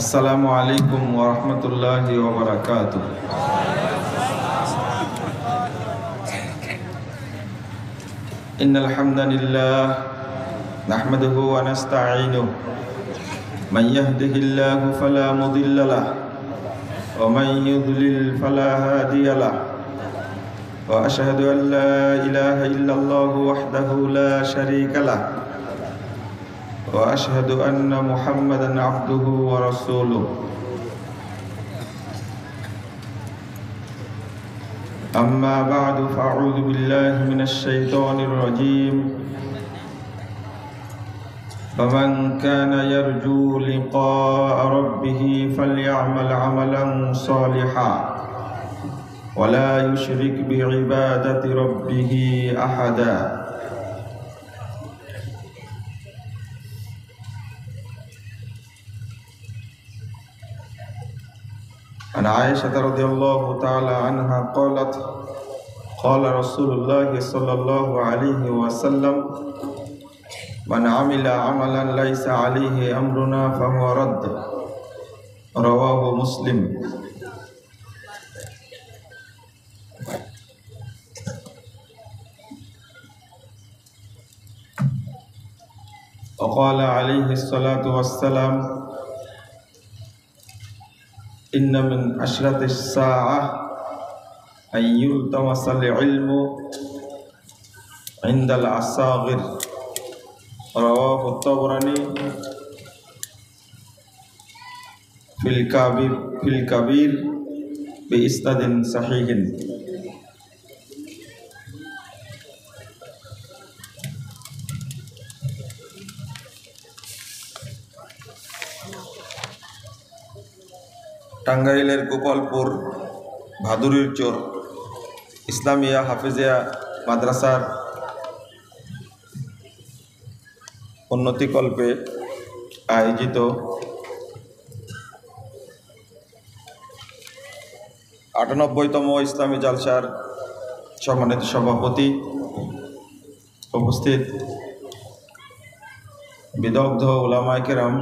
السلام عليكم ورحمة الله وبركاته. إن الحمد لله نحمده ونستعينه من يهده الله فلا مضل له ومن يضلل فلا هادي له وأشهد أن لا إله إلا الله وحده لا شريك له وأشهد أن محمدًا عبده ورسوله. أما بعد فأعوذ بالله من الشيطان الرجيم. فمن كان يرجو لقاء ربه فليعمل عملا صالحا ولا يشرك بعبادة ربه أحدا. عن عائشة رضي الله تعالى عنها قالت قال رسول الله صلى الله عليه وسلم من عمل عملا ليس عليه أمرنا فهو رد. رواه مسلم. وقال عليه الصلاة والسلام إن من أشرط الساعة أن يلتمس العلم عند الأصاغر. رواه الطبراني في الكبير بإسناد صحيح. টাঙ্গাইলের গোপালপুর ভাদুরীর চর ইসলামিয়া হাফেজিয়া মাদ্রাসার উন্নতিকল্পে আয়োজিত ৯৮তম ইসলামী জালসার সম্মানিত সভাপতি, উপস্থিত বিদগ্ধ উলামায়ে কেরাম,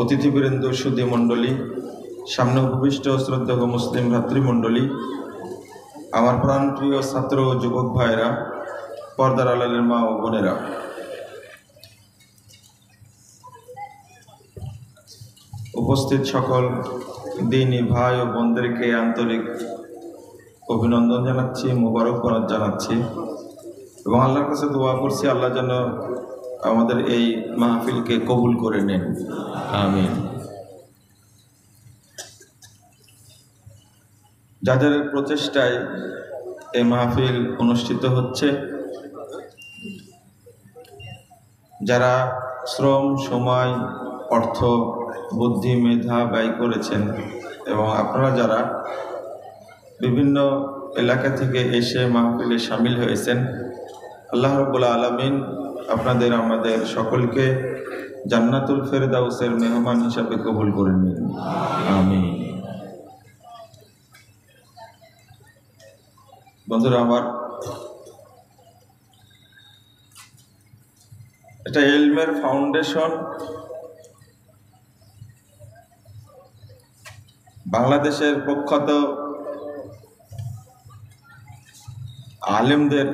অতিথিবৃন্দ, সুধী মণ্ডলী, সামনে উপবিষ্ট শ্রদ্ধেয় মুসলিম ভ্রাতৃমণ্ডলী, আমার প্রাণপ্রিয় ছাত্র ও যুবক ভাইরা, পর্দার আড়ালের মা ও বোনেরা, উপস্থিত সকল দিনী ভাই ও বোনদেরকে আন্তরিক অভিনন্দন জানাচ্ছি, মোবারকবাদ জানাচ্ছি এবং আল্লাহর কাছে দোয়া করছি আল্লাহ যেন আমাদের এই মাহফিলকে কবুল করে নেন, আমিন। যাদের প্রচেষ্টায় এই মাহফিল অনুষ্ঠিত হচ্ছে, যারা শ্রম, সময়, অর্থ, বুদ্ধি, মেধা ব্যয় করেছেন এবং আপনারা যারা বিভিন্ন এলাকা থেকে এসে মাহফিলে শামিল হয়েছেন, আল্লাহ রাব্বুল আলামিন আপনাদের আমাদের সকলকে জান্নাতুল ফেরদাউসের মেহমান হিসাবে কবুল করে নিন, আমিন। বন্ধুরা আমার, এটা ইলমের ফাউন্ডেশন বাংলাদেশের প্রখ্যাত আলেমদের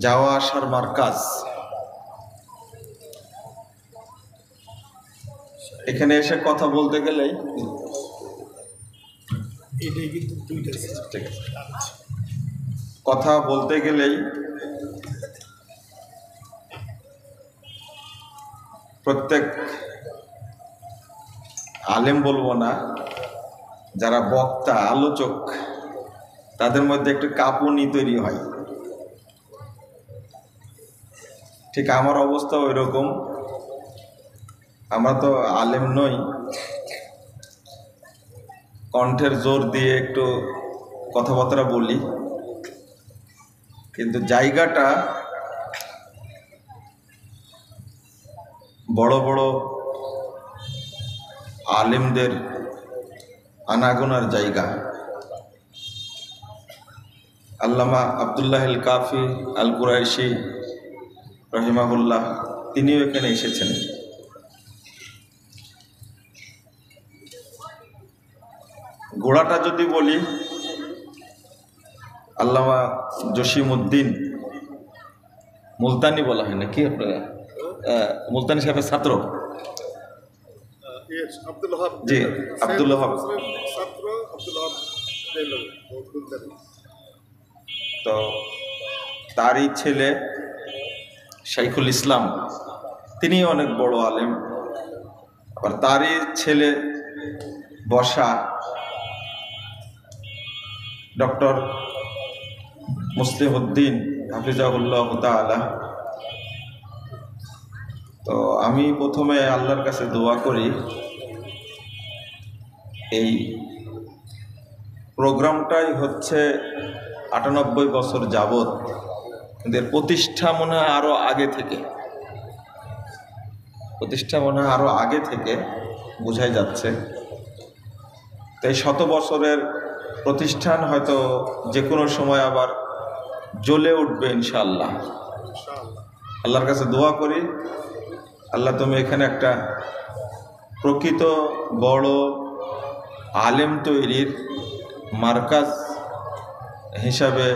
যাওয়া আসার মার্কাজ। এখানে এসে কথা বলতে গেলেই প্রত্যেক আলেম বলবো না, যারা বক্তা, আলোচক, তাদের মধ্যে একটু কাঁপুনি তৈরি হয়। ঠিক আমার অবস্থা ওই রকম। আমরা তো আলেম নই, কণ্ঠের জোর দিয়ে একটু কথাবার্তা বলি, কিন্তু জায়গাটা বড় বড় আলেমদের আনাগোনার জায়গা। আল্লামা আব্দুল্লাহ আল কাফি আল কুরাইশি রহিমাহুল্লাহ, তিনিও এখানে এসেছেন। গোড়াটা যদি বলি, আল্লামা জসিমউদ্দিন মুলতানি বলা হয় নাকি আপনারা? মুলতানি সাহেবের ছাত্র, জি আব্দুল ওহাব। তো তারই ছেলে শাইখুল ইসলাম, তিনি অনেক বড় আলেম। আবার তারই ছেলে বসা ডক্টর মুসলিহউদ্দিন হাফিজাহুল্লাহ তাআলা। তো আমি প্রথমে আল্লাহর কাছে দোয়া করি, এই প্রোগ্রামটাই হচ্ছে ৯৮ বছর যাবৎ, এদের প্রতিষ্ঠা মনে হয় আরও আগে থেকে, বোঝাই যাচ্ছে। তো এই ১০০ বছরের প্রতিষ্ঠান হয়তো যে কোনো সময় আবার জ্বলে উঠবে ইনশাআল্লাহ। আল্লাহর কাছে দোয়া করি, আল্লাহ তুমি এখানে একটা প্রকৃত বড় আলেম তৈরির মার্কাজ হিসাবে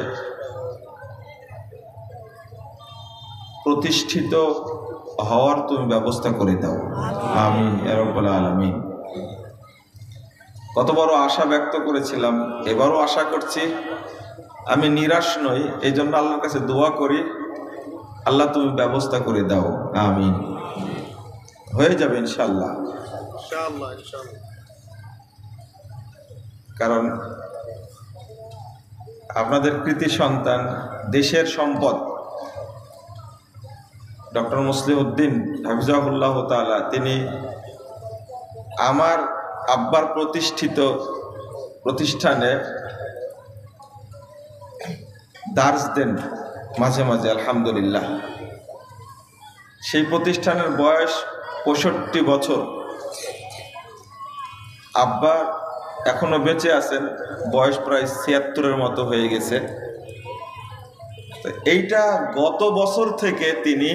প্রতিষ্ঠিত হওয়ার তুমি ব্যবস্থা করে দাও, আমিন ইয়া রাব্বাল আলামিন। কত বড় আশা ব্যক্ত করেছিলাম, এবারও আশা করছি। আমি নিরাশ নই, এই জন্য আল্লাহর কাছে দোয়া করি, আল্লাহ তুমি ব্যবস্থা করে দাও, আমিন। হয়ে যাবে ইনশাআল্লাহ। কারণ আপনাদের কৃতি সন্তান, দেশের সম্পদ ডক্টর মুসলিহউদ্দিন হাফিজাহুল্লাহ তাআলা, তিনি আমার আব্বার প্রতিষ্ঠিত প্রতিষ্ঠানে দার্স দেন মাঝে মাঝে, আলহামদুলিল্লাহ। সেই প্রতিষ্ঠানের বয়স ৬৫ বছর। আব্বা এখনো বেঁচে আছেন, বয়স প্রায় ৭৬-এর মতো হয়ে গেছে। তো এইটা গত বছর থেকে তিনি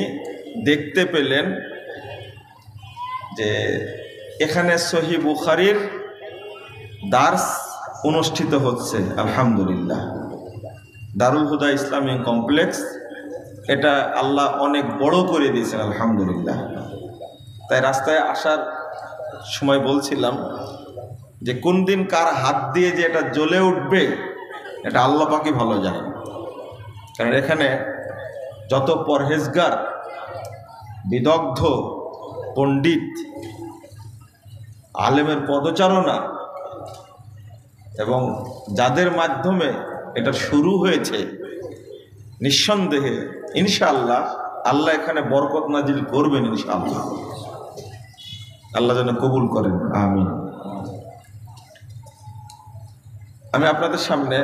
দেখতে পেলেন যে এখানে সহিহ বুখারীর দার্স অনুষ্ঠিত হচ্ছে, আলহামদুলিল্লাহ। দারুল হুদা ইসলামী কমপ্লেক্স, এটা আল্লাহ অনেক বড় করে দিয়েছেন, আলহামদুলিল্লাহ। তাই রাস্তায় আসার সময় বলছিলাম যে কোন দিন কার হাত দিয়ে যে এটা জ্বলে উঠবে, এটা আল্লাহ পাকই ভালো জানেন। কারণ এখানে যত পরহেজগার, বিদগ্ধ পণ্ডিত, আলেমের পদচারণা, এবং যাদের মাধ্যমে এটা শুরু হয়েছে, নিঃসন্দেহে ইনশাআল্লাহ আল্লাহ এখানে বরকত নাজিল করবেন ইনশাআল্লাহ। আল্লাহ যেন কবুল করেন, আমিন। আমি আপনাদের সামনে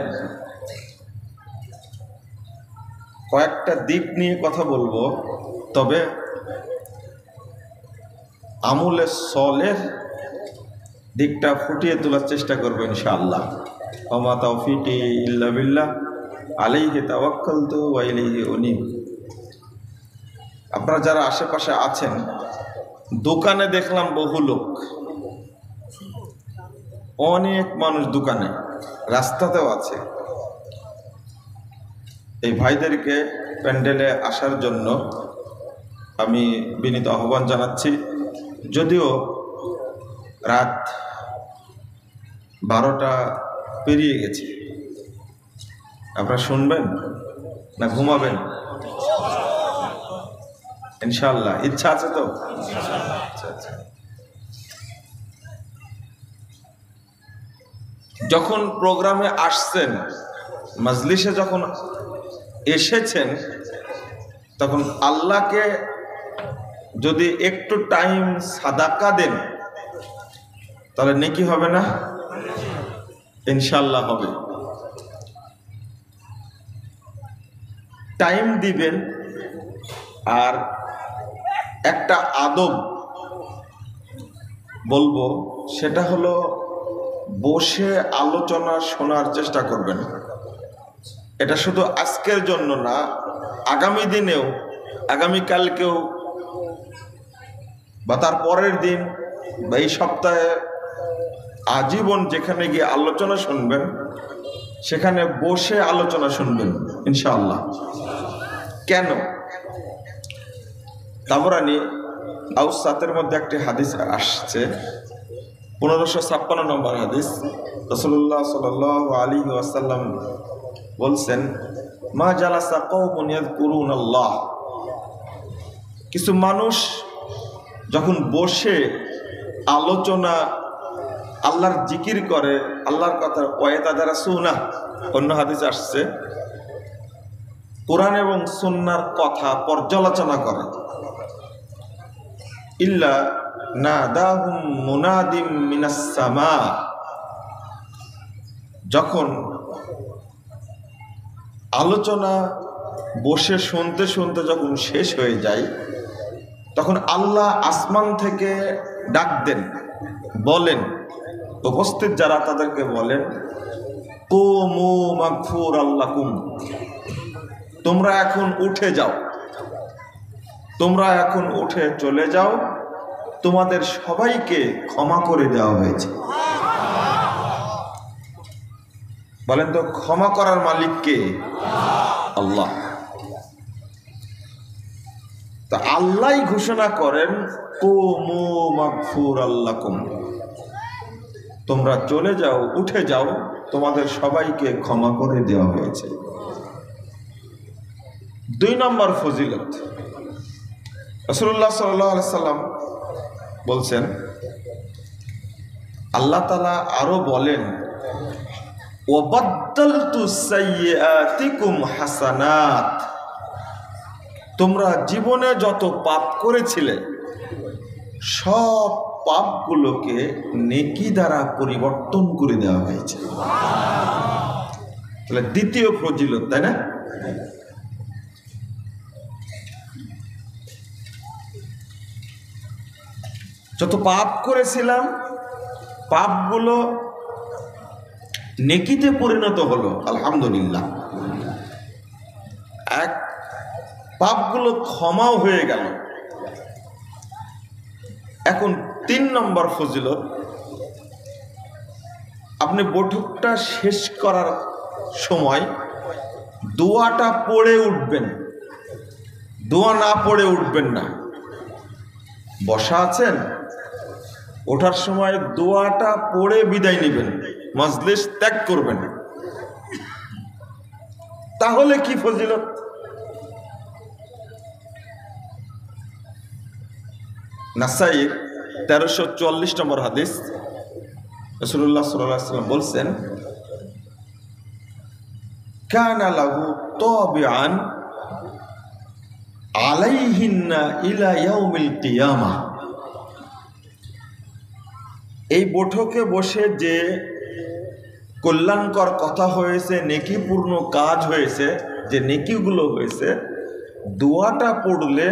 কয়েকটা দিক নিয়ে কথা বলবো, তবে আমলে সলেহ দিকটা ফুটিয়ে তোলার চেষ্টা করবো ইনশাআল্লাহ। ওমা তাওফিকি ইল্লা বিল্লাহ, আলাইহি তাওয়াক্কালতু ওয়া ইলাইহি উনীব। আপনারা যারা আশেপাশে আছেন, দোকানে দেখলাম বহু লোক, অনেক মানুষ দোকানে, রাস্তাতেও আছে। এই ভাইদেরকে প্যান্ডেলে আসার জন্য আমি বিনীত আহ্বান জানাচ্ছি। যদিও রাত 12টা পেরিয়ে গেছে, আপনারা শুনবেন না ঘুমাবেন? ইনশাআল্লাহ ইচ্ছা আছে তো? আচ্ছা। যখন প্রোগ্রামে আসছেন, মজলিসে যখন এসেছেন, তখন আল্লাহকে যদি একটু টাইম সাদাকা দেন, তাহলে নেকি হবে না? ইনশাআল্লাহ হবে। টাইম দিবেন। আর একটা আদব বলবো, সেটা হলো বসে আলোচনা শোনার চেষ্টা করবেন। এটা শুধু আজকের জন্য না, আগামী দিনেও আগামীকালকেও বা তার পরের দিন বা এই সপ্তাহে আজীবন যেখানে গিয়ে আলোচনা শুনবেন সেখানে বসে আলোচনা শুনবেন ইনশাআল্লাহ। কেন? তাবরানী আউসাতের মধ্যে একটি হাদিস আসছে, 1556 নম্বর হাদিস। রাসূলুল্লাহ সাল্লাল্লাহু আলাইহি ওয়াসাল্লাম বলছেন, মা জালাসা কওমুন ইয়াযকুরুনাল্লাহ, কিছু মানুষ যখন বসে আলোচনা আল্লাহর জিকির করে, আল্লাহর কথা, ওয়ায়াতাদারাসুনা, অন্য হাদিস আসছে কোরআন এবং সুন্নাহর কথা পর্যালোচনা করে, ইল্লা নাদাহুম মুনাদিম মিনাস সামা, যখন আলোচনা বসে শুনতে শুনতে যখন শেষ হয়ে যায় তখন আল্লাহ আসমান থেকে ডাক দেন, বলেন, উপস্থিত যারা তাদেরকে বলেন, কুমু মাগফুরাল লাকুম, তোমরা এখন উঠে যাও, তোমরা এখন উঠে চলে যাও, তোমাদের সবাইকে ক্ষমা করে দেওয়া হয়েছে। বলেন তো, ক্ষমা করার মালিক কে? আল্লাহ। তা আল্লাহই ঘোষণা করেন, কুমু মাগফুরাল লাকুম, তোমরা চলে যাও, উঠে যাও, তোমাদের সবাইকে ক্ষমা করে দেওয়া হয়েছে। 2 নম্বর ফজিলত, রাসূলুল্লাহ সাল্লাল্লাহু আলাইহি সাল্লাম বলছেন, আল্লাহ তাআলা আরো বলেন, ওয়াবাদদালতু সাইয়্যাতিকুম হাসানাত, তোমরা জীবনে যত পাপ করেছিলে সব পাপগুলোকে নেকি দ্বারা পরিবর্তন করে দেওয়া হয়েছে। তাহলে দ্বিতীয় ফজিলত, তাই না? যত পাপ করেছিলাম পাপগুলো নেকিতে পরিণত হলো, আলহামদুলিল্লাহ। এক, পাপগুলো ক্ষমাও হয়ে গেল। এখন 3 নম্বর ফজিলত, আপনি বৈঠকটা শেষ করার সময় দোয়াটা পড়ে উঠবেন, দোয়া না পড়ে উঠবেন না। বসা আছেন, ওঠার সময় দোয়াটা পড়ে বিদায় নেবেন, মজলিস ত্যাগ করবেন। তাহলে কি ফজিলত? নাসাইর 1344 নম্বর হাদিস, রাসূলুল্লাহ সাল্লাল্লাহু আলাইহি ওয়াসাল্লাম বলছেন, কানা লাহু তাবিআন আলাইহিন্না ইলা ইয়াউমিল কিয়ামাহ, এই বৈঠকে বসে যে কল্যাণকর কথা হয়েছে, নেকিপূর্ণ কাজ হয়েছে, যে নেকিগুলো হয়েছে, দোয়াটা পড়লে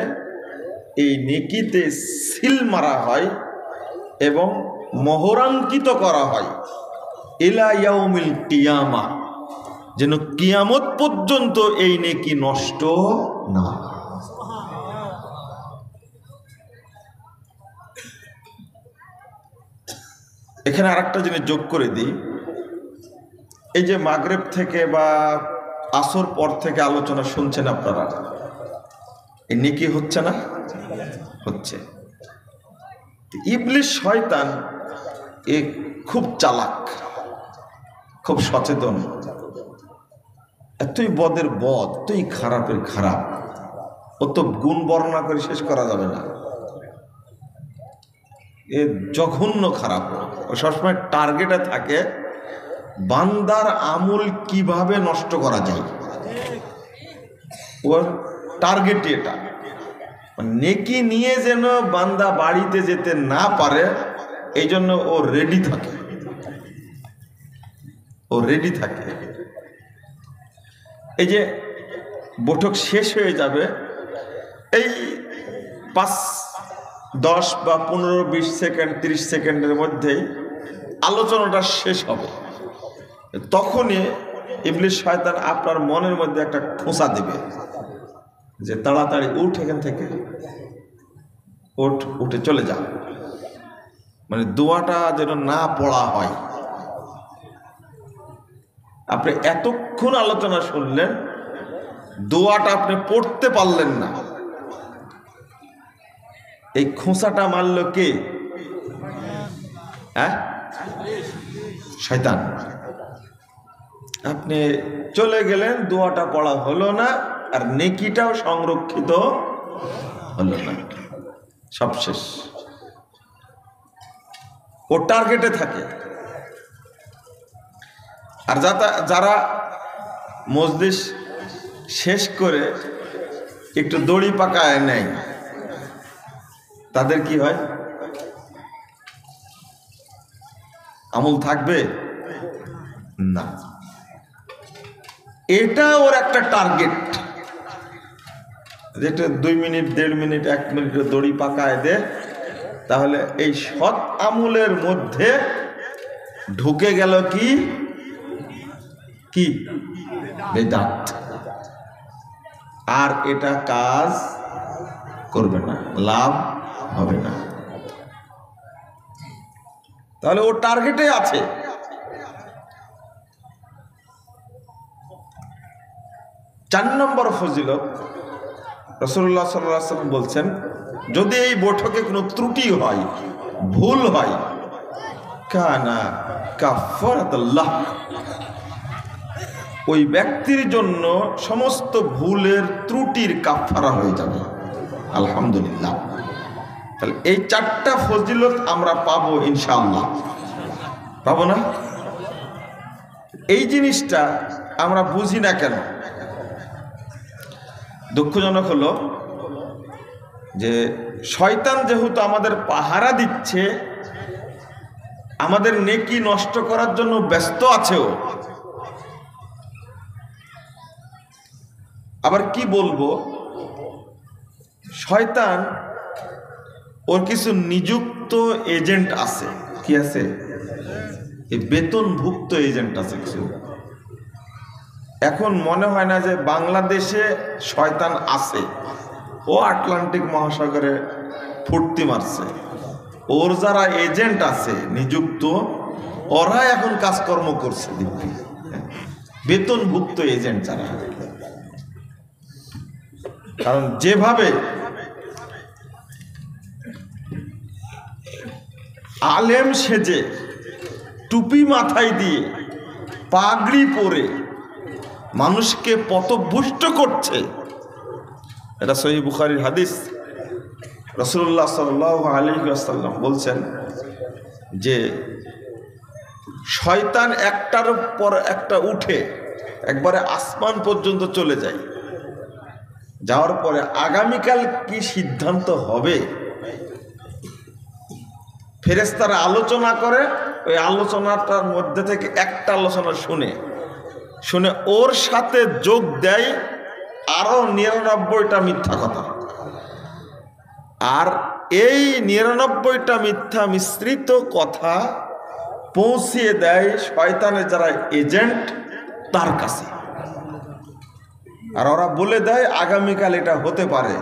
এই নেকিতে সিল মারা হয় এবং মোহরাঙ্কিত করা হয়, ইলা ইয়াউমিল কিয়ামা, যেন কিয়ামত পর্যন্ত এই নেকি নষ্ট না। এখানে আরেকটা জিনিস যোগ করে দিই, এই যে মাগরিব থেকে বা আসর পর থেকে আলোচনা শুনছেন আপনারা, এই নেকি হচ্ছে না? হচ্ছে। ইবলিস শয়তান এ খুব চালাক, খুব সচেতন, এতই বদের বদ, এতই খারাপের খারাপ, ও তো গুণ বর্ণনা করে শেষ করা যাবে না। এ জঘন্য খারাপ। ও সবসময় টার্গেটে থাকে বান্দার আমল কিভাবে নষ্ট করা যায়, ওর টার্গেটই এটা। নেকি নিয়ে যেন বান্দা বাড়িতে যেতে না পারে, এই জন্য ও রেডি থাকে, ও রেডি থাকে। এই যে বৈঠক শেষ হয়ে যাবে, এই 5, 10 বা 15, 20 সেকেন্ড, 30 সেকেন্ডের মধ্যেই আলোচনাটা শেষ হবে। তখনই ইবলিস শয়তান আপনার মনের মধ্যে একটা খোঁচা দেবে, যে তাড়াতাড়ি উঠ এখান থেকে, উঠে চলে যা, মানে দোয়াটা যেন না পড়া হয়। আপনি এতক্ষণ আলোচনা শুনলেন, দোয়াটা আপনি পড়তে পারলেন না, এই খোঁচাটা মারল কে? হ্যাঁ, শয়তান। আপনি চলে গেলেন, দোয়াটা পড়া হলো না, আর নেকিটাও সংরক্ষিত হলো না, সব শেষ। ও টার্গেটে থাকে। আর যারা মজলিস শেষ করে একটু দড়ি পাকায় নেয়, তাদের কি হয়? আমল থাকবে না। এটা ওর একটা টার্গেট, যেটা 2 মিনিট 1.5 মিনিট 1 মিনিটের দড়ি পাকায় দে, তাহলে এই সৎ আমলের মধ্যে ঢুকে গেল কি কি বেদাত, আর এটা কাজ করবে না, লাভ হবে না। তাহলে ও টার্গেটে আছে। চার নম্বর ফজিলত, রাসূলুল্লাহ সাল্লাল্লাহু আলাইহি ওয়াসাল্লাম বলছেন, যদি এই বৈঠকে কোনো ত্রুটি হয়, ভুল হয়, কানা কাফারাতুল্লাহ, ওই ব্যক্তির জন্য সমস্ত ভুলের ত্রুটির কাফারা হয়ে যাবে। আলহামদুলিল্লাহ। তাহলে এই 4টা ফজিলত আমরা পাবো ইনশাআল্লাহ, পাবো না? এই জিনিসটা আমরা বুঝি না কেন? দুঃখজনক হলো যে শয়তান যেহেতু আমাদের পাহারা দিচ্ছে, আমাদের নেকি নষ্ট করার জন্য ব্যস্ত আছেও। আবার কি বলবো, শয়তান ওর কিছু নিযুক্ত এজেন্ট আছে। কি আছে? এই বেতনভুক্ত এজেন্ট আছে কিছু। এখন মনে হয় না যে বাংলাদেশে শয়তান আছে, ও আটলান্টিক মহাসাগরে ফুর্তি মারছে। ওর যারা এজেন্ট আছে নিযুক্ত, ওরা এখন কাজকর্ম করছে দিব্যি, বেতনভুক্ত এজেন্ট যারা। কারণ যেভাবে আলেম সেজে, টুপি মাথায় দিয়ে, পাগড়ি পরে মানুষকে পথভ্রষ্ট করছে, এটা সহিহ বুখারীর হাদিস। রাসূলুল্লাহ সাল্লাল্লাহু আলাইহি ওয়াসাল্লাম বলছেন যে শয়তান একটার পর একটা উঠে একবারে আসমান পর্যন্ত চলে যায়। যাওয়ার পরে আগামীকাল কি সিদ্ধান্ত হবে, ফেরেশতারা আলোচনা করে, ওই আলোচনাটার মধ্যে থেকে একটা আলোচনা শুনে ওর সাথে যোগ দেয় আরো 99টা মিথ্যা কথা। আর এই 99টা মিথ্যা মিশ্রিত কথা পৌঁছিয়ে দেয় শয়তানের যারা এজেন্ট তার কাছে। আর ওরা বলে দেয় আগামীকাল এটা হতে পারে।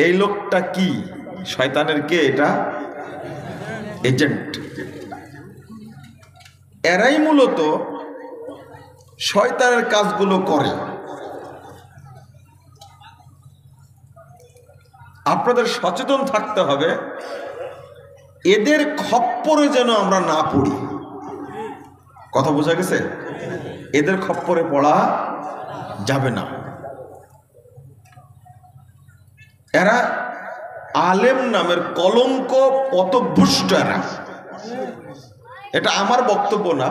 এই লোকটা কি? শয়তানের কে? এটা এজেন্ট। এরাই মূলত শয়তানের কাজগুলো করে। আপনাদের সচেতন থাকতে হবে, এদের খপ্পরে যেন আমরা না পড়ি। কথা বোঝা গেছে? এদের খপ্পরে পড়া যাবে না। এরা আলেম নামের কলঙ্ক, পথভ্রষ্ট এরা। এটা আমার বক্তব্য না,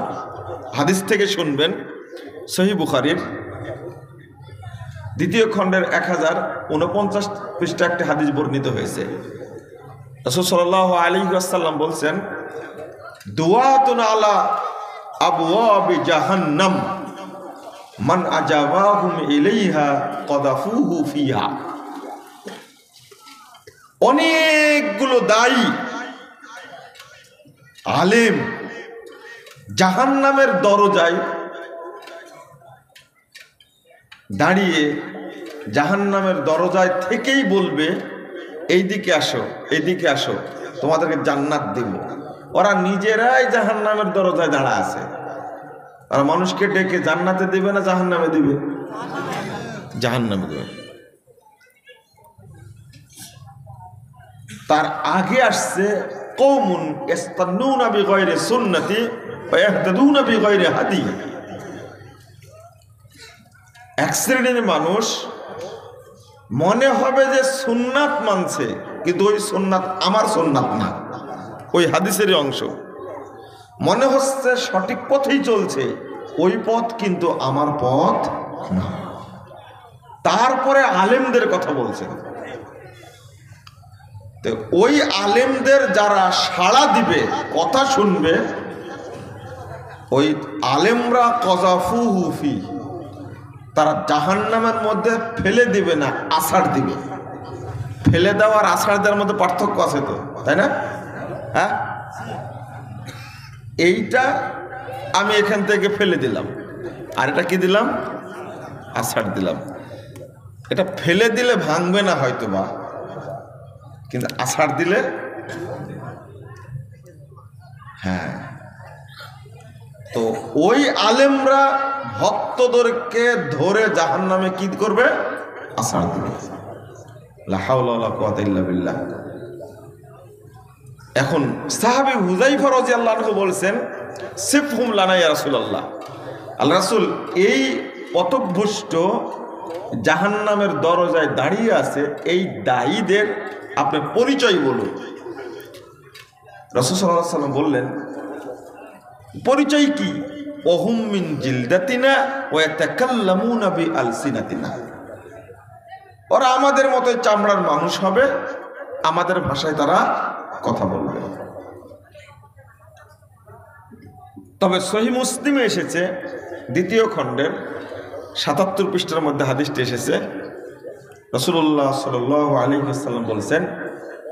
হাদিস থেকে শুনবেন। সহিহ বুখারীর 2য় খণ্ডের 1049 পৃষ্ঠা একটি হাদিস বর্ণিত হয়েছে। রাসূল সাল্লাল্লাহু আলাইহি ওয়াসাল্লাম বলছেন, দুআতুন আলা আবওয়াবি জাহান্নাম মান আজাবাহুম ইলাইহা কদাফুহু ফিহা। অনেকগুলো দায়ী আলেম জাহান্নামের দরজায় দাঁড়িয়ে জাহান্নামের দরজায় থেকেই বলবে এইদিকে আসো, এইদিকে আসো, তোমাদেরকে জান্নাত দেব। ওরা নিজেরাই জাহান্নামের দরজায় দাঁড়া আছে। আর মানুষকে ডেকে জান্নাতে দিবে না জাহান্নামে দিবে? জাহান্নামে দিবে। তার আগে আসছে কওমুন ইস্তান্নুনা বিগাইরি সুন্নতি ওয়া ইয়াহতাদুনা বিগাইরি হাদি। এক শ্রেণীর মানুষ মনে হবে যে সুন্নাত মানছে, কিন্তু ওই সুন্নাত আমার সুন্নাত না, ওই হাদিসেরই অংশ। মনে হচ্ছে সঠিক পথেই চলছে, ওই পথ কিন্তু আমার পথ না। তারপরে আলেমদের কথা বলছেন। তো ওই আলেমদের যারা সাড়া দিবে, কথা শুনবে, ওই আলেমরা কযাফুহু ফি, তারা জাহান্নামের মধ্যে ফেলে দিবে না, আছাড় দিবে। ফেলে দেওয়ার আছাড় দেওয়ার মধ্যে পার্থক্য আছে তো, তাই না? হ্যাঁ, এইটা আমি এখান থেকে ফেলে দিলাম, আর এটা কি দিলাম? আছাড় দিলাম। এটা ফেলে দিলে ভাঙবে না হয়তো বা, কিন্তু আছাড় দিলে হ্যাঁ। তো ওই আলেমরা ভক্তদেরকে ধরে জাহান্নামে কি করবে? আছাড় দিবে। লা হাওলা ওয়ালা কুওয়াতা ইল্লা বিল্লাহ। এখন সাহাবী হুযায়ফা রাদিয়াল্লাহু আনহু বলছেন, সিফহুম লানা ইয়া রাসূলুল্লাহ, আল্লাহ রাসূল এই পথভ্রষ্ট জাহান্নামের দরজায় দাঁড়িয়ে আছে, এই দায়ীদের আপনি পরিচয় বলুন। রাসূল সাল্লাল্লাহু আলাইহি ওয়াসাল্লাম বললেন, পরিচয় কি? ওহুম মিন জিলদাতিনা ওয়া ইয়াতাকাল্লামুনা বিআলসিনাতিনা, ওরা আমাদের মতো চামড়ার মানুষ হবে, আমাদের ভাষায় তারা কথা বলবে। তবে সহিহ মুসলিমে এসেছে, দ্বিতীয় খণ্ডের ৭৭ পৃষ্ঠার মধ্যে হাদিসটি এসেছে, রাসূলুল্লাহ সাল্লাল্লাহু আলাইহি ওয়াসাল্লাম বলেছেন,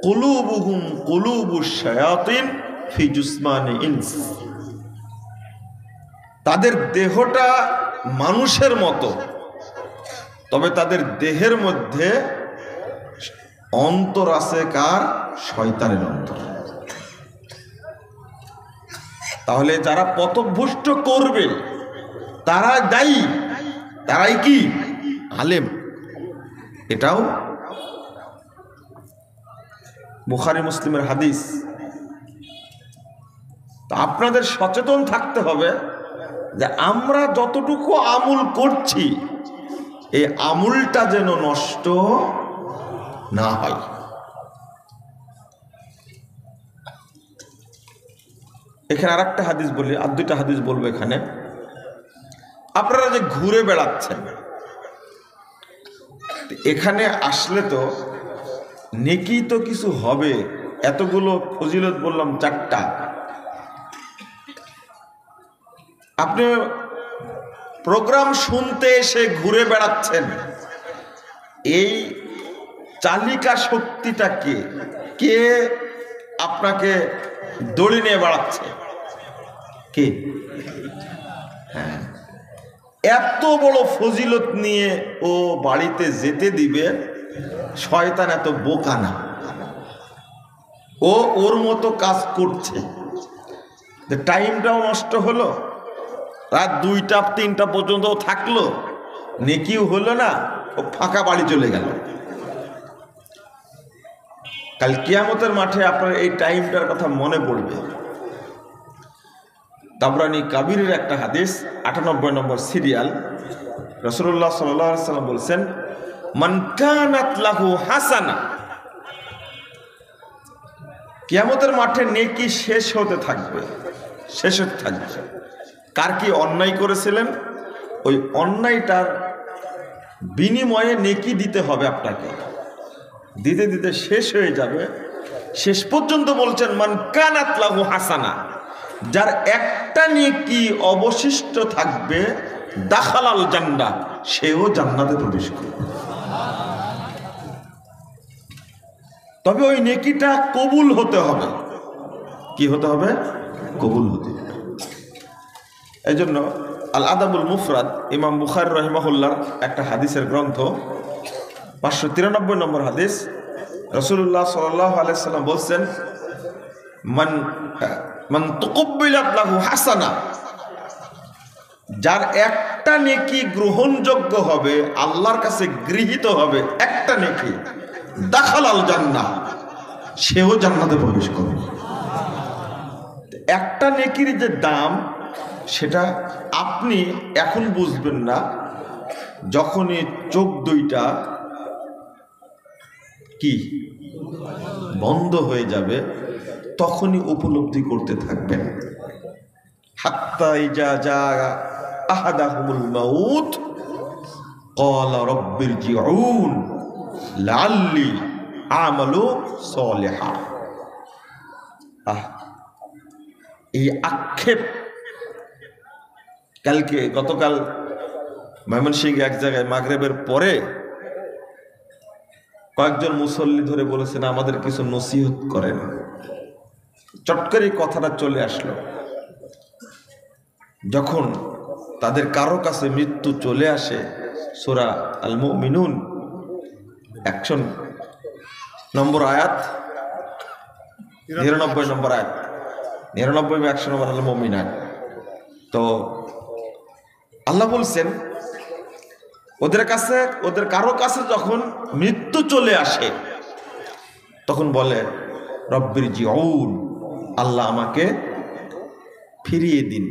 কুলুবুহুম কুলুবুশ শায়াতিন ফি জুসমানি ইনস, তাদের দেহটা মানুষের মতো, তবে তাদের দেহের মধ্যে অন্তর আছে কার? শয়তানের অন্তর। তাহলে যারা পথভ্রষ্ট করবে তারা দায়ী, তারাই কি? আলেম। এটাও বুখারী মুসলিমের হাদিস। তো আপনাদের সচেতন থাকতে হবে যে আমরা যতটুকু আমল করছি, এই আমলটা যেন নষ্ট না হয়। এখানে আর একটা হাদিস বলি, আর দুইটা হাদিস বলবো এখানে। আপনারা যে ঘুরে বেড়াচ্ছেন, এখানে আসলে তো নেকি তো কিছু হবে। এতগুলো ফজিলত বললাম, 4টা। আপনি প্রোগ্রাম শুনতে এসে ঘুরে বেড়াচ্ছেন, এই চালিকা শক্তিটা কে? কে আপনাকে দড়ি নিয়ে বেড়াচ্ছে? কে? হ্যাঁ, এত বড় ফজিলত নিয়ে ও বাড়িতে যেতে দিবে? শয়তান এত বোকা না, ও ওর মতো কাজ করছে। টাইমটাও নষ্ট হলো, রাত 2টা 3টা পর্যন্ত থাকলো, নেকিও হলো না, ও ফাঁকা বাড়ি চলে গেল। কাল কিয়ামতের মাঠে আপনার এই টাইমটার কথা মনে পড়বে। তাবরানী কাবিরের একটা হাদিস, 98 নম্বর সিরিয়াল, রাসূলুল্লাহ সাল্লাল্লাহু আলাইহি ওয়াসাল্লাম বলেছেন, মান কানাত লাহু হাসানা, কিয়ামতের মাঠে নেকি শেষ হতে থাকবে, শেষ হতে থাকবে। কার কি অন্যায় করেছিলেন, ওই অন্যায়টার বিনিময়ে নেকি দিতে হবে আপনাকে। দিতে দিতে শেষ হয়ে যাবে। শেষ পর্যন্ত বলছেন, মান কানাত লাহু হাসানা, যার একটা নেকি অবশিষ্ট থাকবে, দাখালাল জান্নাহ, সেও জান্নাতে প্রবেশ করবে। তবে ওই নেকিটা কবুল হতে হবে। কি হতে হবে? কবুল হতে হবে। এই জন্য আল আদাবুল মুফরাদ, ইমাম বুখারী রাহিমাহুল্লাহর একটা হাদিসের গ্রন্থ, 593 নম্বর হাদিস, রাসূলুল্লাহ সাল্লাল্লাহু আলাইহি সাল্লাম বলছেন, মান তুকব্বিলাত লাহু হাসানা, যার একটা নেকি গ্রহণযোগ্য হবে, আল্লাহর কাছে গৃহীত হবে, একটা নেকি, দাখালাল জান্নাহ, সেও জান্নাতে প্রবেশ করবে। একটা নেকির যে দাম, সেটা আপনি এখন বুঝবেন না, যখনই চোখ দুইটা কি বন্ধ হয়ে যাবে তখনই উপলব্ধি করতে থাকবেন। হাত্তা ইজা জাআ আহাদাহুমুল মাউত ক্বালা রাব্বিরজিউন লাআল্লি আমালু সলিহা। এই আক্ষেপ, গতকাল ময়মনসিংহে এক জায়গায় মাগরিবের পরে কয়েকজন মুসল্লি ধরে বলেছেন, আমাদের কিছু নসিহত করেন। চট করে কথাটা চলে আসলো, যখন তাদের কারো কাছে মৃত্যু চলে আসে, সূরা আল মুমিনুন 100 নম্বর আয়াত, 99 নম্বর আয়াত, 99 বা 100 নম্বর আল মুমিনুন। তো আল্লাহ বলছেন, ওদের কারো কাছে যখন মৃত্যু চলে আসে তখন বলে রব্বিরজিউন, আল্লাহ আমাকে ফিরিয়ে দিন,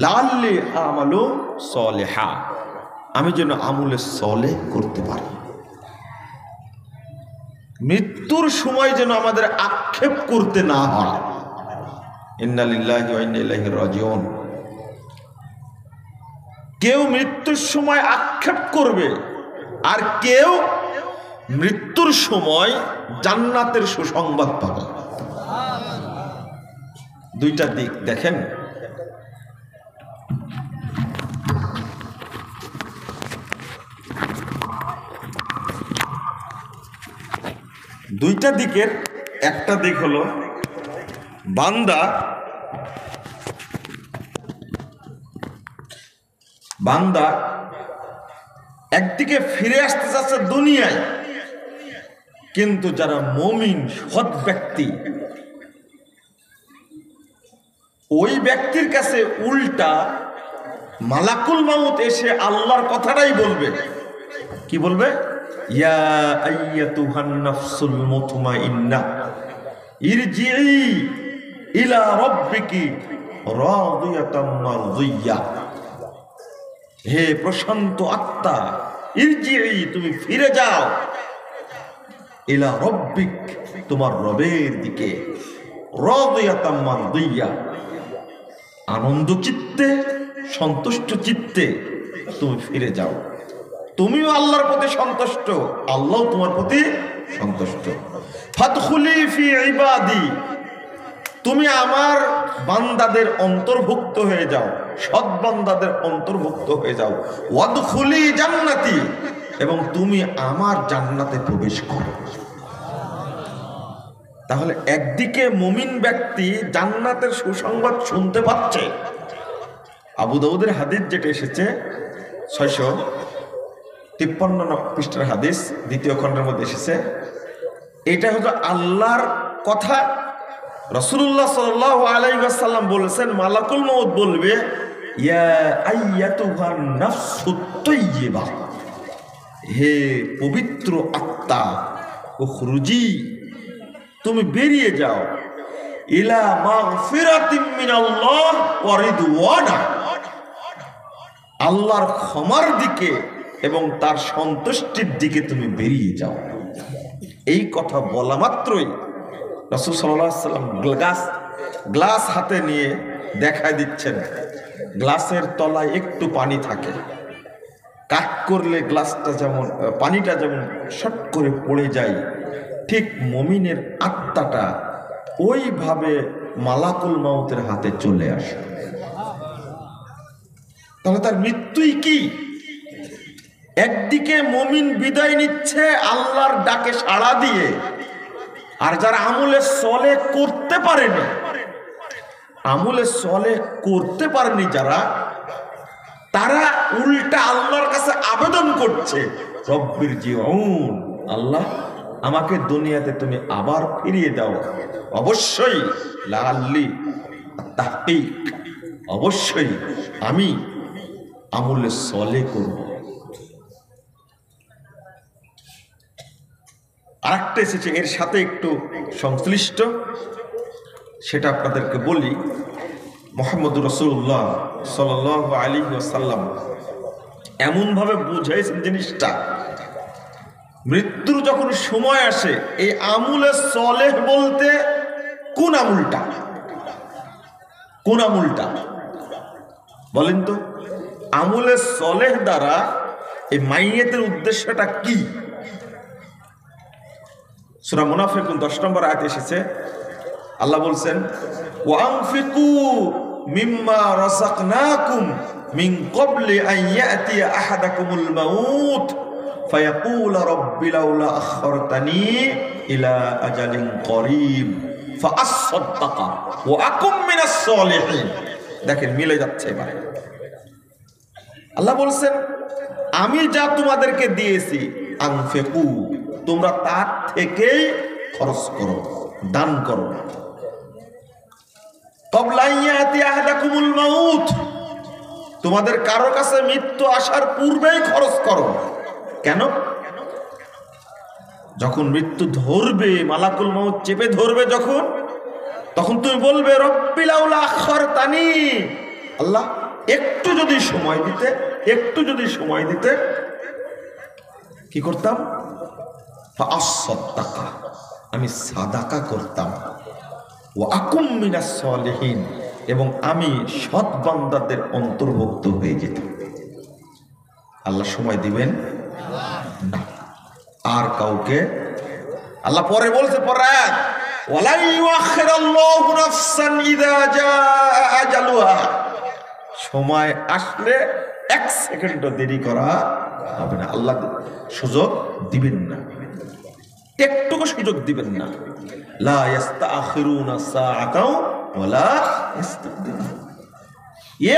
লাআল্লি আমালু সলিহা, আমি যেন আমলে সলেহ করতে পারি। মৃত্যুর সময় যেন আমাদের আক্ষেপ করতে না হয়। ইন্না লিল্লাহি ওয়া ইন্না ইলাইহি রাজিউন। কেউ মৃত্যুর সময় আক্ষেপ করবে, আর কেউ মৃত্যুর সময় জান্নাতের সুসংবাদ পাবে। দুইটা দিক দেখেন। দুইটা দিকের একটা দিক হলো বান্দা একদিকে ফিরে আসতে চাচ্ছে দুনিয়ায়, কিন্তু যারা মুমিন সৎ ব্যক্তি, ওই ব্যক্তির কাছে উল্টা মালাকুল মাউত এসে আল্লাহর কথাটাই বলবে। কি বলবে? ইয়া আইয়াতুহান নাফসুল মুতমাইন্নাহ ইরজিই ইলা রাব্বিকি রাদিয়াতাম মারদিয়া। হে প্রশান্ত আত্মা, ইরজিই, তুমি ফিরে যাও, ইলা রাব্বিক, তোমার রবের দিকে, রাদিয়াতাম মারদিয়া, আনন্দ চিত্তে, সন্তুষ্ট চিত্তে তুমি ফিরে যাও। তুমিও আল্লাহর প্রতি সন্তুষ্ট, আল্লাহ তোমার প্রতি সন্তুষ্ট। ফাদখুলি ফি ইবাদি, তুমি আমার বান্দাদের অন্তর্ভুক্ত হয়ে যাও, সৎ বান্দাদের অন্তর্ভুক্ত হয়ে যাও। ওয়াদখুলি জান্নাতি, এবং তুমি আমার জান্নাতে প্রবেশ করো। তাহলে একদিকে মুমিন ব্যক্তি জান্নাতের সুসংবাদ শুনতে পাচ্ছে। আবু দাউদের হাদিস যেটা এসেছে 653 পৃষ্ঠার হাদিস, দ্বিতীয় খণ্ডের মধ্যে এসেছে, এটা হলো আল্লাহর কথা। রাসূলুল্লাহ সাল্লাল্লাহু আলাইহি ওয়াসাল্লাম বলেছেন, মালাকুল মউত বলবে, ইয়া আইয়াতুহান নাফসুত তাইয়্যিবা, হে পবিত্র আত্মা, উখরুজি, তুমি বেরিয়ে যাও, ইলা মাগফিরাতিম মিনাল্লাহ ওয়া রিদওয়ানা, আল্লাহর ক্ষমার দিকে এবং তার সন্তুষ্টির দিকে তুমি বেরিয়ে যাও। এই কথা বলা মাত্রই রাসূল সাল্লাল্লাহু আলাইহি ওয়াসাল্লাম গ্লাস হাতে নিয়ে দেখায় দিচ্ছেন, গ্লাসের তলায় একটু পানি থাকে, কাট করলে গ্লাসটা যেমন, পানিটা যেমন শট করে পড়ে যায়, ঠিক মুমিনের আত্মাটা ওইভাবে মালাকুল মাউতের হাতে চলে আসে। তাহলে তার মৃত্যুই কি? একদিকে মুমিন বিদায় নিচ্ছে আল্লাহর ডাকে সাড়া দিয়ে, আর যারা আমলে সলে করতে পারেনি, যারা, তারা উল্টা আল্লাহর কাছে আবেদন করছে, রব্বির জিউন, আল্লাহ আমাকে দুনিয়াতে তুমি আবার ফিরিয়ে দাও। অবশ্যই লাআল্লি তাহকিক, অবশ্যই আমি আমলে সলে করব। আরেকটা এসেছে এর সাথে একটু সংশ্লিষ্ট, সেটা আপনাদেরকে বলি। মুহাম্মদুর রাসূলুল্লাহ সাল্লাল্লাহু আলাইহি ওয়াসাল্লাম এমনভাবে বুঝাইছেন জিনিসটা, মৃত্যুর যখন সময় আসে এই আমলে সলেহ বলতে কোন আমলটা, কোন আমলটা বলেন তো? আমলে সলেহ দ্বারা এই মাইয়াতের উদ্দেশ্যটা কি? সূরা মুনাফিকুন 10 নম্বর আয়াতে এসেছে, আল্লাহ বলছেন ওয়ানফিকু মিম্মা রাযাকনাকুম মিন ক্বাবলি আন ইয়াতিয়া আহাদাকুমুল মাউত ফায়াকুল রাব্বি লাউলা আখখারতানি ইলা আজালিন করিব ফাআসসাদদাকা ওয়া আকুম মিনাস সালিহিন। দেখেন মিলে যাচ্ছে এবারে। আল্লাহ বলছেন আমি যা তোমাদেরকে দিয়েছি, আনফিকু, তোমরা তার থেকেই খরচ করো, দান করো। তোমাদের কারো কাছে মৃত্যু আসার পূর্বেই খরচ করো। কেন? যখন মৃত্যু ধরবে, মালাকুল মউত চেপে ধরবে যখন, তখন তুমি বলবে রব্বি লাউলা আখখারতানি, আল্লাহ একটু যদি সময় দিতে, একটু যদি সময় দিতে, কি করতাম? ফাআসসাদদাকা, আমি সাদাকা করতাম, ওয়া আকুম মিনাস সালিহিন, এবং আমি সৎ বান্দাদের অন্তর্ভুক্ত হয়ে যেতাম। আল্লাহ সময় দিবেন না আর কাউকে। আল্লাহ পরে বলছে, পরে ওয়ালা ইউআখিরুল্লাহু নাফসান ইযা জাআ আজালুহা, সময় আসলে এক সেকেন্ডও দেরি করা হবে না। আল্লাহ সুযোগ দিবেন না, একটুকু সুযোগ দিবেন না। লা ইস্তাখিরুনা সাআতাও ওয়ালা ইস্তাকদিমুন,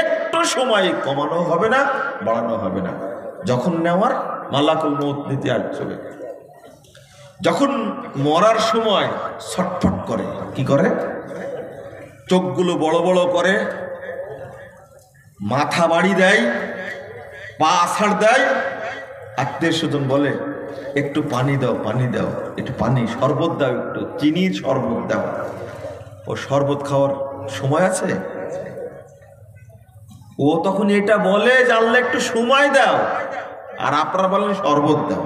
একটু সময় কমানো হবে না, বাড়ানো হবে না। যখন নেওয়ার মালাকুল মউত নিতে আসবে, যখন মরার সময় ছটফট করে, কি করে? চোখগুলো বড় বড় করে, মাথা বাড়ি দেয়, পা আছাড় দেয়। আত্মীয় স্বজন বলে একটু পানি দাও, পানি দাও, একটু পানি, শরবত দাও, একটু চিনির শরবত দাও। ও শরবত খাওয়ার সময় আছে? ও তখন এটা বলে যে আল্লাহ একটু সময় দাও, আর আপনারা বলেন শরবত দাও।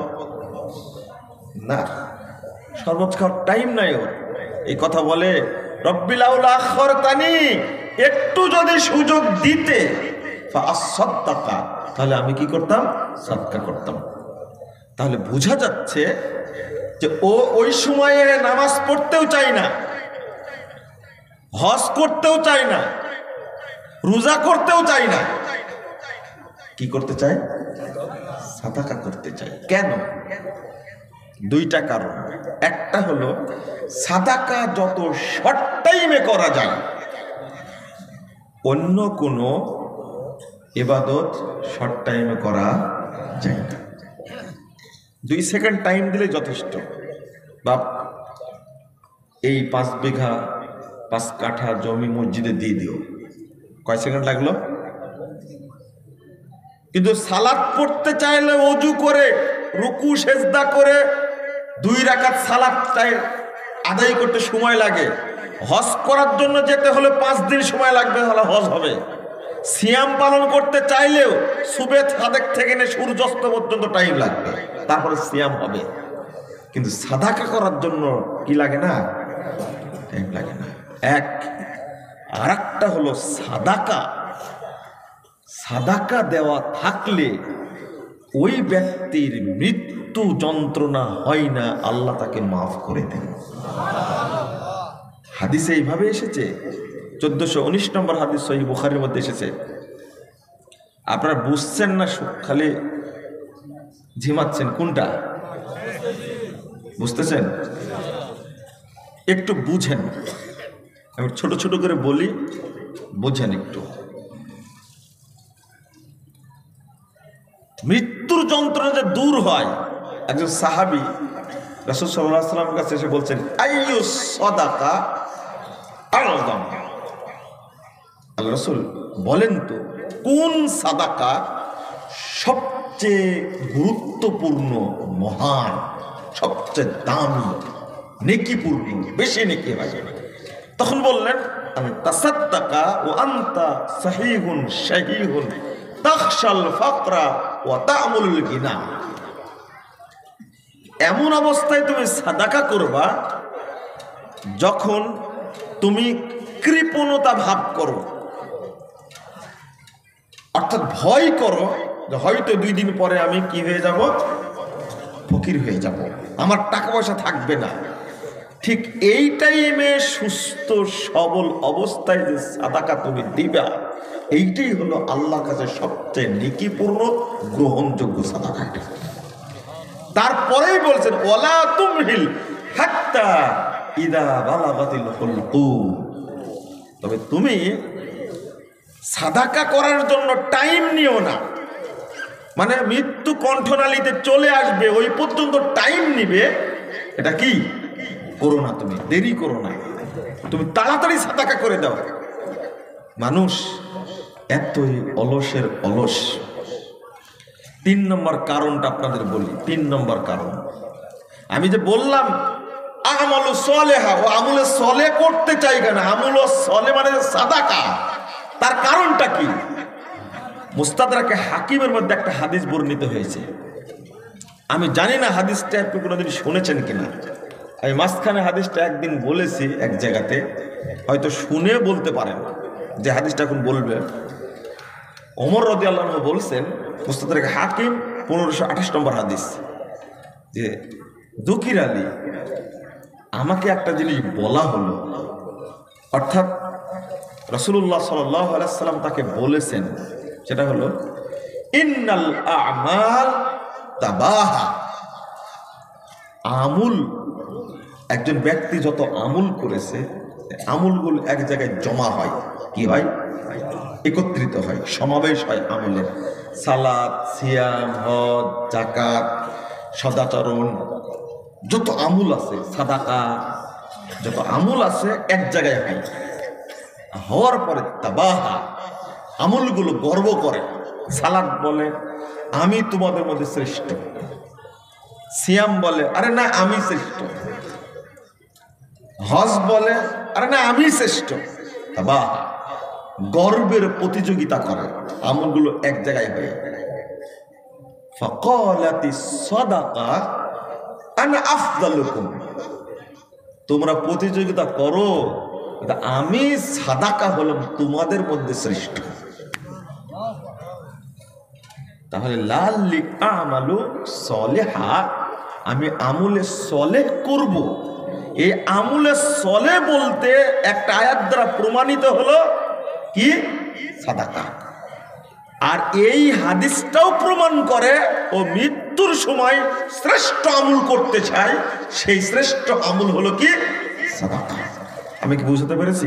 না, শরবত খাওয়ার টাইম নাই ওর। এই কথা বলে রব্বি লাউলা আখখারতানি, একটু যদি সুযোগ দিতে, ফাআসসাদদাকা, তাহলে আমি কি করতাম? সাদকা করতাম। তাহলে বোঝা যাচ্ছে যে ও ওই সময়ে নামাজ পড়তেও চায় না, হজ করতেও চায় না, রোজা করতেও চায় না। কি করতে চায়? সাদাকা করতে চায়। কেন? দুইটা কারণ। একটা হলো সাদাকা যত শর্ট টাইমে করা যায়, অন্য কোনো ইবাদত শর্ট টাইমে করা যায় না। 2 সেকেন্ড টাইম দিলে যথেষ্ট। বাপ এই 5 বিঘা 5 কাঠা জমি মসজিদে দিয়ে দিও, কয় সেকেন্ড লাগলো? কিন্তু সালাত পড়তে চাইলে ওযু করে, রুকু সেজদা করে 2 রাকাত সালাত আদায় করতে সময় লাগে। হজ করার জন্য যেতে হলে 5 দিন সময় লাগবে, তাহলে হজ হবে। সিয়াম পালন করতে চাইলেও সুবে সাদেক থেকে নিয়ে সূর্যাস্ত পর্যন্ত টাইম লাগবে, তারপরে সিয়াম হবে। কিন্তু সাদাকা করার জন্য কি লাগে না? টাইম লাগে না। এক আর একটা হলো সাদাকা, সাদাকা দেওয়া থাকলে ওই ব্যক্তির মৃত্যু যন্ত্রণা হয় না, আল্লাহ তাকে মাফ করে দেন। হাদিসে এইভাবে এসেছে, 1419 নম্বর হাদিস সহিহ বুখারীর মধ্যে এসেছে। আপনারা বুঝছেন না, খালি ঝিমাচ্ছেন। কোনটা বুঝতেছেন? একটু বুঝেন, আমি ছোট ছোট করে বলি, বুঝেন একটু। মৃত্যুর যন্ত্রণা যে দূর হয়। একজন সাহাবী রাসূল সাল্লাল্লাহু আলাইহি ওয়াসাল্লামের কাছে এসে বলছেন, আইয়ু সাদাকা আযম। আল্লাহ রাসূল বলেন তো কোন সাদাকা সবচেয়ে গুরুত্বপূর্ণ, মহান, সবচেয়ে দামি, নেকিপূর্ণ, বেশি নেকি হয়? তখন বললেন, তাসাদ্দাকা ওয়া আনতা সাহিহুন শাহীহুন তাখশাল ফাকরা ওয়া তা'মুলুল গিনা। এমন অবস্থায় তুমি সাদাকা করবা যখন তুমি কৃপণতা ভাব করো, অর্থাৎ ভয় করো যে হয়তো 2 দিন পরে আমি কি হয়ে যাব, ফকির হয়ে যাব, আমার টাকা পয়সা থাকবে না। ঠিক এই টাইমে সুস্থ সবল অবস্থায় যে সাদাকা তুমি দিবা, এইটাই হলো আল্লাহর কাছে সবচেয়ে নেকিপূর্ণ, গ্রহণযোগ্য সাদাকা। তারপরেই বলছেন, ওয়ালা তুমহিল হাত্তা ইদা বালাগাতিল হুলকুম। তবে তুমি সাদাকা করার জন্য টাইম নিও না, মানে মৃত্যু কণ্ঠনালীতে চলে আসবে ওই পর্যন্ত টাইম নিবে, এটা কি করো না, তুমি দেরি করো না, তুমি তাড়াতাড়ি সাদাকা করে দাও। মানুষ এতই অলসের অলস। 3 নম্বর কারণটা আপনাদের বলি। 3 নম্বর কারণ আমি যে বললাম, আমালু সলেহা, ও আমলে সলে করতে চাই কেন? আমল সলে মানে সাদাকা। তার কারণটা কি? মুস্তাদরাকে হাকিমের মধ্যে একটা হাদিস বর্ণিত হয়েছে। আমি জানি না হাদিসটা আপনি কোনোদিন শুনেছেন কিনা। আমি মাঝখানে হাদিসটা একদিন বলেছি এক জায়গাতে, হয়তো শুনে বলতে পারেন যে হাদিসটা এখন বলবে। ওমর রাদিয়াল্লাহু আনহু বলছেন, মুস্তাদরাকে হাকিম 1528 নম্বর হাদিস, যে যুকির আলী, আমাকে একটা জিনিস বলা হলো, অর্থাৎ রাসূলুল্লাহ সাল্লাল্লাহু আলাইহি ওয়াসাল্লাম তাকে বলেছেন, সেটা হলো ইন্নাল আমাল তাবাহা। আমুল, একজন ব্যক্তি যত আমুল করেছে, আমুলগুলো এক জায়গায় জমা হয়, কি হয়? একত্রিত হয়, সমাবেশ হয় আমলের। সালাত, সিয়াম, হজ, যাকাত, সদাচরণ, যত আমুল আছে, সাদাকা, যত আমুল আছে এক জায়গায় হয়। হওয়ার পরে তাবাহা, আমলগুলো গর্ব করে। সালাত বলে আমি তোমাদের মধ্যে শ্রেষ্ঠ, সিয়াম বলে আরে না আমি শ্রেষ্ঠ, হজ বলে আরে না আমি শ্রেষ্ঠ। তাবাহা, গর্বের প্রতিযোগিতা করে, আমলগুলো এক জায়গায় হয়ে। ফাকালাতিস সাদাকা আনা আফদালুকুম, তোমরা প্রতিযোগিতা করো, আমি সাদাকা হলাম তোমাদের মধ্যে শ্রেষ্ঠ। তাহলে লাল্লি আমালু সলেহা, আমি আমলে সলেহ করব। এই আমলে সলে বলতে একটা আয়াত দ্বারা প্রমাণিত হলো কি? সাদাকা। আর এই হাদিসটাও প্রমাণ করে ও মৃত্যুর সময় শ্রেষ্ঠ আমল করতে চায়, সেই শ্রেষ্ঠ আমল হলো কি? সাদাকা। আমি কি বুঝতে পেরেছি?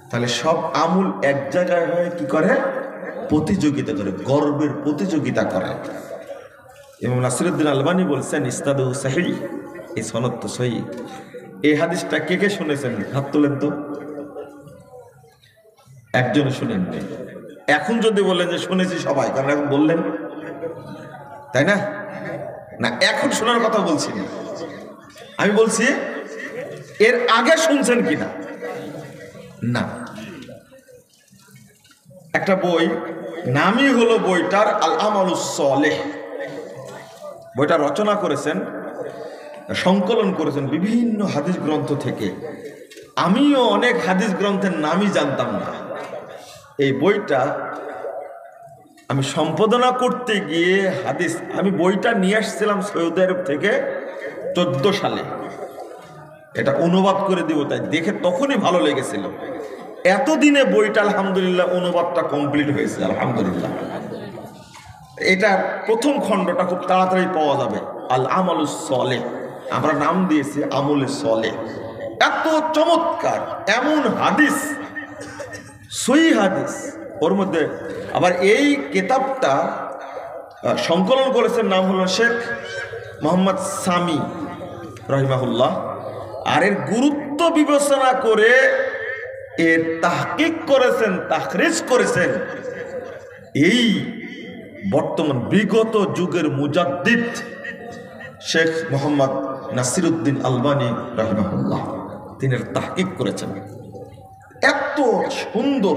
তাহলে সব আমল এক জায়গায় হয়ে কি করে? প্রতিযোগিতা করে, গর্বের প্রতিযোগিতা করে। ইমাম নাসিরউদ্দিন আলবানী বলছেন ইসনাদুহু সহিহ, এই সনদ তো সহিহ। এই হাদিসটা কে কে শুনেছেন? হাত তোলেন তো। একজন শুনেন নাই। এখন যদি বলেন যে শুনেছি সবাই, কারণ এখন বললেন, তাই না? না, এখন শোনার কথা বলছি না, আমি বলছি এর আগে শুনছেন কিনা। না, একটা বই, নামই হলো বইটার আল আমালুস সলেহ। বইটা রচনা করেছেন, সংকলন করেছেন বিভিন্ন হাদিস গ্রন্থ থেকে। আমিও অনেক হাদিস গ্রন্থের নামই জানতাম না। এই বইটা আমি সম্পাদনা করতে গিয়ে হাদিস, আমি বইটা নিয়ে আসছিলাম সৌদি আরব থেকে 14 সালে। এটা অনুবাদ করে দিব, তাই দেখে তখনই ভালো লেগেছিল। এতদিনে বইটা আলহামদুলিল্লাহ অনুবাদটা কমপ্লিট হয়েছে, আলহামদুলিল্লাহ। এটা প্রথম খণ্ডটা খুব তাড়াতাড়ি পাওয়া যাবে, আল আমালুস সলেহ। আমরা নাম দিয়েছি আমলে সলেহ। এত চমৎকার, এমন হাদিস, সহিহ হাদিস ওর মধ্যে। আবার এই কিতাবটা সংকলন করেছেন, নাম হলো শেখ মোহাম্মদ সামি রহিমাহুল্লাহ। আর এর গুরুত্ব বিবেচনা করে এর তাহকিক করেছেন, তাখরিজ করেছেন এই বর্তমান বিগত যুগের মুজাদ্দিদ শেখ মোহাম্মদ নাসিরউদ্দিন আলবানী রাহিমাহুল্লাহ। তিনি এর তাহকিক করেছেন। এত সুন্দর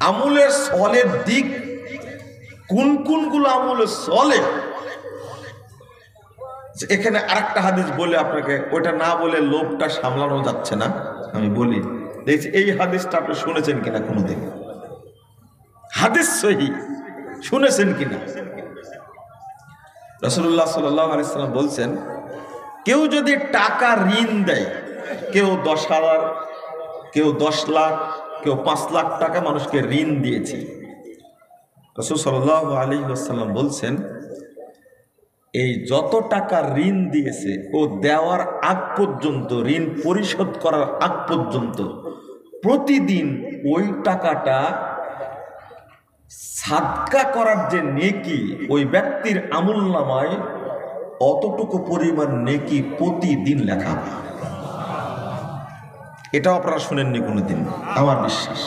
আমলের সলের দিক, কোন কোনগুলো আমলের সলে, এখানে আরেকটা হাদিস বলে আপনাকে, ওইটা না বলে লোভটা সামলানো যাচ্ছে না, আমি বলি দেখছি এই হাদিসটা আপনি শুনেছেন কিনা কোনোদিন? হাদিস সহিহ শুনেছেন কিনা? রাসূলুল্লাহ সাল্লাল্লাহু আলাইহি ওয়াসাল্লাম বলছেন, কেউ যদি টাকা ঋণ দেয়, কেউ 10,000, কেউ 10 লাখ, কেউ 5 লাখ টাকা মানুষকে ঋণ দিয়েছে, রাসূল সাল্লাল্লাহু আলাইহি ওয়াসাল্লাম বলছেন এই যত টাকা ঋণ দিয়েছে ও দেওয়ার আগ পর্যন্ত, ঋণ পরিশোধ করার আগ পর্যন্ত প্রতিদিন ওই টাকাটা সাদকা করার যে নেকি, ওই ব্যক্তির আমলনামায় অতটুকু পরিমাণ নেকি প্রতিদিন লেখা হয়। এটাও আপনারা শুনেননি কোনোদিন, আমার বিশ্বাস।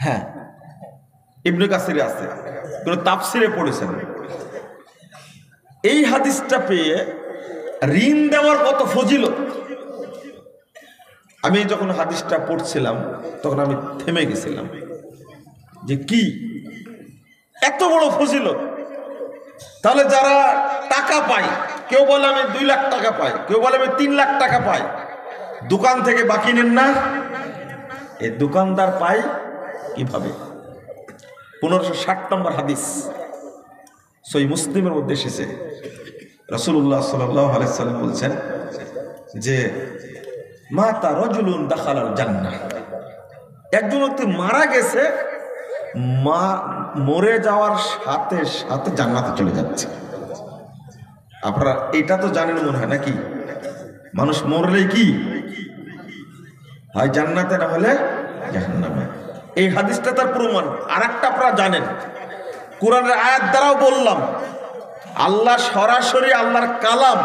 হ্যাঁ, ইবনে কাসিরে আছে, কোন তাফসিরে পড়েছেন। এই হাদিসটা পেয়ে ঋণ দেওয়ার কত ফজিলত, আমি যখন হাদিসটা পড়ছিলাম তখন আমি থেমে গেছিলাম যে কি এত বড় ফজিলত। তাহলে যারা টাকা পায়, কেউ বলে আমি 2 লাখ টাকা পাই, কেউ বলে আমি 3 লাখ টাকা পাই, দোকান থেকে বাকি নেন না, এই দোকানদার পায় কিভাবে? 1560 নম্বর হাদিস সহিহ মুসলিমের মধ্যে এসেছে। রাসূলুল্লাহ সাল্লাল্লাহু আলাইহি সাল্লাম বলছেন যে মাতা রাজুলুন দাখালাল জান্নাহ, একজন ব্যক্তি মারা গেছে, মরে যাওয়ার সাথে সাথে জান্নাতে চলে যাচ্ছে। আপনারা এটা তো জানেন মনে হয় নাকি? মানুষ মরলেই কি হয়? জান্নাতে, না হলে জাহান্নামে। এই হাদিসটা তার প্রমাণ। আর একটা আপনারা জানেন, কোরআনের আয়াত দ্বারাও বললাম, আল্লাহ সরাসরি আল্লাহর কালাম,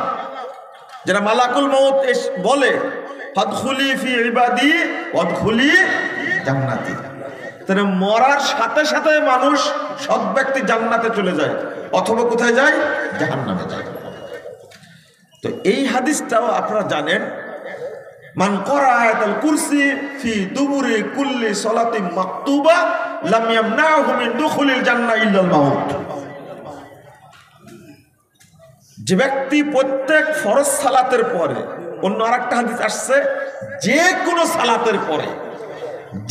যেটা মালাকুল মউত বলে ফাদখুলি ফি ইবাদি ওয়াদখুলি জান্নাতি, তাহলে মরার সাথে সাথে মানুষ, সৎ ব্যক্তি জান্নাতে চলে যায়, অথবা কোথায় যায়? জাহান্নামে যায়। তো এই হাদিসটাও আপনারা জানেন, মান ক্বারা আয়াতুল কুরসি ফি দুবুরি কুল্লি সালাতিন মাকতুবা লাম ইয়ামনাহু মিন দুখুলিল জান্নাহ ইল্লাল মাউত। যে ব্যক্তি প্রত্যেক ফরজ সালাতের পরে, অন্য আরেকটা হাদিস আসছে যে কোনো সালাতের পরে,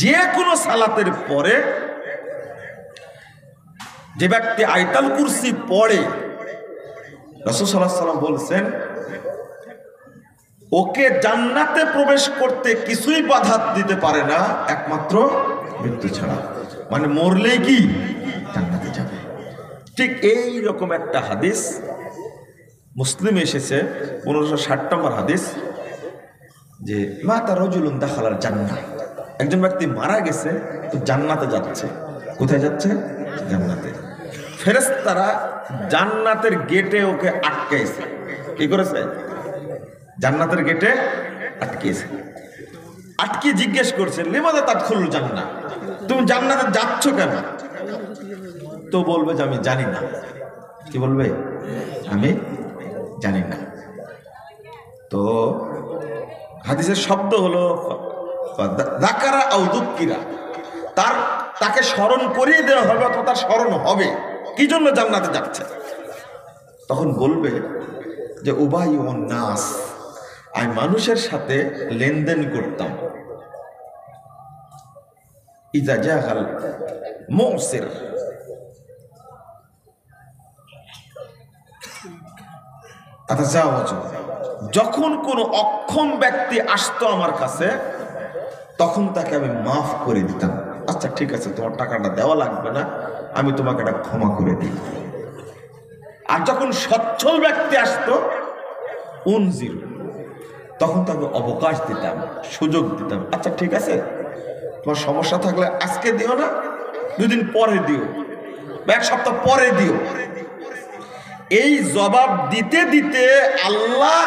যে কোনো সালাতের পরে যে ব্যক্তি আয়াতুল কুরসি পড়ে, রাসূল সাল্লাল্লাহু আলাইহি ওয়াসাল্লাম বলছেন ওকে জান্নাতে প্রবেশ করতে কিছুই বাধা দিতে পারে না, একমাত্র মৃত্যু ছাড়া। মানে মরলেই কি জান্নাতে যাবে। ঠিক এই রকম একটা হাদিস মুসলিমে এসেছে, 1560 নম্বর হাদিস, যে মাতা রাজুলুন দাখালাল জান্নাহ, একজন ব্যক্তি মারা গেছে তো জান্নাতে যাচ্ছে। কোথায় যাচ্ছে? জান্নাতে। ফেরেশতারা জান্নাতের গেটে ওকে আটকাইছে। কি করেছে? জান্নাতের গেটে আটকিয়েছে। আটকে জিজ্ঞেস করছেন লিমাযা তাদখুলুল জান্নাহ, তুমি জান্নাতে যাচ্ছ কেন? তো বলবে যে আমি জানি না। কি বলবে? আমি জানি না। তো হাদিসের শব্দ হলো যাকারা আও যুক্কিরা, তাকে স্মরণ করিয়ে দেওয়া হবে অথবা তার স্মরণ হবে কি জন্য জান্নাতে যাচ্ছে। তখন বলবে যে উবাইউন নাস, আমি মানুষের সাথে লেনদেন করতাম। ইজা জাগাল মুসির, যখন কোন অক্ষম ব্যক্তি আসতো আমার কাছে তখন তাকে আমি মাফ করে দিতাম। আচ্ছা ঠিক আছে, তোমার টাকাটা দেওয়া লাগবে না, আমি তোমাকে এটা ক্ষমা করে দিই। আর যখন সচ্ছল ব্যক্তি আসতো তখন তাকে অবকাশ দিতাম, সুযোগ দিতাম। আচ্ছা ঠিক আছে, তোমার সমস্যা থাকলে আজকে দিও না, 2 দিন পরে দিও বা 1 সপ্তাহ পরে দিও। এই জবাব দিতে দিতে আল্লাহ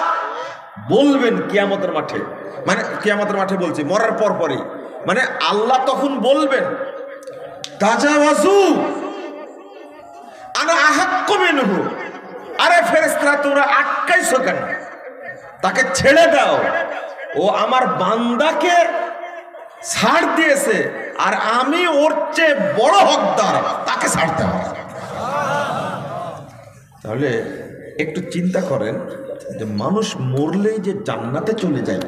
বলবেন কিয়ামতের মাঠে, মানে কিয়ামতের মাঠে বলছি মরার পর পরই, মানে আল্লাহ তখন বলবেন তাজাওয়াজু আনা আহাক্কু মিনহু, আরে ফেরেশতারা তোমরা আটকাইছো কেন, তাকে ছেড়ে দাও, ও আমার বান্দাকে ছাড় দিয়েছে আর আমি ওর চেয়ে বড় হকদার, তাকে ছাড়তে হবে। তাহলে একটু চিন্তা করেন যে মানুষ মরলেই যে জান্নাতে চলে যায়,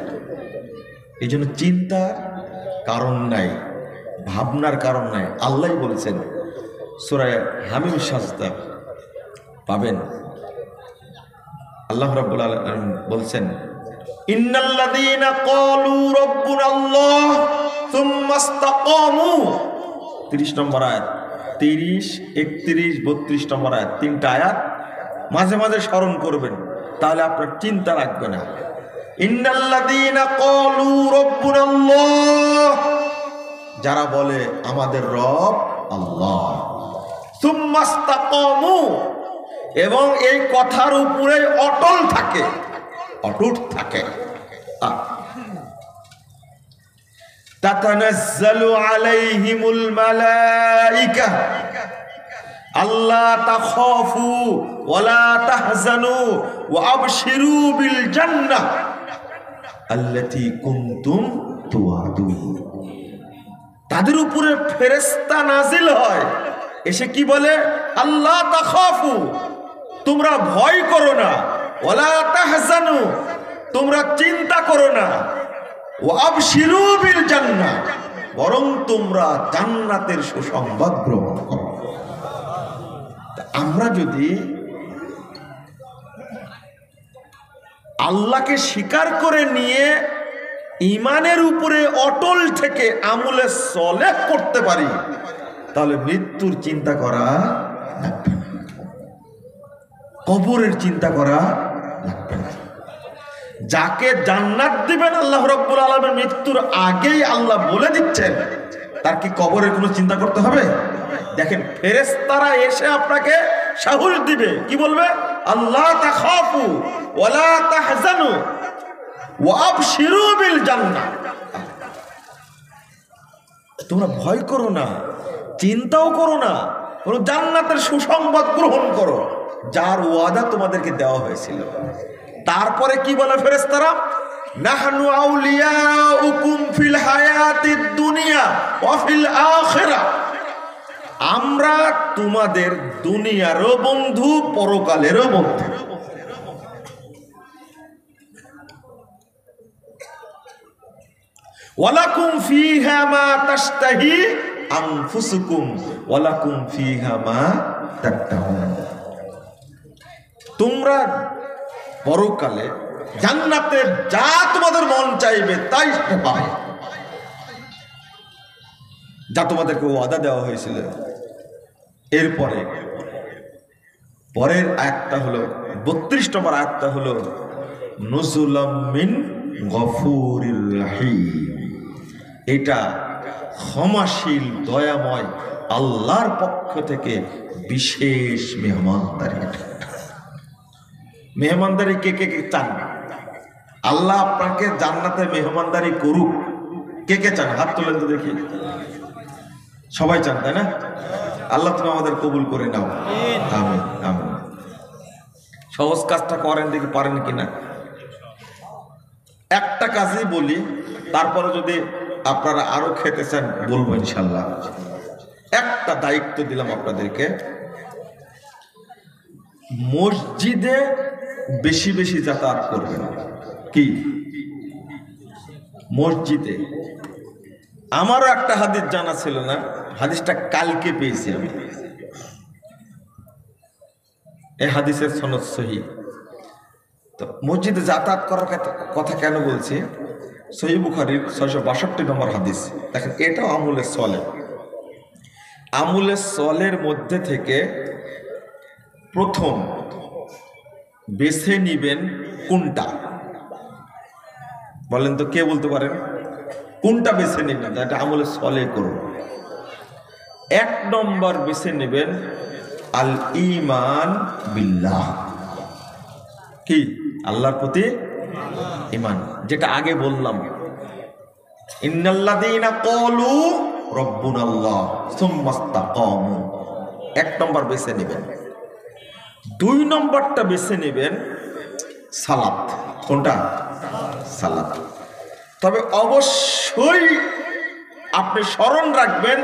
এই জন্য চিন্তার কারণ নাই, ভাবনার কারণ নাই। আল্লাহ বলেছেন সূরা হামিম সাজদা পাবেন, আল্লাহ রাব্বুল আলামিন বলছেন ইন্নাল্লাযীনা ক্বালু রাব্বুনাল্লাহ সুম্মা ইসতাকামু, 30 নম্বর আয়াত, 30, 31, 32 নম্বর আয়াত, 3টা আয়াত মাঝে মাঝে স্মরণ করবেন, তাহলে আপনার চিন্তা লাগবে না। ইন্নাল্লাযীনা ক্বালু রাব্বুনাল্লাহ, যারা বলে আমাদের রব আল্লাহ, সুম্মা ইসতাকামু, এবং এই কথার উপরে অটল থাকে, অটুট থাকে, তাতানাজ্জালু আলাইহিমুল মালাইকা আল্লা তাখাফু ওয়ালা তাহজানু ওয়া আবশিরু বিল জান্নাহ আল্লাতী কুনতুম তুআদুন। তাদের উপরে ফেরেশতা নাজিল হয়, এসে কি বলে, আল্লাহ তাখাফু, তোমরা ভয় করো না, ওয়ালা তাহজানু, তোমরা চিন্তা করো না, ওয়া আবশিরু বিল জান্নাহ, বরং তোমরা জান্নাতের সুসংবাদ গ্রহণ করো। আমরা যদি আল্লাহকে স্বীকার করে নিয়ে ঈমানের উপরে অটল থেকে আমলে সলেহ করতে পারি, তাহলে মৃত্যুর চিন্তা করা লাগবে না, কবরের চিন্তা করা লাগবে না। যাকে জান্নাত দিবেন আল্লাহ রাব্বুল আলামিন মৃত্যুর আগেই আল্লাহ বলে দিচ্ছেন, তার কি কবরের কোনো চিন্তা করতে হবে? দেখেন ফেরেশতারা এসে আপনাকে সাহস দিবে, কি বলবে, আল্লাহ তাখাফু ওয়ালা তাহজানু ওয়া আবশিরু বিল জান্নাহ, তোমরা ভয় করো না, চিন্তাও করো না, বরং জান্নাতের সুসংবাদ গ্রহণ করো, যার ওয়াদা তোমাদেরকে দেওয়া হয়েছিল। তারপরে কি বলে ফেরেশতারা, নাহনু আউলিয়াউকুম ফিল হায়াতিদ দুনিয়া ওয়া ফিল আখিরাহ, আমরা তোমাদের দুনিয়ারও বন্ধু, পরকালেরও বন্ধু। ওয়ালাকুম ফিহা মা তাশতাহি আনফুসুকুম ওয়ালাকুম ফিহা মা তাকতাহুন, তোমরা পরকালে জান্নাতে যা তোমাদের মন চাইবে তাই পাবে, যা তোমাদেরকে ওয়াদা দেওয়া হয়েছিল। এরপরে পরের আয়াতটা হলো 32 নম্বর আয়াতটা হলো নুজুলাম মিন গফুরির রহিম, এটা ক্ষমাশীল দয়াময় আল্লাহর পক্ষ থেকে বিশেষ মেহমানদারি। মেহমানদারি কে কে কে চান? আল্লাহ আপনাকে জান্নাতে মেহমানদারি করুক, কে কে চান? হাত তুলেন তো দেখি। সবাই চান, তাই না? আল্লাহ তুমি আমাদের কবুল করে নাও, আমিন আমিন। সহজ কাজটা করেন দেখি পারেন কিনা। একটা কাজই বলি, তারপরে যদি আপনারা আরো খেতে চান বলবো ইনশাল্লাহ। একটা দায়িত্ব দিলাম আপনাদেরকে, মসজিদে বেশি বেশি যাতায়াত করবেন। কি মসজিদে? আমারও একটা হাদিস জানা ছিল না, হাদিসটা কালকে পেয়েছি আমি। এই হাদিসের সনদ সহিহ। তো মসজিদে যাতায়াত করার কথা কেন বলছি? সহিহ বুখারীর 662 নম্বর হাদিস। দেখেন, এটাও আমলে সলে। আমলে সলের মধ্যে থেকে প্রথম বেছে নিবেন কোনটা? বলেন তো, কে বলতে পারেন? কোনটা বেছে নেবেন এটা আমলে সলে করব? 1 নম্বর বেছে নেবেন আল ঈমান বিল্লাহ। কি? আল্লাহর প্রতি ঈমান, যেটা আগে বললাম, ইন্নাল্লাযীনা ক্বালু রাব্বুনাল্লাহ সুম্মা ইসতাকামু। 1 নম্বর বেছে নেবেন। 2 নম্বরটা বেছে নেবেন সালাত। কোনটা? সালাত। তবে অবশ্যই আপনি স্মরণ রাখবেন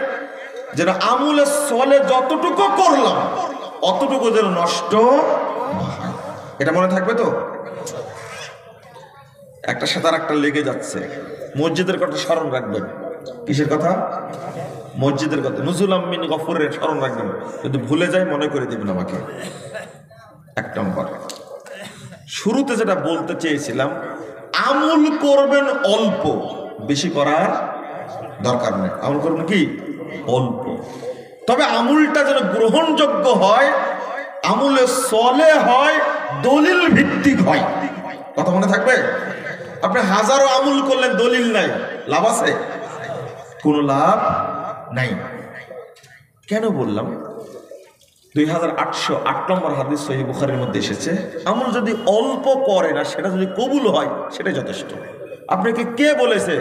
যেন আমলে সলে যতটুকু করলাম অতটুকু যেন নষ্ট না হয়। এটা মনে থাকবে তো? একটা সাথে আর একটা লেগে যাচ্ছে। মসজিদের কথা স্মরণ রাখবেন। কিসের কথা? মসজিদের কথা। নুজুলাম মিন গফুরের স্মরণ রাখবেন। যদি ভুলে যাই মনে করে দিবেন আমাকে। 1 নম্বর। শুরুতে যেটা বলতে চেয়েছিলাম, আমল করবেন অল্প, বেশি করার দরকার নেই। আমল করবেন কি? অল্প। তবে আমলটা যেন গ্রহণযোগ্য হয়, আমলে সলে হয়, দলিল ভিত্তিক হয়। কথা মনে থাকবে? আপনি হাজারো আমল করলেন, দলিল নাই, লাভ আছে? কোনো লাভ নাই। কেন বললাম? 2808 নম্বর হাদিস সহিহ বুখারীর মধ্যে এসেছে, আমল যদি অল্প করে না সেটা যদি কবুল হয় সেটাই যথেষ্ট। আপনাকে কে বলেছে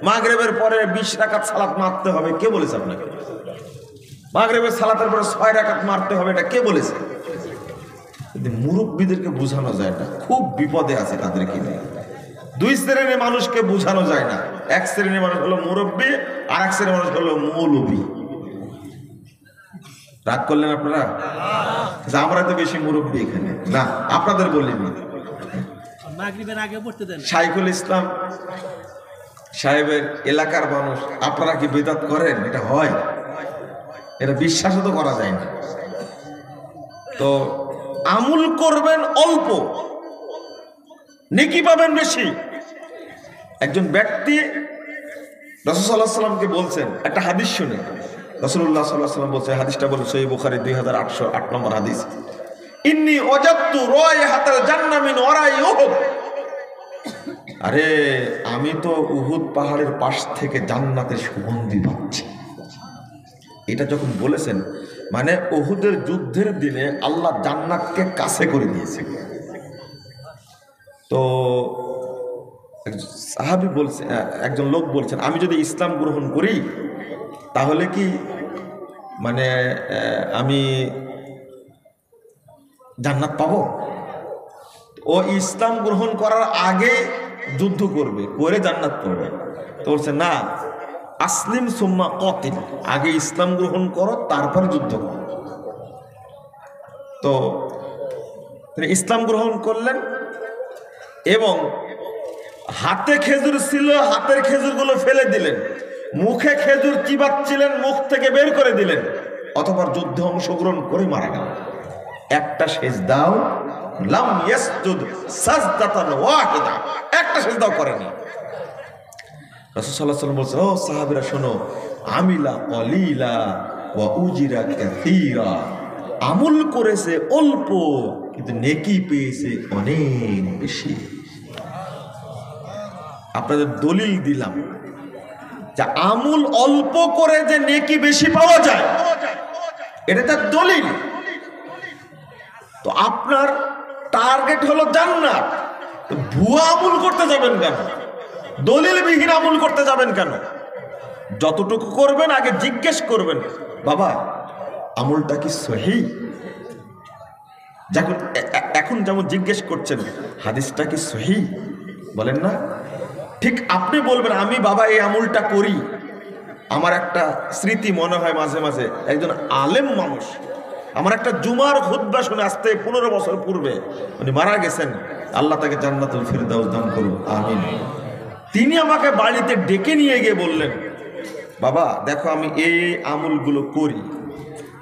মাগরিবের পরে 20 রাকাত সালাত মারতে হবে? কে বলেছে আপনাকে? মাগরিবের সালাতের পরে 6 রাকাত মারতে হবে, এটা কে বলেছে? কিন্তু মুরব্বীদেরকে বোঝানো যায় না, খুব বিপদে আছে তাদেরকে নিয়ে। 2 শ্রেণীর মানুষকে বোঝানো যায় না। 1 শ্রেণীর মানুষ হলো মুরব্বী, আর 1 শ্রেণীর মানুষ হলো মৌলবী। রাগ করলেন আপনারা? আমরা তো বেশি মুরব্বী এখানে না, আপনাদের বলিনি। শাইখুল ইসলাম সাহেবের এলাকার মানুষ, আপনারা কি বিদআত করেন? এটা হয়? এটা বিশ্বাসও তো করা যায় না। তো আমল করবেন অল্প, নেকি পাবেন বেশি। একজন ব্যক্তি রাসূল সাল্লাল্লাহু আলাইহি ওয়াসাল্লামকে বলছেন, একটা হাদিস শুনে রাসূলুল্লাহ সাল্লাল্লাহু আলাইহি ওয়াসাল্লাম বলছেন, হাদিসটা বলে সহিহ বুখারী 2808 নম্বর হাদিস, ইন্নী ওয়াজাদতু রায়হাতাল জান্নাহ মিন ওয়ারাই উহুদ। আরে আমি তো উহুদ পাহাড়ের পাশ থেকে জান্নাতের সুগন্ধি পাচ্ছি। এটা যখন বলেছেন, মানে উহুদের যুদ্ধের দিনে আল্লাহ জান্নাতকে কাছে করে দিয়েছে। তো সাহাবী বলছে, একজন লোক বলছেন, আমি যদি ইসলাম গ্রহণ করি তাহলে কি মানে আমি জান্নাত পাবো? ও ইসলাম গ্রহণ করার আগে যুদ্ধ করবে, করে জান্নাত পাবে। তো বলছে না, আসলিম সুম্মা কাতিল, আগে ইসলাম গ্রহণ করো তারপর যুদ্ধ করো। তো তিনি ইসলাম গ্রহণ করলেন এবং হাতে খেজুর ছিল, হাতের খেজুরগুলো ফেলে দিলেন, মুখে খেজুর চিবাচ্ছিলেন, মুখ থেকে বের করে দিলেন, অতঃপর যুদ্ধে অংশগ্রহণ করে মারা গেল। একটা সেজদাও লাম ইয়াসজুদ সাজদাতান ওয়াহিদা, একটা সেজদাও করেনি। রাসূল সাল্লাল্লাহু আলাইহি ওয়াসাল্লাম বলছেন, ও সাহাবীরা শোনো, আমিলা কলিলা ওয়া উজিরা কাসীরা, আমল করেছে অল্প কিন্তু নেকি পেয়েছে অনেক বেশি। আপনাদের দলিল দিলাম যে আমল অল্প করে যে নেকি বেশি পাওয়া যায়, এটা তার দলিল। তো আপনার টার্গেট হলো জান্নাত, তো ভুয়া আমল করতে যাবেন কেন? দলিলবিহীন আমল করতে যাবেন কেন? যতটুকু করবেন আগে জিজ্ঞেস করবেন, বাবা আমলটা কি সহিহ? যখন এখন যেমন জিজ্ঞেস করছেন হাদিসটা কি সহিহ, বলেন না? ঠিক আপনি বলবেন, আমি বাবা এই আমলটা করি। আমার একটা স্মৃতি মনে হয় মাঝে মাঝে, একজন আলেম মানুষ আমার একটা জুমার খুতবা শুনে আসতে 15 বছর পূর্বে, উনি মারা গেছেন, আল্লাহ তাকে জান্নাতুল ফিরদাউস দান করুন, আমিন। তিনি আমাকে বাড়িতে ডেকে নিয়ে গিয়ে বললেন, বাবা দেখো আমি এই আমলগুলো করি,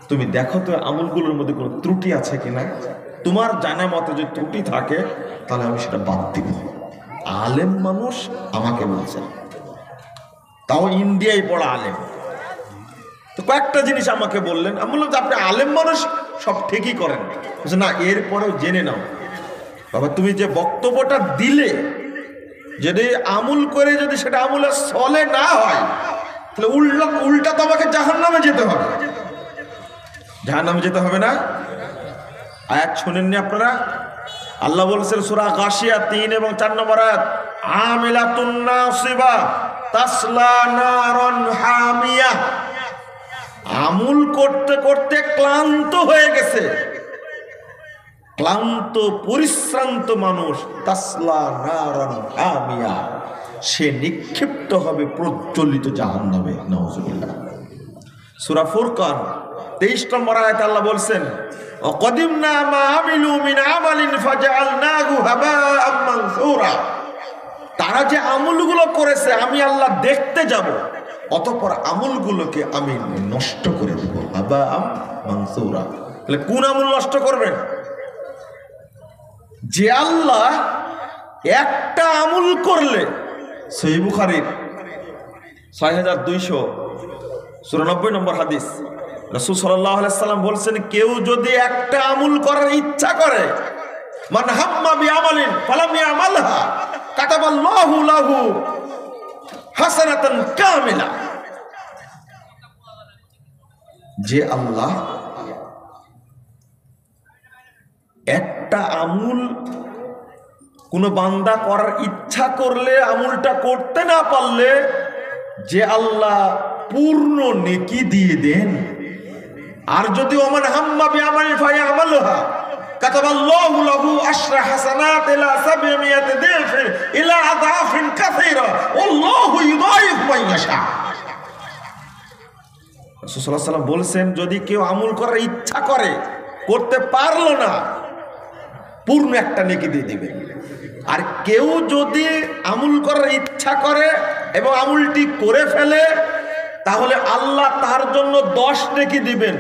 তুমি দেখো তো আমলগুলোর মধ্যে কোনো ত্রুটি আছে কিনা, তোমার জানা মতে যদি ত্রুটি থাকে তাহলে আমি সেটা বাদ দিব। আলেম মানুষ আমাকে বলছেন, তাও ইন্ডিয়ায় পড়া আলেম। তো কয়েকটা জিনিস আমাকে বললেন, আমি বললাম যে আপনি আলেম মানুষ, সব ঠিকই করেন। বলছে না, এরপরেও জেনে নাও বাবা, তুমি যে বক্তব্যটা দিলে যদি আমল করে যদি সেটা আমলের সলে না হয়, তাহলে উল্টা তোমাকে জাহান্নামে যেতে হবে। জাহান্নামে যেতে হবে না? আয়াত শুনেননি আপনারা? আল্লাহ বলছেন সূরা গাশিয়া 3 এবং 4 নম্বর আয়াত, আমিলাতুন নাসিবা তাসলা নারান হামিয়া। আমল করতে করতে ক্লান্ত হয়ে গেছে, ক্লান্ত পরিশ্রান্ত মানুষ, তাসলা নারান হামিয়া, সে নিক্ষিপ্ত হবে প্রজ্বলিত জাহান্নামে। নাউযুবিল্লাহ। সূরা ফুরকান 23 নম্বর আয়াতে আল্লাহ বলছেন, ওয়াকাদিমনা মা আমিলু মিন আমালিন ফাজআলনাহু হাবাআম মানসুরা। তারা যে আমলগুলো করেছে আমি আল্লাহ দেখতে যাব, অতঃপর আমলগুলোকে আমি নষ্ট করে দেব। হাবাআম মানসুরা। তাহলে কোন আমল নষ্ট করবেন? যে আল্লাহ একটা আমল করলে, সহিহ বুখারীর 6294 নম্বর হাদিস, রাসূল সাল্লাল্লাহু আলাইহি সাল্লাম বলছেন, কেউ যদি একটা আমল করার ইচ্ছা করে, মান হাম্মা বিআমালিন ফালাম ইয়ামালহা কাতাবাল্লাহু লাহু হাসানাতান কামিলা। যে আল্লাহ একটা আমল কোন বান্দা করার ইচ্ছা করলে আমলটা করতে না পারলে যে আল্লাহ পূর্ণ নেকি দিয়ে দেন। আর যদি ওমান হাম্মা বিআমালিন ফায়ামালহা কাতাবাল্লাহু লাহু আশরা হাসানাত ইলা 700 দিফ ইলা আদাফিন কাসীরা আল্লাহু ইউদাইফ মান ইয়াশা। রাসূল সাল্লাল্লাহু আলাইহি ওয়াসাল্লাম বলেছেন, যদি কেউ আমল করার ইচ্ছা করে, করতে পারলো না, পূর্ণ একটা নেকি দিয়ে দিবেন। আর কেউ যদি আমল করার ইচ্ছা করে এবং আমলটি করে ফেলে, তাহলে আল্লাহ তার জন্য 10 নেকি দিবেন।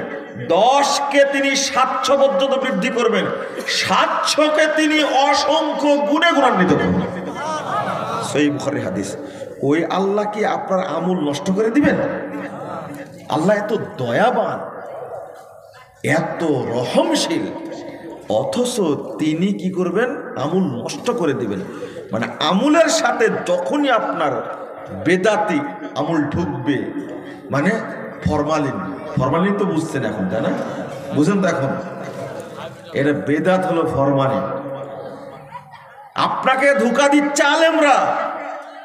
10কে তিনি 700 পর্যন্ত বৃদ্ধি করবেন, 700কে তিনি অসংখ্য গুণে গুণান্বিত করবেন। সহিহ বুখারী হাদিস। ওই আল্লাহ কি আপনার আমল নষ্ট করে দিবেন? আল্লাহ এত দয়াবান, এত রহমশীল, অথচ তিনি কি করবেন? আমল নষ্ট করে দিবেন। মানে আমলের সাথে যখনই আপনার বেদাতি আমল ঢুকবে, মানে ফরমালিন তো বুঝছেন এখন, তাই না? বুঝেন তো এখন? এটা বেদাত হলো ফরমালিন। আপনাকে ধোঁকা দিচ্ছে আলেমরা,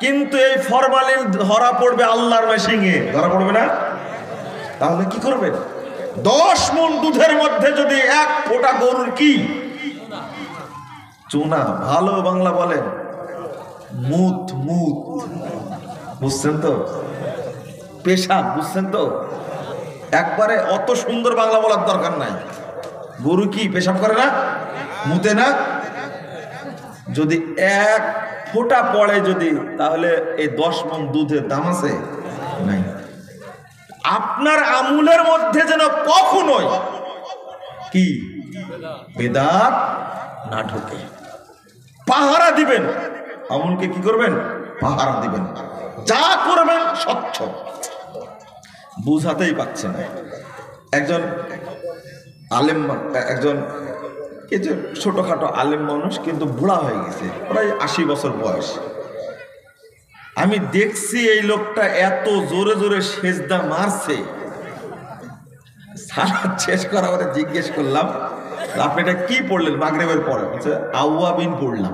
কিন্তু এই ফরমালিন ধরা পড়বে আল্লাহর মেশিনে, ধরা পড়বে না? তাহলে কি করবেন? 10 মণ দুধের মধ্যে যদি 1 ফোঁটা গরুর কি চুনা, ভালো বাংলা বলেন মুত, বুঝছেন তো? পেশাব, বুঝছেন তো? একবারে অত সুন্দর বাংলা বলার দরকার নাই। গরু কি পেশাব করে না, মুতে না? যদি 1 ফোঁটা পড়ে যদি, তাহলে এই 10 মণ দুধের দাম আছে? নাই। আপনার আমলের মধ্যে যেন কখনোই কি বেদাত না ঢোকে। পাহারা দিবেন আমলকে, কি করবেন? পাহারা দিবেন। যা করবেন স্বচ্ছ। বুঝাতেই পারছে না। একজন আলেম, একজন এই যে ছোটখাটো আলেম মানুষ, কিন্তু বুড়া হয়ে গেছে, প্রায় 80 বছর বয়স। আমি দেখছি এই লোকটা এত জোরে জোরে সেজদা মারছে, সালাত শেষ করার পরে জিজ্ঞেস করলাম, আপনি এটা কি পড়লেন মাগরিবের পরে? বলছে আওয়াবিন পড়লাম।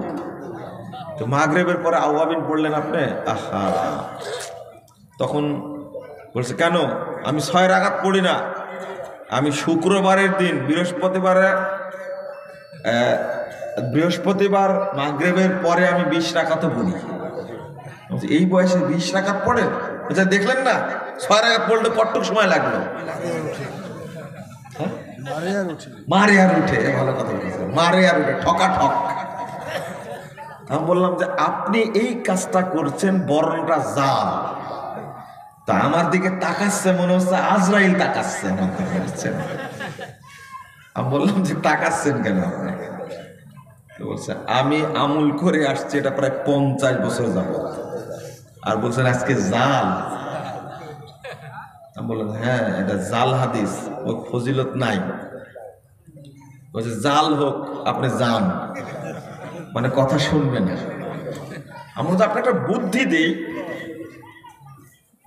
তো মাগরিবের পরে আওয়াবিন পড়লেন আপনি? আহা। তখন বলছে, কেন? আমি 6 রাকাত পড়ি না, আমি শুক্রবারের দিন বৃহস্পতিবার মাগরিবের পরে আমি 20 রাকাত পড়ি। এই বয়সে 20 রাকাত পড়েন? দেখলেন না 6 রাকাত পড়লে কতটুকু সময় লাগলো? মারে আর উঠে, ভালো কথা বলেছে, মারে আর উঠে, ঠকা ঠক। আমি বললাম যে আপনি এই কাজটা করছেন, বরণটা জাল। তা আমার দিকে তাকাচ্ছে, মনে হচ্ছে আজরাইল তাকাচ্ছেন। আমি বললাম যে তাকাচ্ছেন কেন আপনি? বলছে আমি আমল করে আসছি, এটা প্রায় 50 বছর যাব। আর বলছেন আজকে জাল। আমি বললাম হ্যাঁ, এটা জাল হাদিস, ওই ফজিলত নাই। বলছে জাল হোক, আপনি যান, মানে কথা শুনবেন না। আমরা তো আপনাকে একটা বুদ্ধি দিই,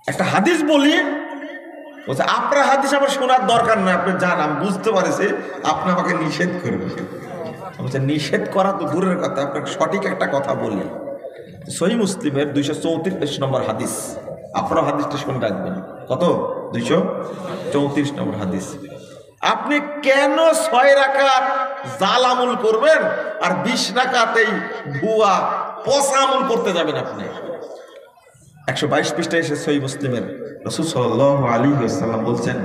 একটা হাদিস বলি, বলছে আপনার হাদিস আমার শোনার দরকার নাই, আপনি জান, আমি বুঝতে পারছি আপনি আমাকে নিষেধ করবেন। বলছে নিষেধ করা তো দূরের কথা, আপনাকে সঠিক একটা কথা বলি। সহিহ মুসলিমের 234 নম্বর হাদিস, আপনারা হাদিসটা শুনে রাখবেন। কত? 234 নম্বর হাদিস। আপনি কেন 6 রাকাত জাল আমল করবেন আর 20 রাকাতেই ভুয়া পচা আমল করতে যাবেন? আপনি 122 পৃষ্ঠায় এসে সহিহ মুসলিমের রাসূল সাল্লাল্লাহু আলাইহি ওয়াসাল্লাম বলছেন,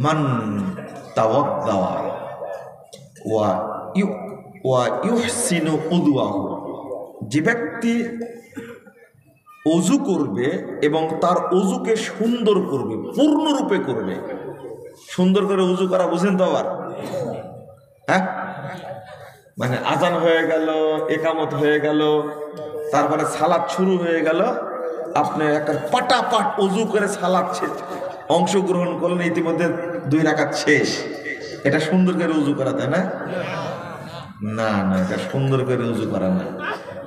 মান তাওয়াদ্দা ওয়া ইউহসিনু উযুহু, যে ব্যক্তি অজু করবে এবং তার অজুকে সুন্দর করবে, পূর্ণরূপে করবে। সুন্দর করে অজু করা বুঝেন তো আবার? হ্যাঁ, মানে আজান হয়ে গেল, একামত হয়ে গেল, তারপরে সালাত শুরু হয়ে গেল, আপনি একটা পাটাপাট অজু করে সালাত অংশগ্রহণ করলেন, ইতিমধ্যে 2 রাকাত শেষ। এটা সুন্দর করে উজু করা, তাই না? না না, এটা সুন্দর করে উজু করা না।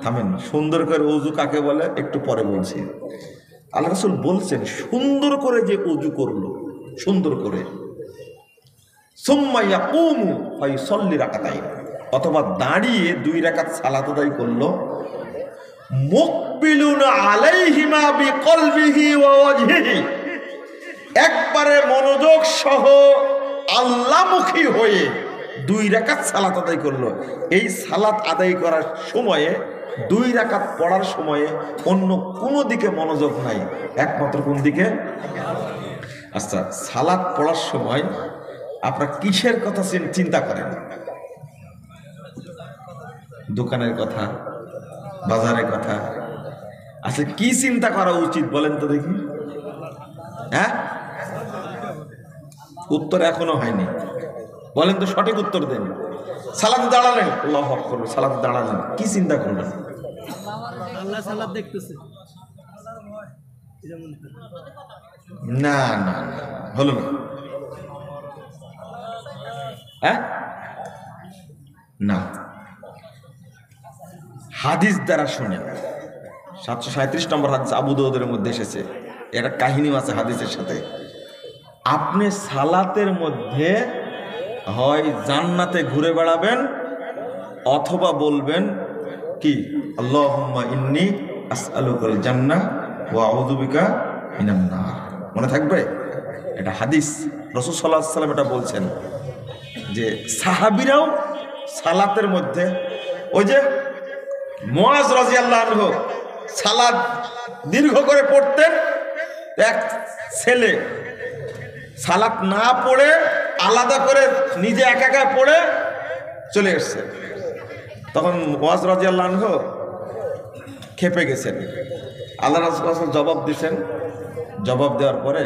থামেন, সুন্দর করে উজু কাকে বলে একটু পরে বলছি। আল্লাহ রাসূল বলছেন সুন্দর করে যে উজু করলো, সুন্দর করে, সুম্মা ইয়াকুমু ফায়ুসাল্লি রাকাতাইন, অথবা দাঁড়িয়ে 2 রাকাত সালাত আদায় করলো, মুকবিলুন আলাইহিমা বিকলবিহি ওয়া ওয়াজহিহি, একবারে মনোযোগ সহ আল্লাহমুখী হয়ে 2 রাকাত সালাত আদায় করলো। এই সালাত আদায় করার সময়ে, 2 রাকাত পড়ার সময়ে অন্য কোনো দিকে মনোযোগ নাই, একমাত্র কোন দিকে? আচ্ছা, সালাত পড়ার সময় আপনারা কিসের কথা চিন্তা করেন? দোকানের কথা, বাজারের কথা? আচ্ছা, কি চিন্তা করা উচিত বলেন তো দেখি? হ্যাঁ, উত্তর এখনো হয়নি, বলেন তো, সঠিক উত্তর দেন। সালাতে দাঁড়ালেন, আল্লাহু আকবার, সালাতে দাঁড়ালেন, কি চিন্তা করবেন? আল্লাহ সালাত দেখতেছে। না না, হলো না। হ্যাঁ, না, হাদিস দ্বারা শুনেন। 737 নম্বর হাদিস আবু দাউদের মধ্যে এসেছে, এটা কাহিনী আছে হাদিসের সাথে। আপনি সালাতের মধ্যে হয় জান্নাতে ঘুরে বেড়াবেন, অথবা বলবেন কি, আল্লাহুম্মা ইন্নী আসআলুকাল জান্নাহ ওয়া আউযু বিকা মিনান নার। মনে থাকবে? এটা হাদিস, রাসূল সাল্লাল্লাহু আলাইহি ওয়াসাল্লাম এটা বলছেন যে সাহাবীরাও সালাতের মধ্যে, ওই যে মুআজ রাদিয়াল্লাহু আনহু সালাত দীর্ঘ করে পড়তেন, এক ছেলে সালাত না পড়ে আলাদা করে নিজে একা একা পড়ে চলে এসছে। তখন মুআজ রাদিয়াল্লাহু আনহু খেপে গেছেন, আল্লাহ রাসূল জবাব দিয়েছেন। জবাব দেওয়ার পরে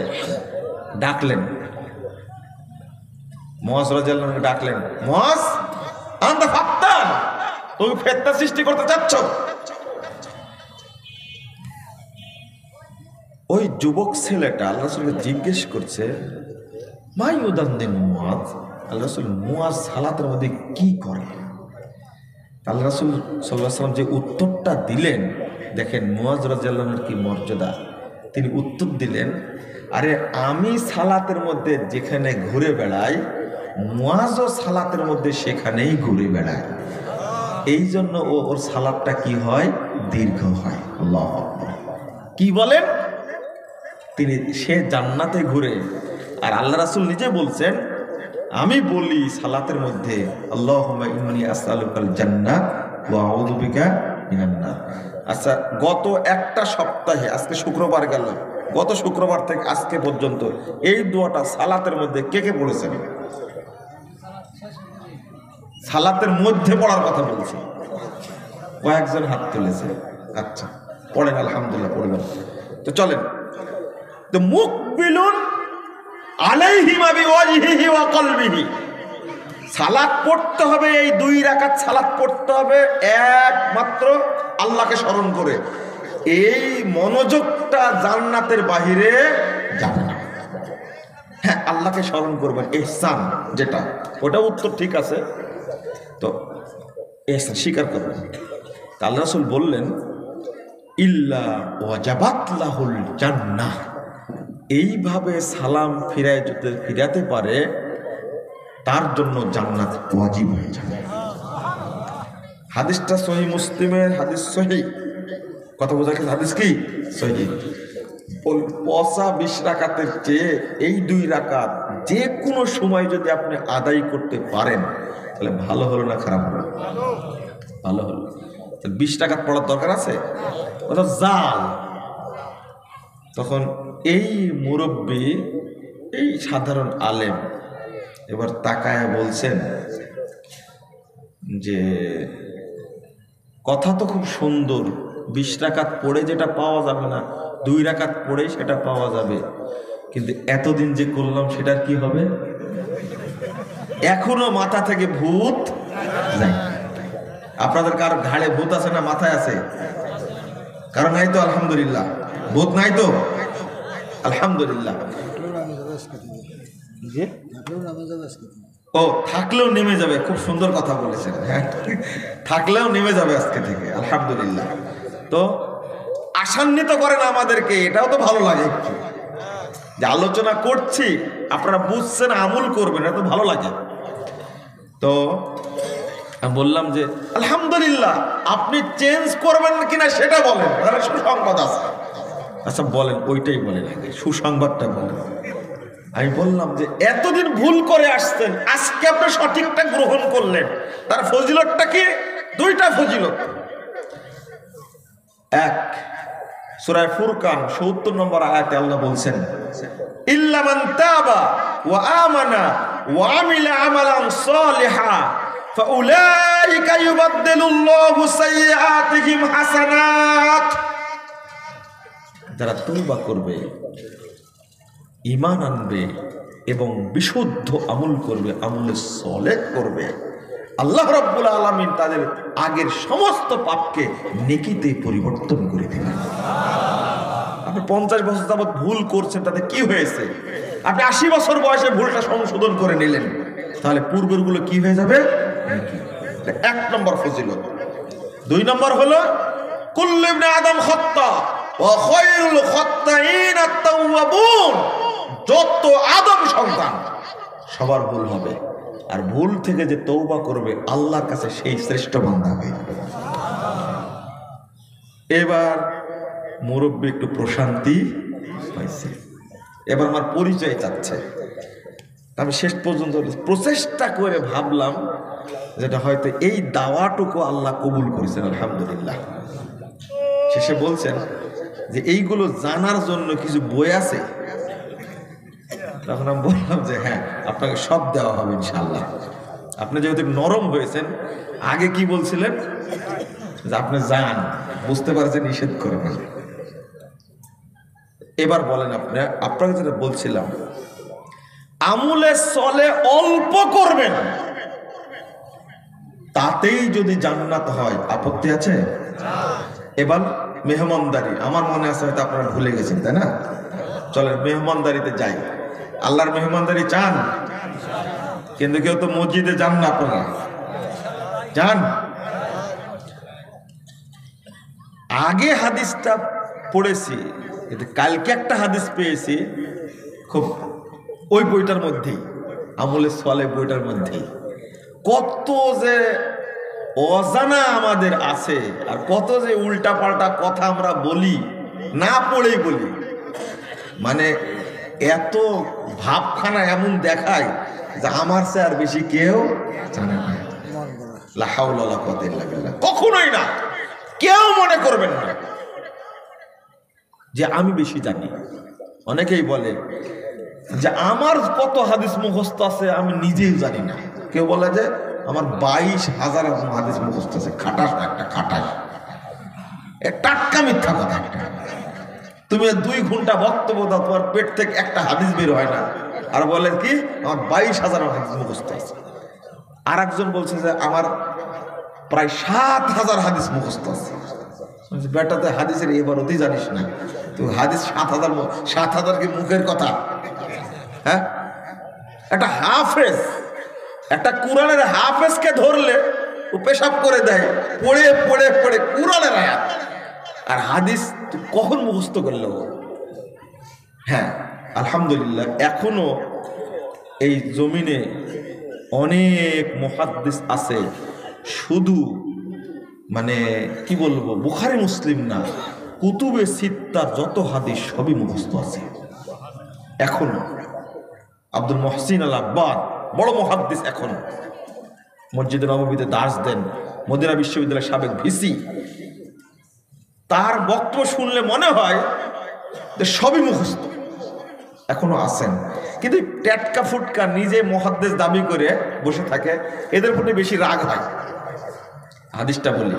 ডাকলেন, মুআজ রাদিয়াল্লাহু আনহু ডাকলেন, মুআজ আনতা ফাত্তান, তুমি ফিতনা সৃষ্টি করতে চাচ্ছ? ওই যুবক ছেলেটা আল্লাহ রাসূলকে জিজ্ঞেস করছে, মা ইউদান্দিন মুআজ, আল্লাহ রাসূল মুআজ সালাতের মধ্যে কি করে? আল্লাহ রাসূল সাল্লাল্লাহু আলাইহি ওয়াসাল্লাম যে উত্তরটা দিলেন, দেখেন মুআজ রাদিয়াল্লাহু আনহুর কি মর্যাদা। তিনি উত্তর দিলেন, আরে আমি সালাতের মধ্যে যেখানে ঘুরে বেড়াই, মুআজও সালাতের মধ্যে সেখানেই ঘুরে বেড়ায়, এই জন্য ওর সালাতটা কি হয়? দীর্ঘ হয়। আল্লাহু আকবার। কি বলেন? তিনি সে জান্নাতে ঘুরে, আর আল্লাহ রাসূল নিজে বলছেন, আমি বলি সালাতের মধ্যে আল্লাহুম্মা ইন্নী আসআলুকাল জান্নাহ ওয়া আউযু বিকা মিনান নার। আচ্ছা, গত একটা সপ্তাহে, আজকে শুক্রবার গেল, গত শুক্রবার থেকে আজকে পর্যন্ত এই দোয়াটা সালাতের মধ্যে কে কে পড়েছেন? সালাতের মধ্যে পড়ার কথা বলছি, কয়েকজন হাত তুলেছে। আচ্ছা, পড়েন, আলহামদুলিল্লাহ পড়বেন। তো চলেন, তো মুকবিলুন আলাইহিমা বিওয়াজহিহি ওয়া কলবিহি, সালাত পড়তে হবে, এই 2 রাকাত সালাত পড়তে হবে একমাত্র আল্লাহকে স্মরণ করে। এই মনোযোগটা জান্নাতের বাহিরে যাবে না। হ্যাঁ, আল্লাহকে স্মরণ করবেন, ইহসান যেটা, ওটা উত্তর ঠিক আছে। তো ইহসান স্বীকার করবেন। আল্লাহ রাসূল বললেন ইল্লা ওয়াজাবাত লাহুল জান্নাহ, এইভাবে সালাম ফিরাতে পারে তার জন্য জান্নাত ওয়াজিব হয়ে যাবে। হাদিসটা সহিহ মুসলিমের হাদিস, সহিহ কথা বোঝা গেছে, হাদিস কি সহিহ। 20 রাকাতের চেয়ে এই 2 রাকাত যে কোনো সময় যদি আপনি আদায় করতে পারেন তাহলে ভালো হলো না খারাপ হলো? ভালো হলো। 20 রাকাত পড়ার দরকার আছে? ওটা জাল। তখন এই মুরব্বী, এই সাধারণ আলেম এবার তাকায়া বলছেন যে কথা তো খুব সুন্দর, 20 রাকাত পড়ে যেটা পাওয়া যাবে না 2 রাকাত পড়েই সেটা পাওয়া যাবে, কিন্তু এতদিন যে করলাম সেটার কি হবে? এখনো মাথা থেকে ভূত যায়। আপনাদের কার ঘাড়ে ভূত আছে না মাথায় আছে? কারণ নাই তো আলহামদুলিল্লাহ, ভূত নাই তো আলহামদুলিল্লাহ। ও থাকলেও নেমে যাবে, খুব সুন্দর কথা বলেছেন। হ্যাঁ, থাকলেও নেমে যাবে আজকে থেকে আলহামদুলিল্লাহ। তো আশান্বিত করেন আমাদেরকে, এটাও তো ভালো লাগে একটু যে আলোচনা করছি আপনারা বুঝছেন, আমল করবেন, এটা তো ভালো লাগে। তো আমি বললাম যে আলহামদুলিল্লাহ, আপনি চেঞ্জ করবেন কিনা সেটা বলেন, তাহলে সুসংবাদ আছে। আচ্ছা বলেন, ওইটাই বলেন আগে, সুসংবাদটা বলেন। আমি বললাম যে এতদিন ভুল করে আসছেন, আজকে আপনি সঠিকটা গ্রহণ করলেন, তার ফজিলতটা কি? 2টা ফজিলত। 1 সূরা ফুরকান ৭০ নম্বর আয়াতে আল্লাহ বলছেন, ইল্লা মান তাবা ওয়া আমানা ওয়া আমিলা আমালান সালিহা ফাউলাইকা ইউবাদদিলুল্লাহু সাইয়্যাতিহিম হাসানাত। যারা তওবা করবে, ঈমান আনবে এবং বিশুদ্ধ আমল করবে, আমলে সালেহ করবে, আল্লাহ রাব্বুল আলামিন তাদের আগের সমস্ত পাপকে নেকিতে পরিবর্তন করে দিবেন। আপনি 50 বছর যাবত ভুল করছেন, তাতে কি হয়েছে? আপনি 80 বছর বয়সে ভুলটা সংশোধন করে নিলেন, তাহলে পূর্বের গুলো কি হয়ে যাবে? 1 নম্বর ফজিলত। 2 নম্বর হলো কুল্লু ইবনে আদম খাত্তা ওয়া খায়রুল খাত্তাইন আত-তাওয়াবুন। যত আদম সন্তান সবার ভুল হবে, আর ভুল থেকে যে তওবা করবে আল্লাহর কাছে সেই শ্রেষ্ঠ বান্দা হবে। এবার মুরব্বী একটু প্রশান্তি পাইছে, এবার আমার পরিচয় চাচ্ছে। আমি শেষ পর্যন্ত প্রচেষ্টা করে ভাবলাম যেটা হয়তো এই দাওয়াটুকু আল্লাহ কবুল করেছেন আলহামদুলিল্লাহ। শেষে বলছেন যে এইগুলো জানার জন্য কিছু বই আছে? তখন আমি বললাম যে হ্যাঁ, আপনাকে সব দেওয়া হবে ইনশাআল্লাহ। আপনি যেহেতু নরম হয়েছেন, আগে কি বলছিলেন যে আপনি যান, বুঝতে পারছেন নিষেধ করবেন। এবার বলেন, আপনাকে যেটা বলছিলাম আমলে চলে অল্প করবেন, তাতেই যদি জান্নাত হয় আপত্তি আছে? এবার মেহমানদারি, আমার মনে আছে হয়তো আপনারা ভুলে গেছেন, তাই না? চলেন মেহমানদারিতে যাই। আল্লাহর মেহমানদারি চান? কিন্তু কেউ তো মসজিদে যান না, আপনারা যান? আগে হাদিসটা পড়েছি, কিন্তু কালকে একটা হাদিস পেয়েছি খুব, ওই বইটার মধ্যেই, আমলে সলে বইটার মধ্যেই কত যে অজানা আমাদের আছে, আর কত যে উল্টা পাল্টা কথা আমরা বলি, না পড়েই বলি। মানে এত ভাবখানা এমন দেখায় যে আমার চেয়ে আর বেশি কেউ জানে না। লা হাওলা ওয়ালা কুওয়াতা ইল্লা বিল্লাহ। কখনোই না, কেউ মনে করবেন না যে আমি বেশি জানি। অনেকেই বলে যে আমার কত হাদিস মুখস্থ আছে আমি নিজেই জানি না। কেউ বলে যে আমার 22,000 হাদিস মুখস্থ আছে। খাটাস একটা, খাটাস, টাটকা মিথ্যা কথা একটা। তুমি 2 ঘন্টা বক্তব্য দাও, তোমার পেট থেকে একটা হাদিস বের হয় না, আর বলে কি আমার 22,000 হাদিস মুখস্থ আছে। আর একজন বলছে যে আমার প্রায় 7,000 হাদিস মুখস্থ আছে। বেটাতে হাদিসের এবার অতি জানিস না তুই, হাদিস 7,000 কি মুখের কথা? হ্যাঁ, একটা হাফেজ, একটা কোরআনের হাফেজকে ধরলে ও পেশাব করে দেয়, পড়ে পড়ে পড়ে কোরআনের আয়াত। আর হাদিস কখন মুখস্থ করলো? হ্যাঁ, আলহামদুলিল্লাহ এখনো এই জমিনে অনেক মুহাদ্দিস আছে, শুধু মানে কি বলবো, বুখারী মুসলিম না, কুতুবে সিত্তার যত হাদিস সবই মুখস্থ আছে এখনো। আব্দুল মুহসিন আল আব্বাদ বড় মুহাদ্দিস, এখন মসজিদে নববীতে দার্স দেন, মদিনা বিশ্ববিদ্যালয়ের সাবেক ভিসি। তার বক্তব্য শুনলে মনে হয় যে সবই মুখস্থ, এখনো আছেন। কিন্তু টেটকা ফুটকা নিজে মুহাদ্দিস দাবি করে বসে থাকে, এদের প্রতি বেশি রাগ হয়। হাদিসটা বলি,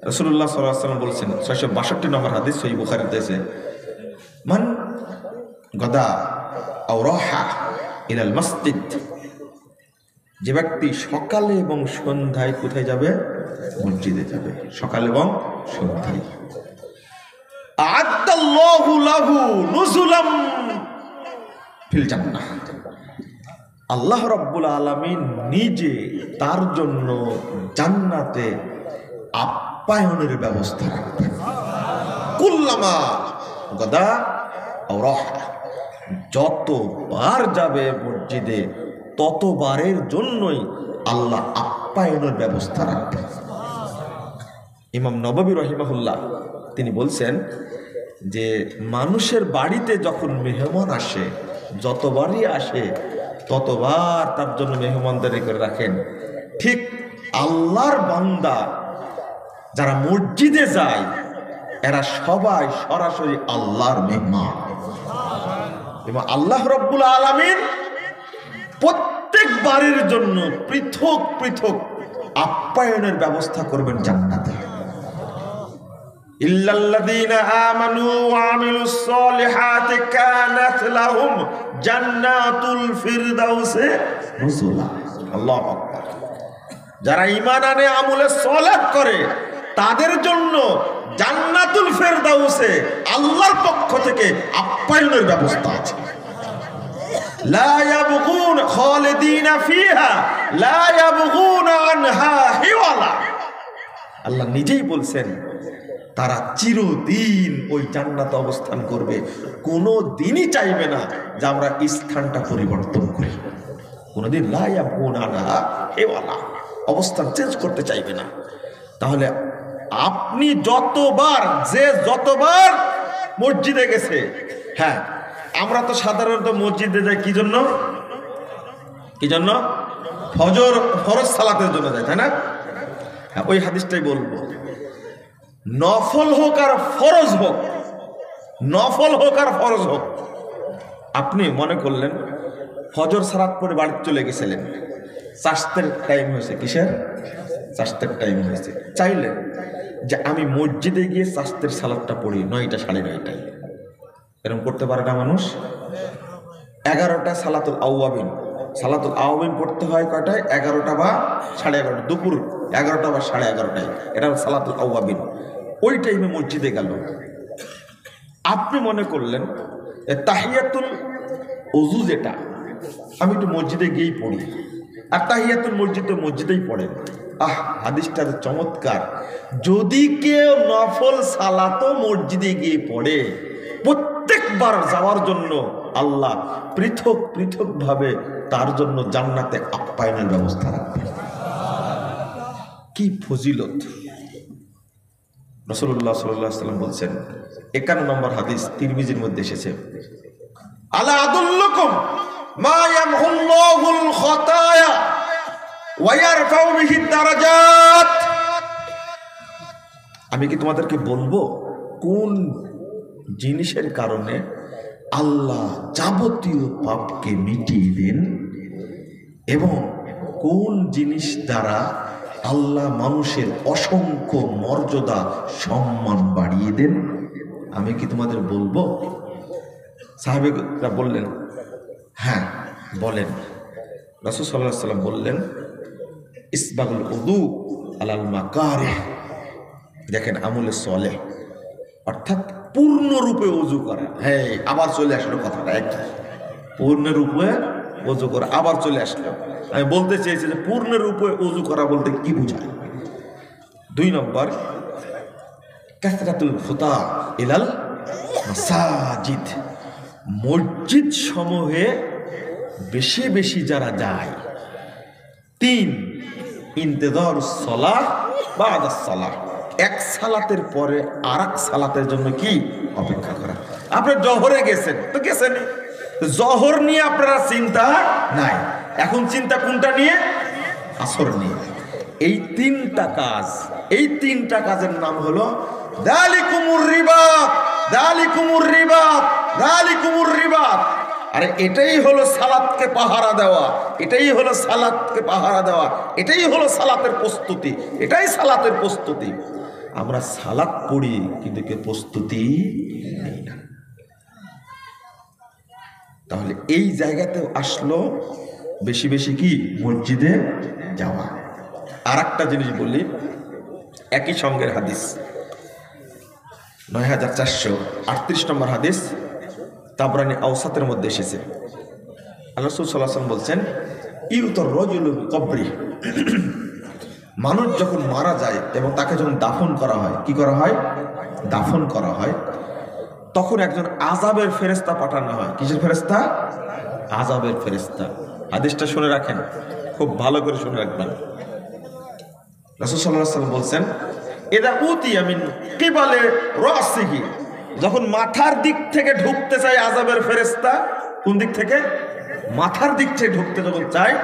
রাসূলুল্লাহ সাল্লাল্লাহু আলাইহি ওয়াসাল্লাম বলছেন, 662 নম্বর হাদিস সহিহ বুখারীতে আছে, মান গাদা আও রাহা ইলাল মসজিদ, যে ব্যক্তি সকালে এবং সন্ধ্যায় কোথায় যাবে? মসজিদে যাবে, সকালে এবং সন্ধ্যায়। আ'আদ্দাল্লাহু লাহু নুজুলাম ফিল জান্নাহ, আল্লাহ রাব্বুল আলামিন নিজে তার জন্য জান্নাতে আপ্যায়নের ব্যবস্থা রাখবেন। কুল্লামা গাদা আও রাহা, যতবার যাবে মসজিদে ততবারের জন্যই আল্লাহ আপ্যায়নের ব্যবস্থা রাখবেন। ইমাম নববী রাহিমাহুল্লাহ তিনি বলছেন যে মানুষের বাড়িতে যখন মেহমান আসে, যতবারই আসে ততবার তার জন্য মেহমানদারি করে রাখেন। ঠিক আল্লাহর বান্দা যারা মসজিদে যায় এরা সবাই সরাসরি আল্লাহর মেহমান, এবং আল্লাহ রাব্বুল আলামিন প্রত্যেক বাড়ির জন্য পৃথক পৃথক আপ্যায়নের ব্যবস্থা করবেন জান্নাতে। ইল্লাল্লাযীনা আমানু ওয়া আমিলুস সলিহাতি কানাত লাহুম জান্নাতুল ফিরদাউসে নুজুলা। আল্লাহু আকবার। যারা ঈমান আনে, আমলে সালেহ করে, তাদের জন্য জান্নাতুল ফিরদাউসে আল্লাহর পক্ষ থেকে আপ্যায়নের ব্যবস্থা আছে। লা ইয়াবগুন খালিদিনা ফিহা লা ইয়াবগুনা আনহা হিওয়ালা। আল্লাহ নিজেই বলছেন তারা চিরদিন ওই জান্নাতে অবস্থান করবে, কোনো দিনই চাইবে না যে আমরা স্থানটা পরিবর্তন করি। কোনোদিন লা ইয়াবগুনা আনহা হিওয়ালা, অবস্থান চেঞ্জ করতে চাইবে না। তাহলে আপনি যতবার মসজিদে গেছে, হ্যাঁ আমরা তো সাধারণত মসজিদে যাই কি জন্য? ফরজ সালাতের জন্য যাই, তাই না? হ্যাঁ, ওই হাদিসটাই বলবো, নফল হোক আর ফরজ হোক, নফল হোক আর ফরজ হোক, আপনি মনে করলেন ফজর সালাত পরে বাড়িতে চলে গেছিলেন, চাষতের টাইম হয়েছে, কিসের? চাষতের টাইম হয়েছে, চাইলেন যে আমি মসজিদে গিয়ে চাষতের সালাতটা পড়ি 9টা 9:30টায়। এরকম করতে পারে না মানুষ? 11টা সালাতুল আওয়াবিন পড়তে হয় কয়টায়? 11টা বা 11:30, দুপুর 11টা বা 11:30টায়, এটা সালাতুল আওয়াবিন। ওই টাইমে মসজিদে গেল, আপনি মনে করলেন তাহিয়াতুল ওযু যেটা আমি একটু মসজিদে গিয়েই পড়ি, আর তাহিয়াতুল মসজিদ তো মসজিদেই পড়ে। হাদিসটা চমৎকার। যদি কেউ নফল সালাতও মসজিদে গিয়ে পড়ে, প্রত্যেকবার যাওয়ার জন্য আল্লাহ পৃথক পৃথক ভাবে তার জন্য জান্নাতে আপ্যায়নের ব্যবস্থা রাখবেন। কি ফজিলত! রাসূলুল্লাহ সাল্লাল্লাহু আলাইহি ওয়াসাল্লাম বলছেন, 51 নম্বর হাদিস তিরমিজির মধ্যে এসেছে, আলা আদুল্লুকুম মা ইয়ামহুল্লাহুল খাতায়া ওয়া ইয়ারফাউ বিহিদ দারাজাত। আমি কি তোমাদেরকে বলবো কোন জিনিসের কারণে আল্লাহ যাবতীয় পাপকে মিটিয়ে দেন, এবং কোন জিনিস দ্বারা আল্লাহ মানুষের অসংখ্য মর্যাদা সম্মান বাড়িয়ে দেন? আমি কি তোমাদের বলবো? সাহাবীরা বললেন, হ্যাঁ বলেন। রাসূল সাল্লাল্লাহু আলাইহি ওয়াসাল্লাম বললেন, ইসবাগুল উযু আলাল মাকারিহ। দেখেন, আমলে সালেহ অর্থাৎ পূর্ণরূপে ওযু করা। হ্যাঁ, আবার চলে আসলো কথাটা, একই পূর্ণরূপে ওযু করা, আবার চলে আসলো। আমি বলতে চেয়েছি যে পূর্ণরূপে ওযু করা বলতে কি বোঝায়। 2 নম্বর, কাসরাতুল খুতা ইলাল মাসাজিদ, মসজিদ সমূহে বেশি বেশি যারা যায়। 3 ইন্তেজারুস সালাহ বাদাস সালাহ, এক সালাতের পরে আরেক সালাতের জন্য কি অপেক্ষা করা। আপনি জহরে গেছেন তো গেছেন, জহর নিয়ে আপনারা চিন্তা নাই, এখন চিন্তা কোনটা নিয়ে? আসর নিয়ে। এই 3টা কাজ, এই 3টা কাজের নাম হলো যালিকুমুর রিবাত, যালিকুমুর রিবাত, যালিকুমুর রিবাত। আরে এটাই হলো সালাতকে পাহারা দেওয়া, এটাই হলো সালাতকে পাহারা দেওয়া, এটাই হলো সালাতের প্রস্তুতি, এটাই সালাতের প্রস্তুতি। আমরা সালাত পড়ি কিন্তু কে প্রস্তুতি নেই না। তাহলে এই জায়গাতেও আসলো বেশি বেশি কি মসজিদে যাওয়া। আর একটা জিনিস বললি, একই সঙ্গের হাদিস 9438 নম্বর হাদিস, তাবরানী আওসাতের মধ্যে এসেছে। আল্লাহ রাসূল সাল্লাল্লাহু আলাইহি ওয়াসাল্লাম বলছেন, ইউতার রাজুলু কবরি, মানুষ যখন মারা যায় এবং তাকে যখন দাফন করা হয়, কি করা হয়? দাফন করা হয়, তখন একজন আযাবের ফেরেশতা পাঠানো হয়। কিসের ফেরেশতা? আযাবের ফেরেশতা। হাদিসটা শুনে রাখেন, খুব ভালো করে শুনে রাখবেন। রাসূল সাল্লাল্লাহু আলাইহি ওয়াসাল্লাম বলছেন, ইদা উতিয়া মিন কিবালে রাসিহি, যখন মাথার দিক থেকে ঢুকতে চায় আযাবের ফেরেশতা, কোন দিক থেকে? মাথার দিক থেকে ঢুকতে যখন চায়,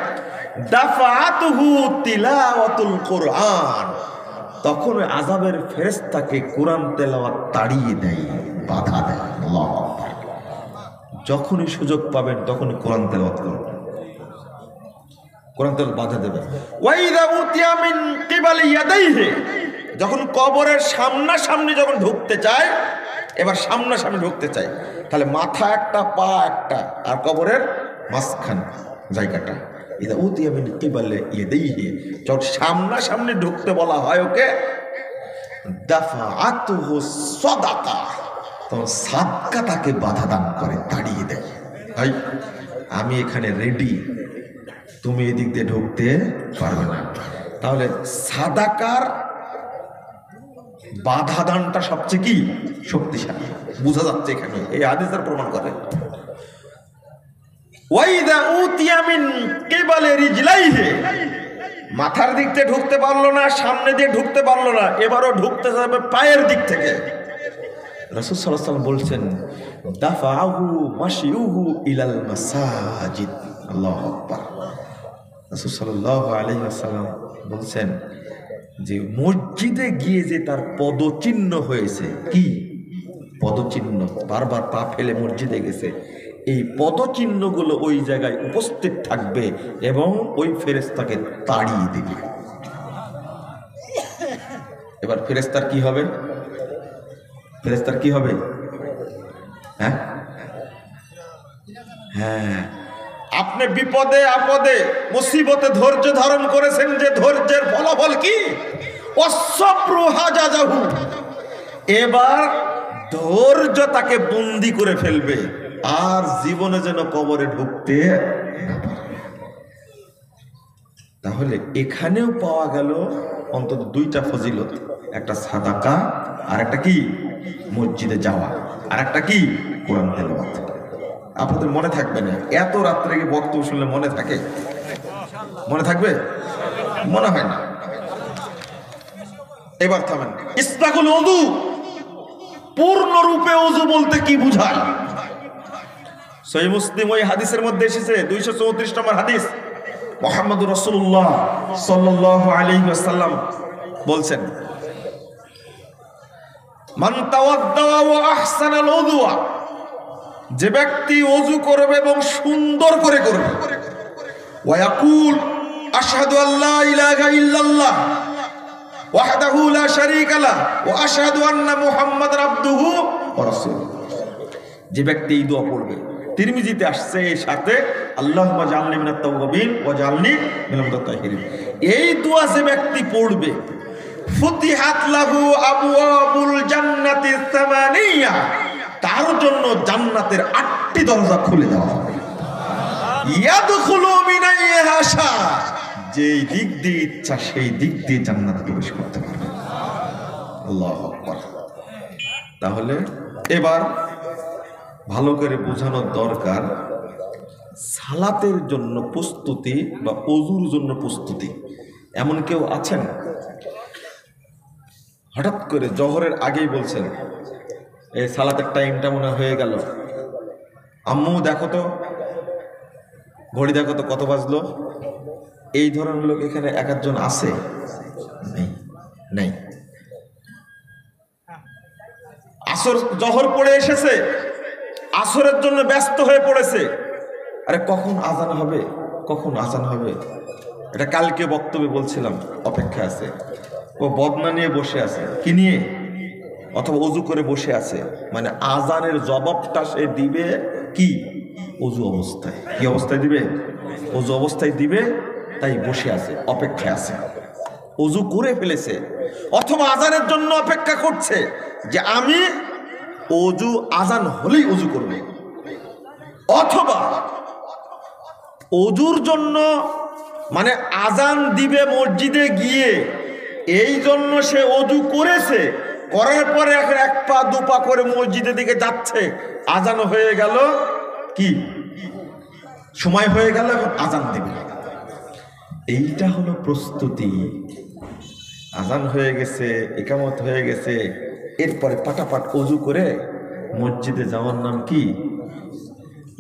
দাফাতুহু তিলাওয়াতুল কুরআন, তখন ওই আযাবের ফেরেশতাকে কোরআন তেলাওয়াত তাড়িয়ে দেয়, বাধা দেয়। আল্লাহু আকবার। যখনই সুযোগ পাবেন তখনই কোরআন তেলাওয়াত করুন, কোরআন তেলাওয়াত বাধা দেবে। ওয়াইদা উতিয়া মিন কিবালি ইয়াদাইহি, যখন কবরের সামনাসামনি যখন ঢুকতে চায়, এবার সামনাসামনি ঢুকতে চায়, তাহলে মাথা একটা পা একটা আর কবরের মাঝখান জায়গাটা, এটা উতিয়া মিন কিবালি ইয়াদাইহি, যখন সামনাসামনি ঢুকতে বলা হয় ওকে, দাফাআতুহু সাদাকা, তখন সাদকা তাকে বাধা দান করে, তাড়িয়ে দেয়। ভাই আমি এখানে রেডি, তুমি এদিক দিয়ে ঢুকতে পারবে না। তাহলে সাদাকার বাধা দানটা সবচেয়ে কি শক্তিশালী, বোঝা যাচ্ছে এখানে, এই হাদিসের প্রমাণ করে। ওয়াইদা উতিয়া মিন কিবালি রিজলাইহি, মাথার দিক থেকে ঢুকতে পারলো না, সামনে দিয়ে ঢুকতে পারলো না, এবারও ঢুকতে যাবে পায়ের দিক থেকে। রাসূল সাল্লাল্লাহু আলাইহি ওয়াসাল্লাম বলছেন, দাফাহু মাশিউহু ইলাল মাসাজিদ। আল্লাহু আকবার। রাসূল সাল্লাল্লাহু আলাইহি ওয়াসাল্লাম বলছেন যে মসজিদে গিয়ে যে তার পদচিহ্ন হয়েছে, কি পদচিহ্ন, বারবার পা ফেলে মসজিদে গেছে, এই পদচিহ্নগুলো ওই জায়গায় উপস্থিত থাকবে এবং ওই ফেরেশতাকে তাড়িয়ে দেবে। এবার ফেরেশতার কি হবে? ফেরেশতার কি হবে? হ্যাঁ হ্যাঁ, আপনি বিপদে আপদে মুসিবতে ধৈর্য ধারণ করেছেন, যে ধৈর্যের ফলাফল কি? অসব্রু হাজাজাহু, এবার ধৈর্য তাকে বন্দী করে ফেলবে, আর জীবনে যেন কবরে ঢুকতে না পারে। তাহলে এখানেও পাওয়া গেল অন্তত 2টা ফজিলত, একটা সাদাকা আর একটা কি মসজিদে যাওয়া, আর একটা কি কোরআন তেলাওয়াত। আপনাদের মনে থাকবে না, এত রাত্রে গিয়ে বক্তব্য শুনলে মনে থাকে? মনে থাকবে? মনে হয় না। এবার থামেন। ইসবাগুল ওযু, পূর্ণরূপে ওযু বলতে কি বুঝায়? সহিহ মুসলিম ওই হাদিসের মধ্যে এসেছে, 234 নম্বর হাদিস, মুহাম্মদুর রাসূলুল্লাহ সাল্লাল্লাহু আলাইহি ওয়াসাল্লাম বলছেন, মান তাওয়াদ্দা ওয়া আহসানাল ওযুয়া, যে ব্যক্তি ওযু করবে এবং সুন্দর করে করবে, ওয়া ইয়াকুল আশহাদু আল্লা ইলাহা ইল্লাল্লাহ ওয়াহদাহু লা শারীকা লাহু ওয়া আশহাদু আন্না মুহাম্মাদান আবদুহু ওয়া রাসূলুহু, যে ব্যক্তি এই দোয়া পড়বে, তিরমিজিতে আসছে এর সাথে আল্লাহুম্মা জাআলনি মিনাত তাওয়াবিন ওয়া জাআলনি মিনাল মুতাতাহহিরিন, এই দোয়া যে ব্যক্তি পড়বে, ফুতিহাত লাহু আবওয়াবুল জান্নাতি সামানিয়া, তার জন্য জান্নাতের 8টি দরজা খুলে দেওয়া হবে। ইয়াদখুলু মিন আইয়াশা, যেই দিক দিয়ে ইচ্ছা সেই দিক দিয়ে জান্নাতে প্রবেশ করতে পারবে। আল্লাহু আকবার। তাহলে এবার ভালো করে বোঝানোর দরকার, সালাতের জন্য প্রস্তুতি বা ওযুর জন্য প্রস্তুতি। এমন কেউ আছেন হঠাৎ করে জোহরের আগেই বলছেন এই সালাতের টাইমটা মনে হয়ে গেল, আম্মু দেখো তো ঘড়ি, দেখো তো কত বাজলো? এই ধরনের লোক এখানে এক একজন আছে? নেই। আসর জোহর পড়ে এসেছে, আসরের জন্য ব্যস্ত হয়ে পড়েছে, আরে কখন আজান হবে, কখন আজান হবে। এটা কালকে বক্তব্যে বলছিলাম, অপেক্ষা আছে। ও বদনা নিয়ে বসে আছে, কি নিয়ে? অথবা অজু করে বসে আছে, মানে আজানের জবাবটা সে দিবে কি? অজু অবস্থায়। কি অবস্থায় দিবে? অজু অবস্থায় দিবে, তাই বসে আছে, অপেক্ষায় আছে। অজু করে ফেলেছে অথবা আজানের জন্য অপেক্ষা করছে যে আমি অজু আজান হলেই অজু করব, অথবা অজুর জন্য মানে আজান দিবে মসজিদে গিয়ে, এই জন্য সে অজু করেছে, করার পরে এখন এক পা দু পা করে মসজিদের দিকে যাচ্ছে, আজান হয়ে গেল, কি সময় হয়ে গেল, এখন আজান দিবে। এইটা হলো প্রস্তুতি। আজান হয়ে গেছে, ইকামত হয়ে গেছে, এরপরে পাটাপাট অজু করে মসজিদে যাওয়ার নাম কি?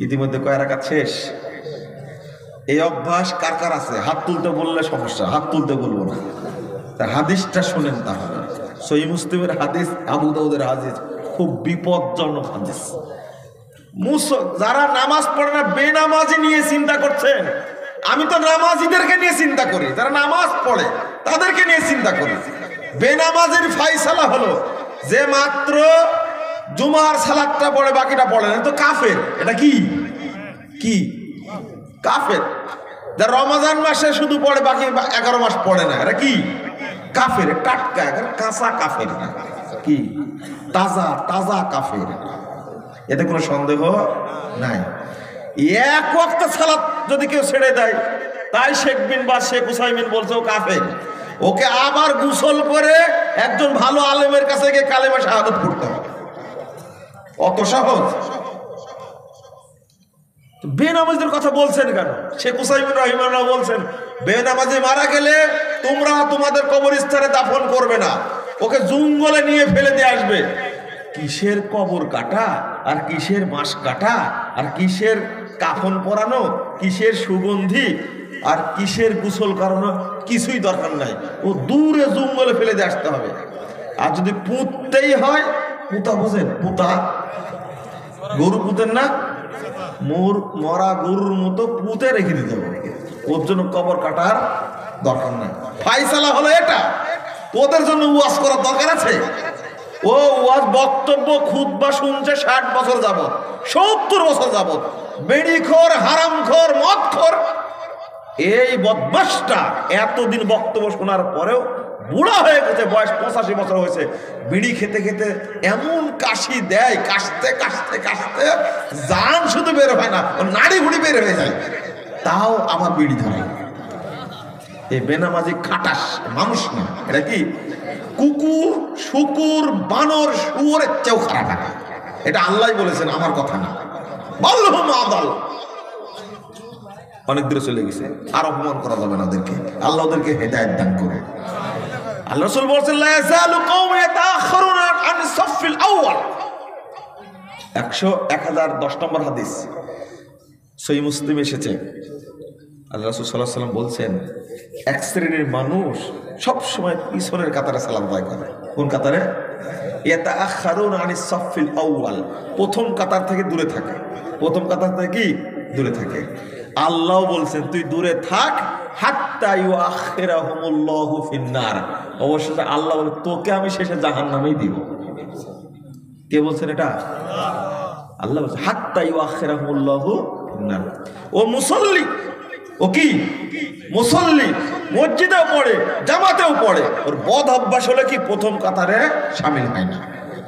ইতিমধ্যে কয় রাকাত শেষ। এই অভ্যাস কার কার আছে? হাত তুলতে বললে সমস্যা, হাত তুলতে বলবো না। তার হাদিসটা শোনেন তাহলে। সহিহ মুসলিমের হাদিস, আবু দাউদের হাদিস, খুব বিপজ্জনক হাদিস। যারা নামাজ পড়ে না, বেনামাজি নিয়ে চিন্তা করছেন। আমি তো নামাজিদেরকে নিয়ে চিন্তা করি, যারা নামাজ পড়ে তাদেরকে নিয়ে চিন্তা করি। বেনামাজির ফায়সালা হলো যে মাত্র জুমার সালাতটা পড়ে, বাকিটা পড়ে না, তো কাফের। এটা কি? কি কাফের। যারা রমজান মাসে শুধু পড়ে, বাকি 11 মাস পড়ে না, এটা কি? কাফের। টাটকা কাঁচা কাফের, কি তাজা তাজা কাফের, এতে কোনো সন্দেহ নাই। এক ওয়াক্ত সালাত যদি কেউ ছেড়ে দেয়, তাই শেখ বিন বাজ, শেখ উসাইমিন বলছে ও কাফের। ওকে আবার গোসল করে একজন ভালো আলেমের কাছে গিয়ে কালেমা শাহাদাত পড়তে হবে। অত সহজ? বেনামাজিদের কথা বলছেন কেন? শেখ উসাইমিন রাহিমাহুল্লাহ বলছেন, বেনামাজি মারা গেলে তোমরা তোমাদের কবরস্থানে দাফন করবে না, ওকে জঙ্গলে নিয়ে ফেলে দিয়ে আসবে। কিসের কবর কাটা, আর কিসের বাঁশ কাটা, আর কিসের কাফন পরানো, কিসের সুগন্ধি, আর কিসের গোসল করানো, কিছুই দরকার নাই। ও দূরে জঙ্গলে ফেলে দিয়ে আসতে হবে। আর যদি পুঁততেই হয়, পুঁতা বোঝেন? পুঁতা, গরু পুঁতেন না, মরা গরুর মতো পুঁতে রেখে দিতে হবে। ওর জন্য কবর কাটার দরকার নাই। ফায়সালা হলো এটা। ওদের জন্য ওয়াজ করার দরকার আছে? ও ওয়াজ বক্তব্য খুতবা শুনছে 60 বছর যাবত, 70 বছর যাবত, বেড়িখোর, হারামখোর, মদখোর। এই বদমাশটা এতদিন বক্তব্য শোনার পরেও বুড়া হয়ে গেছে, বয়স 85 বছর হয়েছে, বিড়ি খেতে খেতে এমন কাশি দেয়, কাশতে কাশতে কাশতে জান শুধু বের হয় না, নাড়ি ভুড়ি বের হয়ে যায়, তাও আবার বিড়ি ধরে। এই বেনামাজি খাটাস, মানুষ না, এটা কি কুকুর, শুকুর, বানর, শুয়োরের চেয়েও খারাপ। এটা আল্লাহ বলেছেন, আমার কথা না। অনেক দূরে চলে গেছে, আর অপমান করা যাবে না ওদেরকে। আল্লাহ ওদেরকে হেদায়েত দান করে। আল্লাহ রাসূল বলেছেন, লা ইয়াযালু কওমুন ইয়াতাআখারুনা আন সাফিল আউয়াল। 1010 নম্বর হাদিস, সহিহ মুসলিম এসেছে। আল্লাহ রাসূল সাল্লাল্লাহু আলাইহি ওয়াসাল্লাম বলছেন, এক শ্রেণীর মানুষ সব সময় পিছনের কাতারে সালাত আদায় করে। কোন কাতারে? ইয়াতাআখারুনা আনিস সাফিল আউয়াল, প্রথম কাতার থেকে দূরে থাকে। প্রথম কাতার থেকে কি দূরে থাকে। আল্লাহ বলছেন, তুই দূরে থাক, হাত্তা ইউআখিরাহুমুল্লাহু ফিন্নার। অবশ্যই আল্লাহ বলে, তোকে আমি শেষে জাহান্নামেই দিব। কে বলছেন এটা? আল্লাহ বলছেন, হাত্তা ইউআখিরাহুমুল্লাহু ফিন্নার। ও মুসল্লি, ও কি মুসল্লি, মসজিদেও পড়ে, জামাতেও পড়ে, ওর বদ অভ্যাস হলে কি প্রথম কাতারে শামিল হয় না।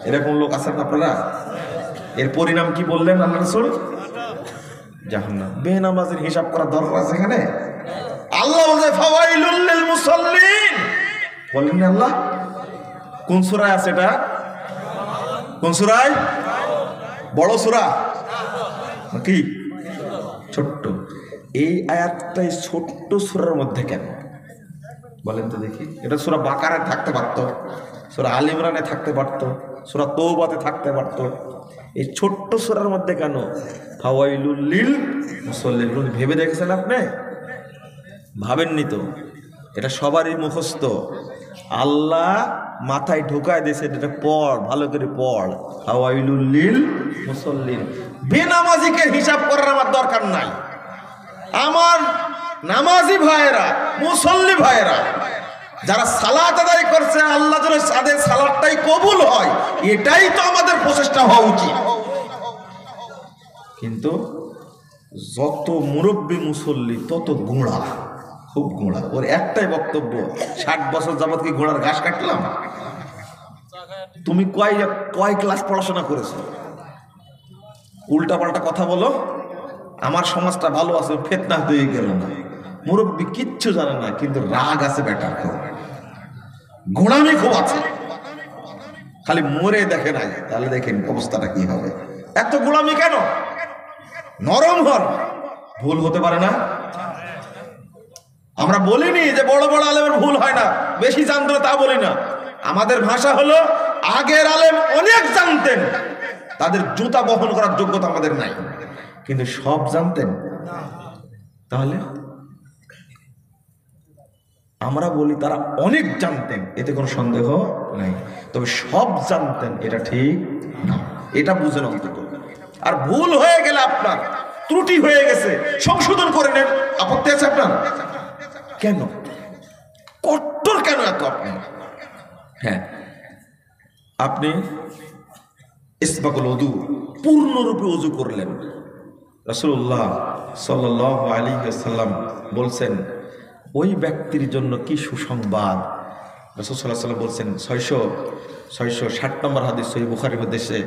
এরকম লোক আছেন আপনারা? এর পরিণাম কি বললেন আল্লাহ রাসূল? জাহান্নাম। বেনামাজির হিসাব করা দরকার আছে এখানে? আল্লাহ বলে, ফাওয়াইলুল লিল মুসাল্লিন। বলেন না আল্লাহ? কোন সূরায় আছে এটা? কোন সূরায়? বড় সূরা কি ছোট্ট? এই আয়াতটাই ছোট্ট সূরার মধ্যে কেন বলেন তো দেখি? এটা সূরা বাকারায় থাকতে পারতো, সূরা আল ইমরানে থাকতে পারতো, সূরা তওবাতে থাকতে পারতো। এই ছোট্ট সূরার মধ্যে কেন? ফাওয়াইলুল লিল মুসাল্লিন। ভেবে দেখেছেন আপনি? ভাবেননি তো? এটা সবারই মুখস্থ। আল্লাহ মাথায় ঢোকায় দিয়েছে, এটা পড়, ভালো করে পড়। ফাওয়াইলুল লিল মুসাল্লিন। বেনামাজিকে হিসাব করার আমার দরকার নাই। আমার নামাজি ভাইয়েরা, মুসল্লি ভাইয়েরা যারা সালাত আদায় করছে, আল্লাহ যেন তাদের সালাতটাই কবুল হয়, এটাই তো আমাদের প্রচেষ্টা হওয়া উচিত। কিন্তু যত মুরব্বী মুসল্লি তত গোঁড়া, খুব গোঁড়া। ওর একটাই বক্তব্য, 60 বছর যাবত কি ঘোড়ার ঘাস কাটলাম? তুমি কয় ক্লাস পড়াশোনা করেছো? উল্টা পাল্টা কথা বলো, আমার সমাজটা ভালো আছে, ফেতনা হয়ে গেল না। মুরব্বী কিচ্ছু জানে না, কিন্তু রাগ আছে বেটার, খুব ঘোড়ামি খুব আছে, খালি মরে দেখে নাই। তাহলে দেখেন অবস্থাটা কি হবে। এত গোলামি কেন? নরম হন, ভুল হতে পারে না। আমরা বলিনি যে বড় বড় আলেমের ভুল হয় না, বেশি জানতো তা বলি না। আমাদের ভাষা হলো আগের আলেম অনেক জানতেন, তাদের জুতা বহন করার যোগ্যতা আমাদের নাই, কিন্তু সব জানতেন। তাহলে আমরা বলি তারা অনেক জানতেন, এতে কোনো সন্দেহ নাই, তবে সব জানতেন এটা ঠিক না। এটা বুঝেন অন্তত। আর ভুল হয়ে গেলে, আপনার ত্রুটি হয়ে গেছে, সংশোধন করে নেন। আপত্তি আছে আপনার? কেন কট্টর কেন এত আপনি? হ্যাঁ, আপনি ইসবাকুল ওযু পূর্ণরূপে ওযু করলেন। রাসূলুল্লাহ সাল্লাল্লাহু আলাইহি ওয়াসাল্লাম বলছেন, ওই ব্যক্তির জন্য কি সুসংবাদ। রাসূল সাল্লাল্লাহু আলাইহি ওয়াসাল্লাম বলছেন, 660 নম্বর হাদিস সহিহ বুখারীর মধ্যে এসে,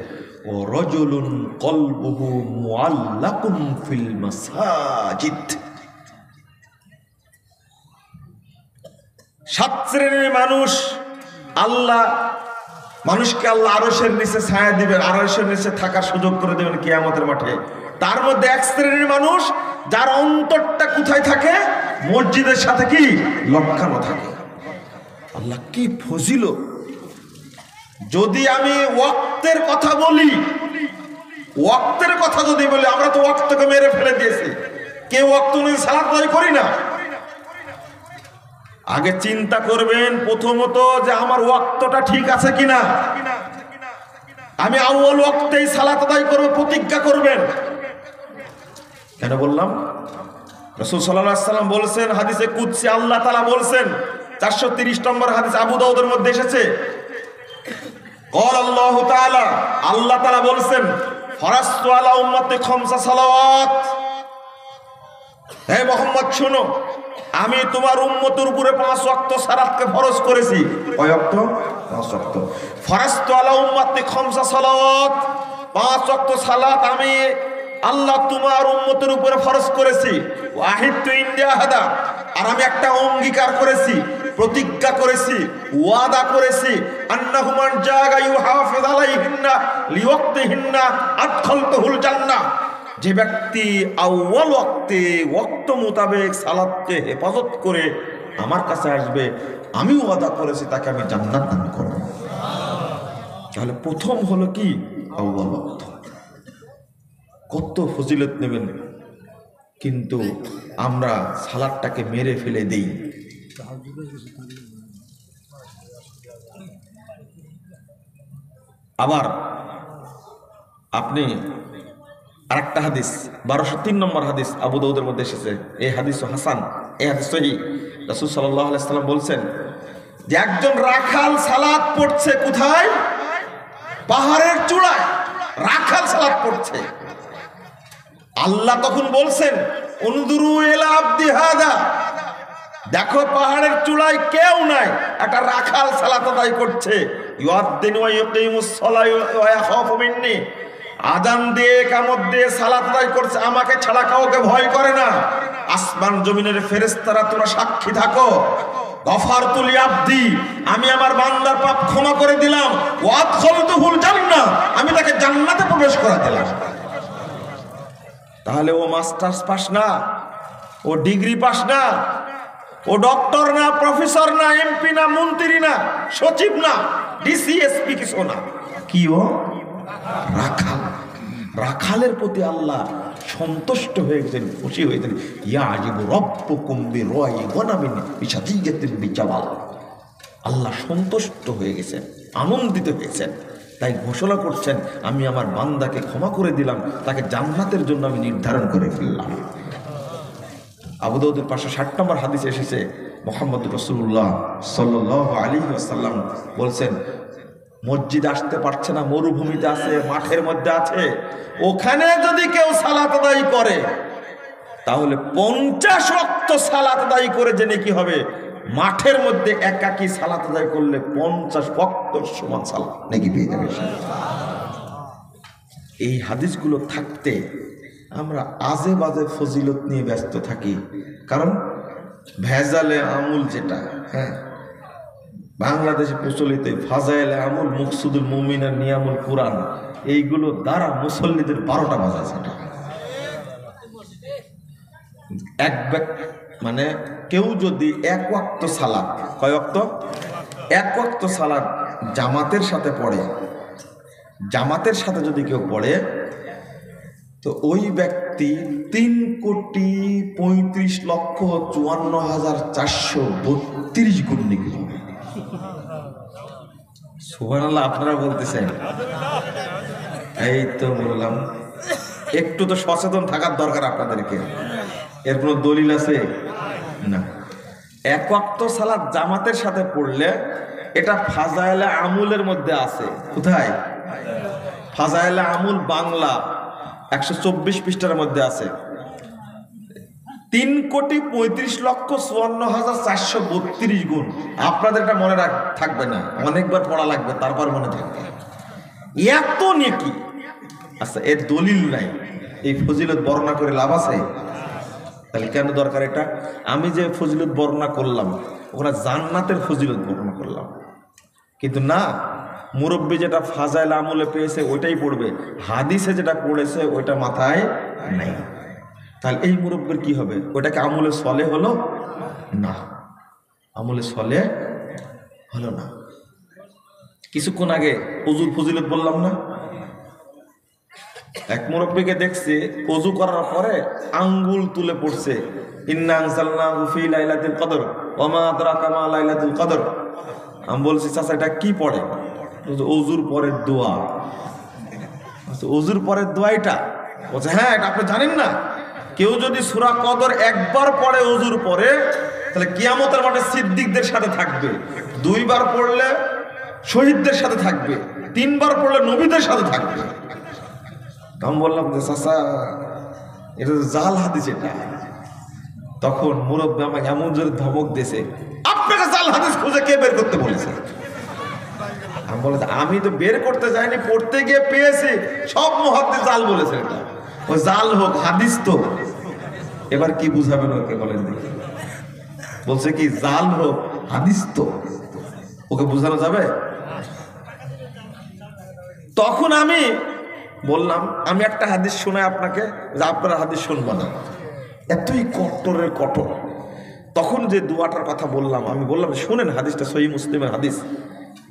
ও রাজুলুন কলবুহু মুআল্লাকুন ফিল মাসাজিদ। 7 শ্রেণীর মানুষ, মানুষকে আল্লাহ আরশের নিচে ছায়া দিবেন, আরশের নিচে থাকার সুযোগ করে দেবেন কিয়ামতের মাঠে। তার মধ্যে 1 শ্রেণীর মানুষ, যার অন্তরটা কোথায় থাকে? মসজিদের সাথে কি লটকানো থাকে। আল্লাহ কি ফজিল! যদি আমি ওয়াক্তের কথা বলি, ওয়াক্তের কথা যদি বলি, আমরা তো ওয়াক্তকে মেরে ফেলে দিয়েছি, কেউ ওয়াক্ত অনুযায়ী সালাত আদায় করি না। আগে চিন্তা করবেন প্রথমত যে আমার ওয়াক্তটা ঠিক আছে কিনা। আমি আউয়াল ওয়াক্তেই সালাত আদায় করব, প্রতিজ্ঞা করবেন। কেন বললাম? রাসূল সাল্লাল্লাহু আলাইহি ওয়াসাল্লাম বলেছেন, হাদিসে কুদসি আল্লাহ তাআলা বলেছেন, 430 নম্বর হাদিস আবু দাউদের মধ্যে এসেছে, قال الله تعالى, আল্লাহ তাআলা বলেছেন, ফারাস্তু আলা উম্মতি খামসা সালাওয়াত। হে মুহাম্মদ শোনো, আমি তোমার উম্মতের উপরে 5 ওয়াক্ত সালাতকে ফরজ করেছি। কয় ওয়াক্ত? 5 ওয়াক্ত। ফারাস্তু আলা উম্মতি খামসা সালাওয়াত, 5 ওয়াক্ত সালাত আমি আল্লাহ তোমার উম্মতের উপরে ফরজ করেছি। ওয়াহিদতু ইনদিয়া হাদা, আর আমি একটা অঙ্গীকার করেছি, প্রতিজ্ঞা করেছি, ওয়াদা করেছি, আন্নাহু মান জাগা ইউহাফিজ আলাইহিন্না লিওয়াক্তিহিন্না আদখালতুহুল জান্নাহ। যে ব্যক্তি আউয়াল ওয়াক্তে ওয়াক্ত মোতাবেক সালাতকে হেফাজত করে আমার কাছে আসবে, আমি ওয়াদা করেছি তাকে আমি জান্নাত দান করব। তাহলে প্রথম হলো কি? আউয়াল ওয়াক্ত। কত ফজিলত নেবেন, কিন্তু আমরা সালাতটাকে মেরে ফেলে দেই। আবার আপনি আরেকটা হাদিস, 1203 নম্বর হাদিস আবু দাউদের মধ্যে এসেছে, এই হাদিস হাসান, এই হাদিস সহিহ। রাসূল সাল্লাল্লাহু আলাইহি ওয়াসাল্লাম বলছেন যে একজন রাখাল সালাত পড়ছে কোথায়? পাহাড়ের চূড়ায় রাখাল সালাত পড়ছে। আল্লাহ তখন বলছেন, উনদুরু ইলা আবদি হাদা, দেখো পাহাড়ের চূড়ায় কেউ নাই, একটা রাখাল সালাত আদায় করছে। ইউআদ্দিনু ওয়া ইউকিমুস সালাহ ওয়া ইয়াখাফু মিন্নি, আযান দিয়ে ইকামত দিয়ে সালাত আদায় করছে, আমাকে ছাড়া কাউকে ভয় করে না। আসমান জমিনের ফেরেশতারা তোমরা সাক্ষী থাকো, গফারতু লিআবদি, আমি আমার বান্দার পাপ ক্ষমা করে দিলাম। ওয়া আদখালতুহুল জান্নাহ, আমি তাকে জান্নাতে প্রবেশ করা দিলাম। তাহলে ও মাস্টার্স পাস না, ও ডিগ্রি পাস না, ও ডক্টর না, প্রফেসর না, এমপি না, মন্ত্রী না, সচিব না, ডিসিএসপি কিছু না, কি ও রাখাল। রাখালের প্রতি আল্লাহ সন্তুষ্ট হয়ে গেছেন, খুশি হয়েছেন। ইয়াজিবু রাব্বুকুম বিরাই গনামিন বিশাতিয়াতিন বিজাবাল, আল্লাহ সন্তুষ্ট হয়ে গেছেন, আনন্দিত হয়েছেন। তাই ঘোষণা করছেন, আমি আমার বান্দাকে ক্ষমা করে দিলাম, তাকে জান্নাতের জন্য আমি নির্ধারণ করে ফেললাম। আবু দাউদের 560 নম্বর হাদিসে এসেছে, মুহাম্মদ রাসূলুল্লাহ সাল্লাল্লাহু আলাইহি ওয়াসাল্লাম বলছেন, মসজিদে আসতে পারছে না, মরুভূমিতে আছে, মাঠের মধ্যে আছে, ওখানে যদি কেউ সালাত আদায় করে তাহলে 50 ওয়াক্ত সালাত আদায় করে জেনে কি হবে, মাঠের মধ্যে একাকী সালাত আদায় করলে 50 ওয়াক্ত সমান সালাত নাকি পেয়ে যাবে। এই হাদিসগুলো থাকতে আমরা আজে বাজে ফজিলত নিয়ে ব্যস্ত থাকি। কারণ ভেজালে আমুল যেটা, হ্যাঁ, বাংলাদেশে প্রচলিত ফাজাইলে আমুল, মুকসুদুল মুমিন আর নিয়ামুল কুরআন, এইগুলো দ্বারা মুসল্লিদের 12টা বাজা। সেটা মানে কেউ যদি এক ওয়াক্ত সালাত, কয় ওয়াক্ত? এক ওয়াক্ত সালাত জামাতের সাথে পড়ে, জামাতের সাথে যদি কেউ পড়ে, তো ওই ব্যক্তি 3,35,54,432 গুণ নেকি। সুবহানাল্লাহ, আপনারা বলতেছেন, এই তো বললাম। একটু তো সচেতন থাকার দরকার আপনাদেরকে। এর কোনো দলিল আছে না। এক ওয়াক্ত সালাত জামাতের সাথে পড়লে এটা ফাজাইলে আমুলের মধ্যে আছে। কোথায়? ফাজাইলে আমুল বাংলা 124 পৃষ্ঠার মধ্যে আছে। 3,35,54,432 গুণ। আপনাদের এটা মনে থাকবে না, অনেকবার পড়া লাগবে, তারপর মনে থাকবে। এত নেকি। আচ্ছা, এর দলিল নাই, এই ফজিলত বর্ণনা করে লাভ আছে? তাহলে কেন দরকার এটা? আমি যে ফজিলত বর্ণনা করলাম ওখানে জান্নাতের ফজিলত বর্ণনা করলাম, কিন্তু না, মুরব্বী যেটা ফাজাইল আমলে পেয়েছে ওইটাই পড়বে, হাদিসে যেটা পড়েছে ওইটা মাথায় নাই। তাহলে এই মুরব্বীর কি হবে? ওইটাকে আমলে সলে হলো না, আমলে সলে হলো না। কিছুক্ষণ আগে ওযুর ফজিলত বললাম না, এক মুরব্বীকে দেখছে ওযু করার পরে আঙ্গুল তুলে পড়ছে, ইন্না আনজালনাহু ফি লাইলাতুল কদর ওয়া মা আদরাকা মা লাইলাতুল কদর। আমি বলছি, চাচা এটা কি পড়ে? ওযুর পরের দোয়া। ওযুর পরের দোয়া এটা? বলছে হ্যাঁ, এটা আপনি জানেন না? কেউ যদি সূরা কদর একবার পড়ে ওযুর পরে, তাহলে কিয়ামতের মাঠে সিদ্দিকদের সাথে থাকবে, 2 বার পড়লে শহীদদের সাথে থাকবে, 3 বার পড়লে নবীদের সাথে থাকবে। আমি বললাম যে চাচা এটা তো জাল হাদিস এটা। তখন মুরব্বী আমাকে এমন জোরে ধমক দিয়েছে, আপনাকে জাল হাদিস খুঁজে কে বের করতে বলেছে? আমি বলেছি, আমি তো বের করতে যাইনি, পড়তে গিয়ে পেয়েছি, সব মুহাদ্দিস জাল বলেছে। এটা ও জাল হোক, হাদিস তো। এবার কি বুঝাবেন ওকে বলেন দেখি? বলছে কি জাল হোক, হাদিস তো। ওকে বুঝানো যাবে? তখন আমি বললাম, আমি একটা হাদিস শোনাই আপনাকে, যে আপনার হাদিস শুনবো না। এতই কট্টরের কঠোর। তখন যে দোয়াটার কথা বললাম, আমি বললাম শুনেন, হাদিসটা সহিহ মুসলিমের হাদিস,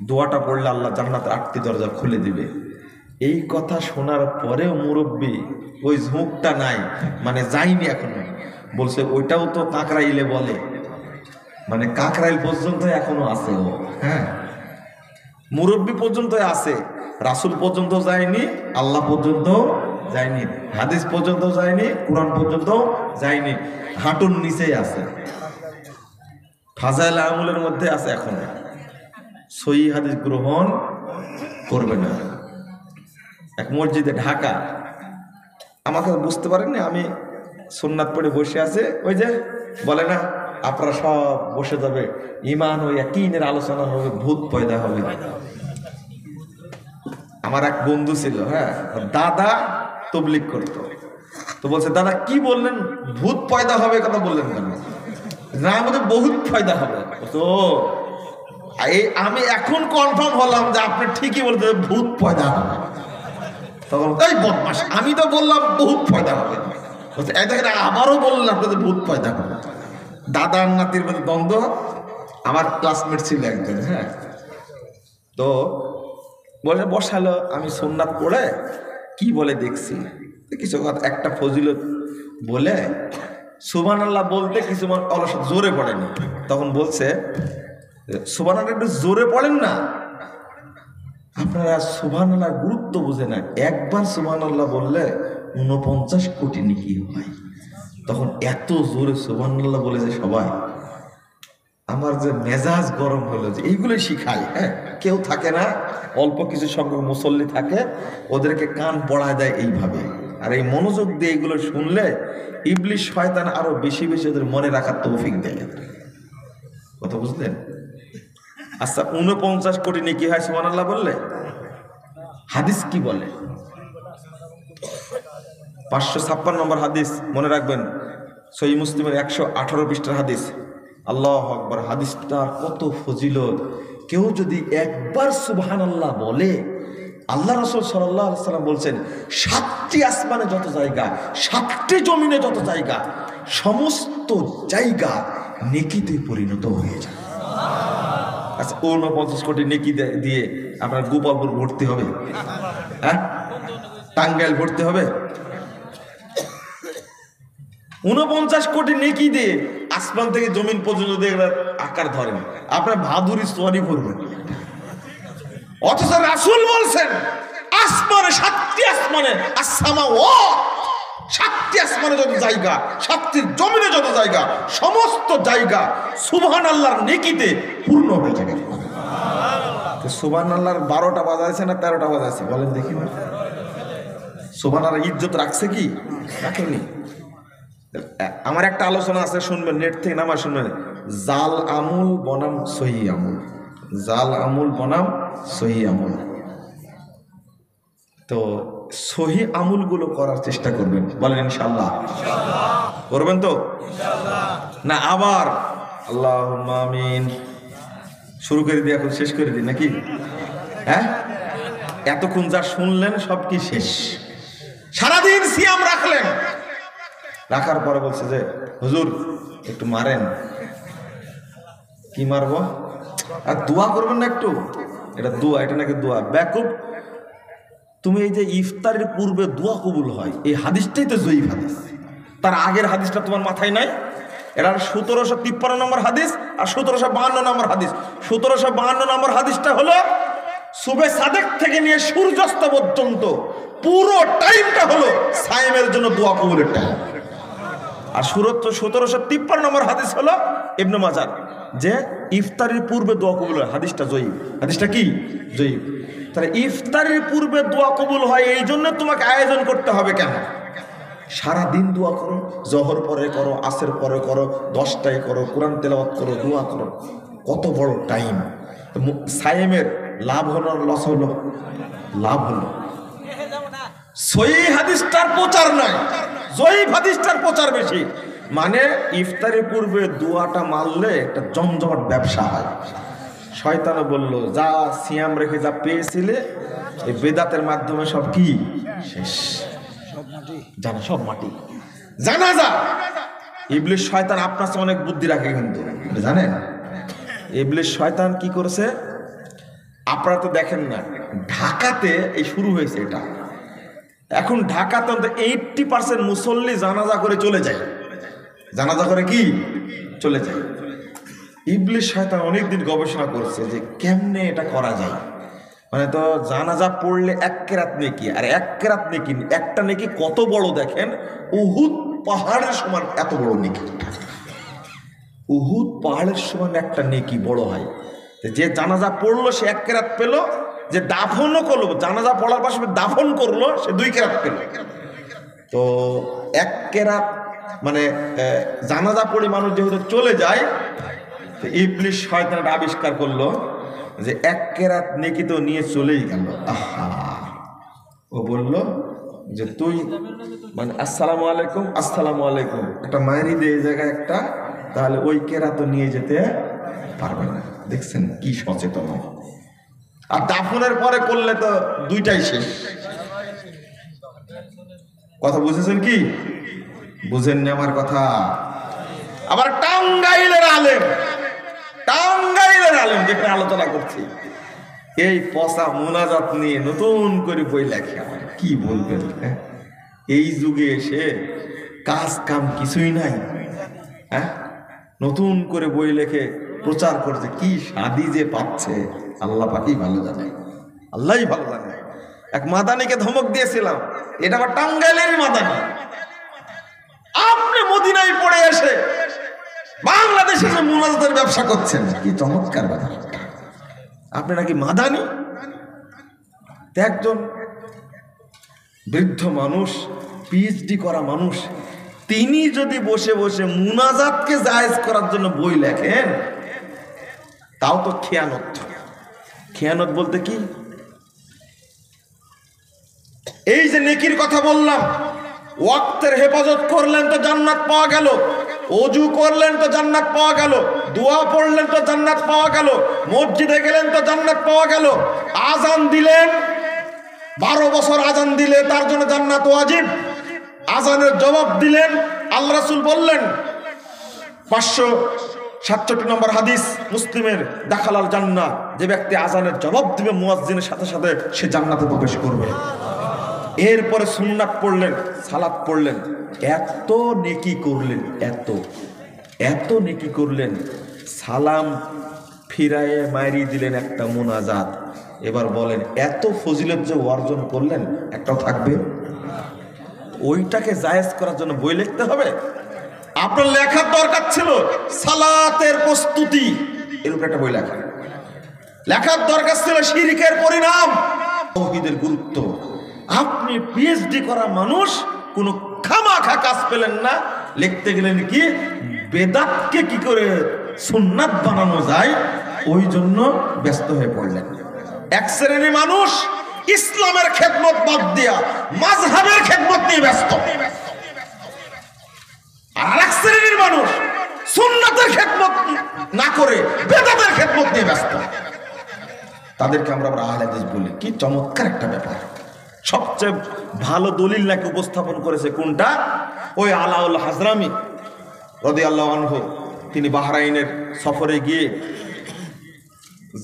দোয়াটা পড়লে আল্লাহ জান্নাতের 8টি দরজা খুলে দিবে। এই কথা শোনার পরেও মুরব্বী ওই ঝোঁকটা নাই, মানে যায়নি এখনো। বলছে ওইটাও তো কাকরাইলে বলে, মানে কাকরাইল পর্যন্ত এখনো আছে ও। হ্যাঁ, মুরব্বী পর্যন্ত আছে, রাসূল পর্যন্ত যায়নি, আল্লাহ পর্যন্ত যায়নি, হাদিস পর্যন্ত যায়নি, কুরআন পর্যন্ত যায়নি, হাঁটুর নিচেই আছে, ফাজাইল আমলের মধ্যে আছে। এখন সহিহ হাদিস গ্রহণ করবে না। এক মসজিদে ঢাকা, আমাকে বুঝতে পারেননি, আমি সুন্নাত পড়ে বসে আছে, ওই যে বলে না আপনারা সব বসে যাবে, ঈমান ও ইয়াকিনের আলোচনা হবে, ভূত পয়দা হবে। আমার এক বন্ধু ছিল, হ্যাঁ, দাদা তাবলীগ করতো, তো বলছে দাদা কি বললেন, ভূত পয়দা হবে কথা বললেন কেন? না আমাদের বহুত ফায়দা হবে। তো আমি এখন কনফার্ম হলাম যে আপনি ঠিকই বলতে বহুত ফায়দা হবে। তখন এই বদমাস, আমি তো বললাম বহুত ফায়দা হবে, দেখেন আবারও বললাম আপনাদের বহুত ফায়দা হবে। দাদার নাতির মধ্যে দ্বন্দ্ব। আমার ক্লাসমেট ছিল একজন, হ্যাঁ, তো বলে বসালো, আমি সুন্নাত পড়ে কি বলে দেখছি কিছু কথা, একটা ফজিলত বলে সুবহানাল্লাহ বলতে কিছু অলস জোরে পড়েনি। তখন বলছে সুবহানাল্লাহ একটু জোরে পড়েন না, আপনারা সুবহানাল্লাহ গুরুত্ব বুঝে না, একবার সুবহানাল্লাহ বললে 49 কোটি নেকি হয়। তখন এত জোরে সুবহানাল্লাহ বলে যে সবাই, আমার যে মেজাজ গরম হলো যে এইগুলো শিখায়। হ্যাঁ, কেউ থাকে না, অল্প কিছু সংখ্যক মুসল্লি থাকে, ওদেরকে কান পড়ায় দেয় এইভাবে। আর এই মনোযোগ দিয়ে এইগুলো শুনলে ইবলিশ শয়তান আরো বেশি বেশি ওদের মনে রাখার তৌফিক দেয়। কথা বুঝলেন? আচ্ছা, 49 কোটি নেকি হয় সুবহানাল্লাহ বললে? হাদিস কি বলে? 556 নম্বর হাদিস মনে রাখবেন, সহিহ মুসলিমের 118 পৃষ্ঠার হাদিস। আল্লাহু আকবার, হাদিসটা কত ফজিলত! কেউ যদি একবার সুবহানাল্লাহ বলে, আল্লাহ রাসূল সাল্লাল্লাহু আলাইহি ওয়াসাল্লাম বলছেন 7টি আসমানে যত জায়গা, 7টি জমিনে যত জায়গা, সমস্ত জায়গা নেকিতে পরিণত হয়ে যায়। আচ্ছা, 49 কোটি নেকি দিয়ে আপনার গোপালপুর ভর্তি হবে? হ্যাঁ, টাঙ্গাইল ভর্তি হবে? 49 কোটি নেকি দিয়ে আসমান থেকে জমিন পর্যন্ত আকার ধরেন, আপনার ভাদুরি সোয়ারি করবেন। অথচ রাসূল বলছেন আসমানে, 7টি আসমানে, আসসামাওয়াত, 7টি আসমানে যত জায়গা, 7টি জমিনে যত জায়গা, সমস্ত জায়গা সুবহানাল্লাহর নেকিতে পূর্ণ হয়ে যাবে। সুবহানাল্লাহর 12টা বাজাইছে না 13টা বাজাইছে বলেন দেখি? না, সুবহানাল্লাহর ইজ্জত রাখছে কি? রাখেনি। আমার একটা আলোচনা আছে, শুনবেন, নেট থেকে নামা শুনবেন, জাল আমুল বনাম সহি আমুল, জাল আমুল বনাম সহি আমুল। তো সহি আমুলগুলো করার চেষ্টা করবেন, বলেন ইনশাআল্লাহ? করবেন তো না? আবার আল্লাহুম্মা আমিন শুরু করে দিই, এখন শেষ করে দিই নাকি? হ্যাঁ, এতক্ষণ যা শুনলেন সব কি শেষ? সারাদিন সিয়াম রাখলেন, রাখার পরে বলছে যে হুজুর একটু মারেন। কি মারবো? আর দোয়া করবেন না একটু? এটা দোয়া, এটা নাকি দোয়া? বেকুব, তুমি এই যে ইফতারের পূর্বে দোয়া কবুল হয়, এই হাদিসটাই তো জয়ীফ হাদিস। তার আগের হাদিসটা তোমার মাথায় নাই? এটা 1753 নম্বর হাদিস আর 1752 নম্বর হাদিস। 1752 নম্বর হাদিসটা হলো সুবে সাদেক থেকে নিয়ে সূর্যাস্ত পর্যন্ত পুরো টাইমটা হলো সায়েমের জন্য দোয়া কবুলের টাইম। আর 1753 নম্বর হাদিস হলো ইবনে মাজাহ, যে ইফতারের পূর্বে দোয়া কবুল হয়। হাদিসটা জয়ীফ। হাদিসটা কি? জয়ীফ। তাহলে ইফতারের পূর্বে দোয়া কবুল হয়, এই জন্য তোমাকে আয়োজন করতে হবে কেন? সারাদিন দোয়া করো, জহর পরে করো, আসর পরে করো, 10টায় করো, কোরআন তেলাওয়াত করো, দোয়া করো। কত বড় টাইম! সায়েমের লাভ হলো, লস হলো? লাভ হলো। সহিহ হাদিসটার প্রচার নাই, জয়ীফ হাদিসটার প্রচার বেশি। মানে ইফতারের পূর্বে দোয়াটা মারলে একটা জমজমাট ব্যবসা হয়। শয়তানও বলল, যা সিয়াম রেখে যা পেয়েছিলে এই বেদাতের মাধ্যমে সব কি শেষ, জানা সব মাটি। জানাজা, ইবলিশ শয়তান আপনার কাছে অনেক বুদ্ধি রাখে কিন্তু, জানেন? ইবলিশ শয়তান কি করেছে আপনারা তো দেখেন না, ঢাকাতে এই শুরু হয়েছে এটা। এখন ঢাকাতে অন্তত 80% মুসল্লি জানাজা করে চলে যায়। জানাজা করে কি চলে যায়। ইবলিশ শয়তান অনেকদিন গবেষণা করছে যে কেমনে এটা করা যায়। মানে তো জানাজা পড়লে 1 কেরাত নেকি, আর 1 কেরাত নেকি, একটা নেকি কত বড় দেখেন, উহুদ পাহাড়ের সমান এত বড় নেকি। উহুদ পাহাড়ের সমান একটা নেকি বড় হয়। যে জানাজা পড়লো সে 1 কেরাত পেল, যে দাফনও করলো, জানাজা পড়ার পাশে দাফন করলো সে 2 কেরাত পেল। তো 1 কেরাত মানে জানাজা পড়ে মানুষ যেহেতু চলে যায়, তো ইবলিশ শয়তান আবিষ্কার করলো যে 1 কেরাত নেকি তো নিয়ে চলেই গেল। আহা, ও বলল যে তুই মানে আসসালামু আলাইকুম, আসসালামু আলাইকুম, একটা মায়েরই দে, এই জায়গায় একটা তাহলে ওই কেরাত নিয়ে যেতে পারবে না। দেখছেন কি সচেতন। আর দাফনের পরে করলে তো দুইটাই শেষ। কথা বুঝেছেন কি? বুঝেননি আমার কথা? আবার টাঙ্গাইলের আলেম যেখানে আলোচনা করছি, এই পচা মুনাজাত নিয়ে নতুন করে বই লেখে। কি বলবেন? এই যুগে এসে কাজ কাম কিছুই নাই, হ্যাঁ, নতুন করে বই লেখে প্রচার করছে। কি শাদি যে পাচ্ছে আল্লাহ পাকেই ভালো জানে, আল্লাহই ভালো জানে। এক মাদানিকে ধমক দিয়েছিলাম, এটা আবার টাঙ্গাইলেরই মাদানি। আপনি মদিনায় পড়ে এসে বাংলাদেশে যে মুনাজাতের ব্যবসা করছেন, কি চমৎকার কথা। আপনি নাকি মাদানি? একজন বৃদ্ধ মানুষ, পিএইচডি করা মানুষ, তিনি যদি বসে বসে মুনাজাতকে জায়েজ করার জন্য বই লেখেন, তাও তো খেয়ানত। খেয়ানত বলতে কি? এই যে নেকির কথা বললাম, ওয়াক্তের হেফাজত করলেন তো জান্নাত পাওয়া গেল, ওযু করলেন তো জান্নাত পাওয়া গেল, দোয়া পড়লেন তো জান্নাত পাওয়া গেল, মসজিদে গেলেন তো জান্নাত পাওয়া গেল, আজান দিলেন, 12 বছর আজান দিলে তার জন্য জান্নাত ওয়াজিব, আজানের জবাব দিলেন। আল্লাহ রাসূল বললেন 567 নম্বর হাদিস মুসলিমের, দাখালাল জান্নাত, যে ব্যক্তি আজানের জবাব দিবে মুয়াজ্জিনের সাথে সাথে সে জান্নাতে প্রবেশ করবে। এরপরে সুন্নাত পড়লেন, সালাত পড়লেন, এত নেকি করলেন, এত নেকি করলেন, সালাম ফিরায়ে মাইরি দিলেন একটা মুনাজাত। এবার বলেন এত ফজিলত যে অর্জন করলেন, একটাও থাকবে? ওইটাকে জায়েজ করার জন্য বই লিখতে হবে? আপনার লেখার দরকার ছিল সালাতের প্রস্তুতি, এর উপরে একটা বই লেখার দরকার ছিল শিরকের পরিণাম, তাওহীদের গুরুত্ব। আপনি পিএইচডি করা মানুষ, কোন খামাখা কাজ পেলেন না, লিখতে গেলেন কি বেদাতকে কি করে সুন্নাত বানানো যায়, ওই জন্য ব্যস্ত হয়ে পড়লেন। এক শ্রেণীর মানুষ ইসলামের খেদমত বাদ দিয়া মাযহাবের খেদমত নিয়ে ব্যস্ত, আর আরেক শ্রেণীর মানুষ সুন্নাতের খেদমত না করে বেদাতের খেদমত নিয়ে ব্যস্ত। তাদেরকে আমরা আহলে হাদিস বলি। কি চমৎকার একটা ব্যাপার। সবচেয়ে ভালো দলিল নাকি উপস্থাপন করেছে কোনটা? ওই আলাউল হাজরামি রাদিয়াল্লাহু আনহু, তিনি বাহরাইনের সফরে গিয়ে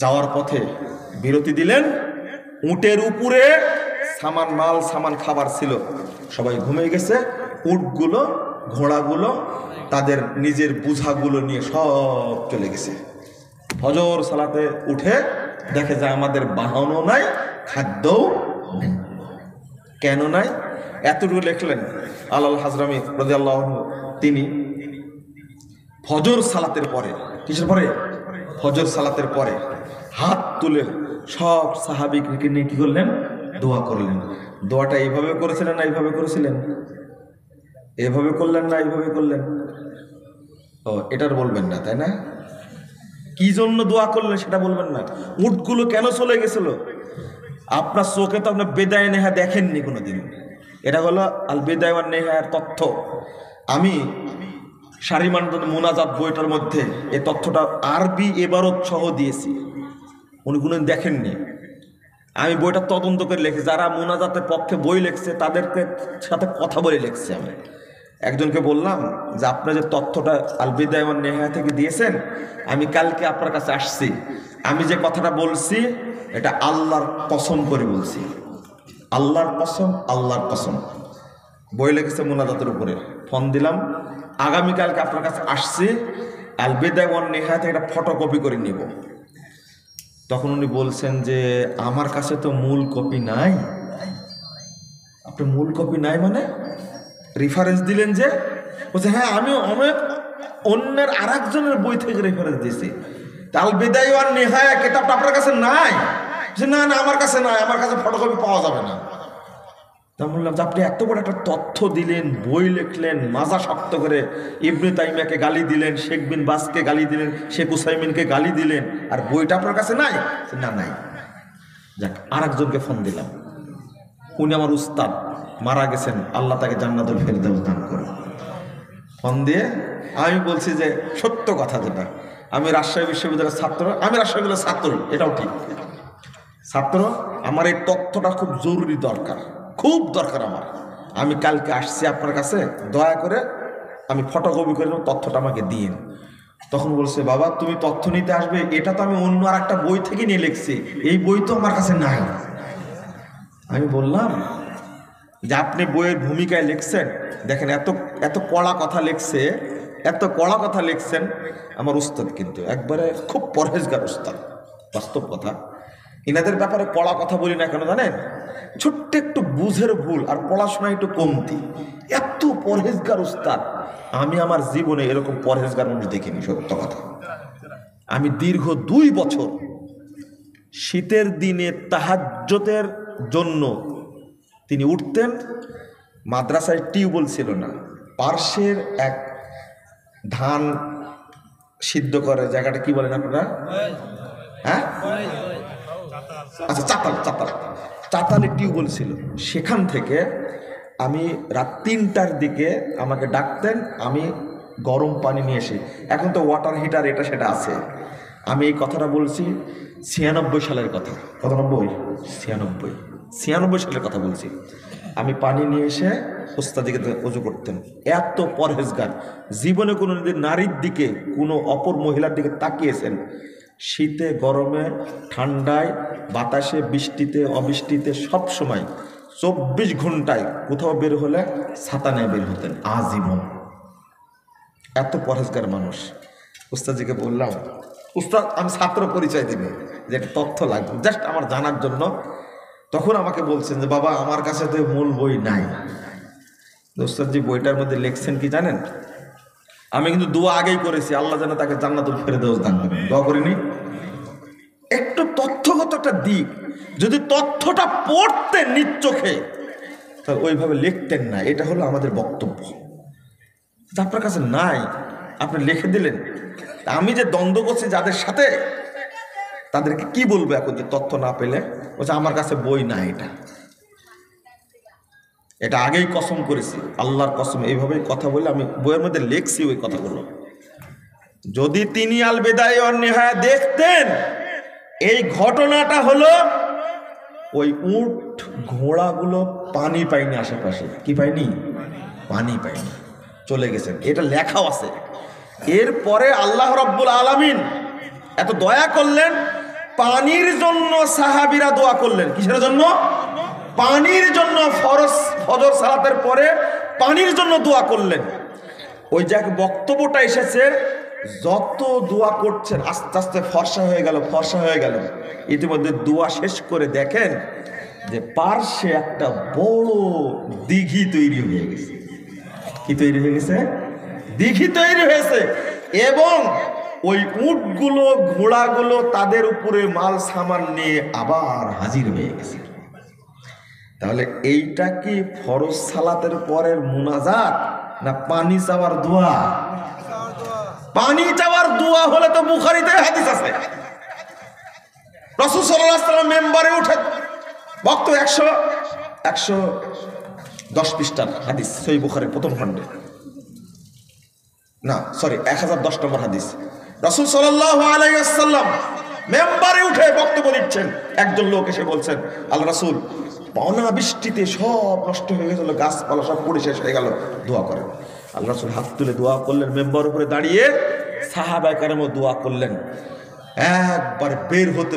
যাওয়ার পথে বিরতি দিলেন। উটের উপরে সামান খাবার ছিল, সবাই ঘুমিয়ে গেছে। উটগুলো, ঘোড়াগুলো তাদের নিজের বোঝাগুলো নিয়ে সব চলে গেছে। ফজর সালাতে উঠে দেখে যে আমাদের বাহনও নাই, খাদ্যও নেই। কেন নাই? এতটুকু লিখলেন আলাউল হাজরামি রাদিয়াল্লাহু আনহু, তিনি ফজর সালাতের পরে, কিসের পরে? ফজর সালাতের পরে হাত তুলে সব সাহাবীকে নিয়ে কি করলেন? দোয়া করলেন। দোয়াটা এইভাবে করেছিলেন না এইভাবে করেছিলেন? এভাবে করলেন না এইভাবে করলেন? ও, এটার বলবেন না, তাই না? কি জন্য দোয়া করলেন সেটা বলবেন না। উটগুলো কেন চলে গেছিল? আপনার চোখে তো আপনার বেদায় নেহা দেখেননি কোনোদিন। এটা হলো আল বেদায় ওয়ান নেহার তথ্য। আমি শারিমানদুন মুনাজাত বইটার মধ্যে এই তথ্যটা আরবি ইবারত সহ দিয়েছি, উনি কোনোদিন দেখেননি। আমি বইটা তদন্ত করে লিখি, যারা মুনাজাতের পক্ষে বই লিখছে তাদেরকে সাথে কথা বলে লিখছি। আমি একজনকে বললাম যে আপনি যে তথ্যটা আল বিদায় ওয়ান নেহা থেকে দিয়েছেন, আমি কালকে আপনার কাছে আসছি, আমি যে কথাটা বলছি এটা আল্লাহর কসম করে বলছি, আল্লাহর কসম। বই লিখেছে মুনাজাতের উপরে। ফোন দিলাম, আগামীকালকে আপনার কাছে আসছি, আল বিদায় ওয়ান নেহা থেকে একটা ফটোকপি করে নিব। তখন উনি বলছেন যে আমার কাছে তো মূল কপি নাই। আপনার মূল কপি নাই মানে? রেফারেন্স দিলেন যে? বলছে হ্যাঁ, আমি অনেক অন্যের আর একজনের বই থেকে রেফারেন্স দিয়েছি। আল বিদায় ওয়ান নেহায়া কিতাবটা আপনার কাছে নাই? যে না না, আমার কাছে নাই, আমার কাছে ফটোকপি পাওয়া যাবে না। তা বললাম যে আপনি এত বড় একটা তথ্য দিলেন, বই লিখলেন, মাজা শক্ত করে ইবনে তাইমিয়াকে গালি দিলেন, শেখ বিন বাসকে গালি দিলেন, শেখ উসাইমিনকে গালি দিলেন, আর বইটা আপনার কাছে নাই? না, নাই। যাক, আর একজনকে ফোন দিলাম, উনি আমার উস্তাদ, মারা গেছেন, আল্লাহ তাকে জান্নাতুল ফেরদাউস দান করুন। ফোন দিয়ে আমি বলছি যে সত্য কথা যেটা, আমি রাজশাহী বিশ্ববিদ্যালয়ের ছাত্র, আমি রাজশাহী বিশ্ববিদ্যালয়ের ছাত্র, এটাও ঠিক ছাত্র, আমার এই তথ্যটা খুব জরুরি দরকার, খুব দরকার আমার। আমি কালকে আসছি আপনার কাছে, দয়া করে আমি ফটোকপি করে দেবো, তথ্যটা আমাকে দিন। তখন বলছে, বাবা তুমি তথ্য নিতে আসবে, এটা তো আমি অন্য আর একটা বই থেকে নিয়ে লিখছি, এই বই তো আমার কাছে নাই। আমি বললাম যে আপনি বইয়ের ভূমিকায় লিখছেন, দেখেন এত এত কড়া কথা লিখছে, এত কড়া কথা লিখছেন। আমার উস্তাদ কিন্তু একবারে খুব পরহেজগার উস্তাদ, বাস্তব কথা। ইনাদের ব্যাপারে কড়া কথা বলি না কেন জানেন, ছোট্ট একটু বুঝের ভুল আর পড়াশোনা একটু কমতি, এত পরহেজগার উস্তাদ। আমি আমার জীবনে এরকম পরহেজগার মানুষ দেখিনি, সত্য কথা। আমি দীর্ঘ 2 বছর শীতের দিনে তাহাজ্জুদের জন্য তিনি উঠতেন, মাদ্রাসায় টিউবওয়েল ছিল না, পার্শ্বের এক ধান সিদ্ধ করে জায়গাটা কি বলেন আপনারা, হ্যাঁ আচ্ছা চাতাল, চাতালে টিউবওয়েল ছিল, সেখান থেকে আমি রাত 3টার দিকে আমাকে ডাকতেন, আমি গরম পানি নিয়ে এসে, এখন তো ওয়াটার হিটার এটা সেটা আছে। আমি এই কথাটা বলছি 96 সালের কথা, কত 96 সালের কথা বলছি। আমি পানি নিয়ে এসে ওস্তাদিকে ওযু করতেন, এত পরহেজগার। জীবনে কোনো নারীর দিকে, কোনো অপর মহিলার দিকে তাকিয়েছেন শীতে গরমে ঠান্ডায় বাতাসে বৃষ্টিতে অবৃষ্টিতে সব সময় 24 ঘন্টায় কোথাও বের হলে ছাতা নিয়ে বের হতেন আজীবন। এত পরহেজগার মানুষ। উস্তাদজিকে বললাম, উস্তাদ আমি ছাত্র পরিচয় দিবে যে একটা তথ্য লাগবে জাস্ট আমার জানার জন্য। তখন আমাকে বলছেন যে বাবা আমার কাছে তো মূল বই নাই। উস্তাদজি বইটার মধ্যে লিখছেন কি জানেন, আমি কিন্তু দোয়া আগেই করেছি, আল্লাহ যেন তাকে জান্নাতুল ফেরদাউস দান করেন, দোয়া করিনি। একটু তথ্যগত একটা দিক, যদি তথ্যটা পড়তেন নিজ চোখে তাহলে ওইভাবে লিখতেন না। এটা হলো আমাদের বক্তব্য। আপনার কাছে নাই, আপনি লিখে দিলেন। আমি যে দ্বন্দ্ব করছি যাদের সাথে, তাদেরকে কি বলবো এখন যে তথ্য না পেলে, বলছে আমার কাছে বই নাই। এটা আগেই কসম করেছি, আল্লাহর কসম, এইভাবেই কথা বলে আমি বইয়ের মধ্যে লিখছি ওই কথাগুলো। যদি তিনি আল বিদায়া ওয়ান নিহায়া দেখতেন, এই ঘটনাটা হলো ওই উট ঘোড়াগুলো পানি পায়নি, আশেপাশে কি পায়নি, পানি পায়নি, চলে গেছেন, এটা লেখাও আছে। এরপরে আল্লাহ রাব্বুল আলামিন এত দয়া করলেন, পানির জন্য সাহাবীরা দোয়া করলেন। কিসের জন্য? পানির জন্য। ফজর সালাতের পরে পানির জন্য দোয়া করলেন। ওই যে বক্তব্যটা এসেছে, যত দোয়া করছেন আস্তে আস্তে ফর্সা হয়ে গেল। ইতিমধ্যে দোয়া শেষ করে দেখেন যে পার্শ্বে একটা বড় দিঘি তৈরি হয়ে গেছে। কি তৈরি হয়ে গেছে? দিঘি তৈরি হয়েছে। এবং ওই উটগুলো ঘোড়াগুলো তাদের উপরে মাল সামান নিয়ে আবার হাজির হয়ে গেছে। তাহলে এইটা কি ফরজ সালাতের পরের মুনাজাত না পানি চাওয়ার দোয়া? পানি চাওয়ার দোয়া হলে তো বুখারীতে হাদিস আছে, রাসূল সাল্লাল্লাহু আলাইহি ওয়াসাল্লাম মেম্বারে উঠে বক্তব্য 110 পৃষ্ঠার হাদিস, সহিহ বুখারীর প্রথম খণ্ডে, না সরি 1010 নম্বর হাদিস। রাসূল সাল্লাল্লাহু আলাইহি ওয়াসাল্লাম মেম্বারে উঠে বক্তব্য দিচ্ছেন, একজন লোক এসে বলছেন, আল্লাহ রাসূল পাওনা বৃষ্টিতে সব নষ্ট হয়ে গেছিল, গাছপালা সব পুড়ে শেষ হয়ে গেল, দোয়া করেন। আল্লাহ রাসূল হাত তুলে দোয়া করলেন, মেম্বার উপরে দাঁড়িয়ে সাহাবায়ে কেরাম দোয়া করলেন। একবার বের হতে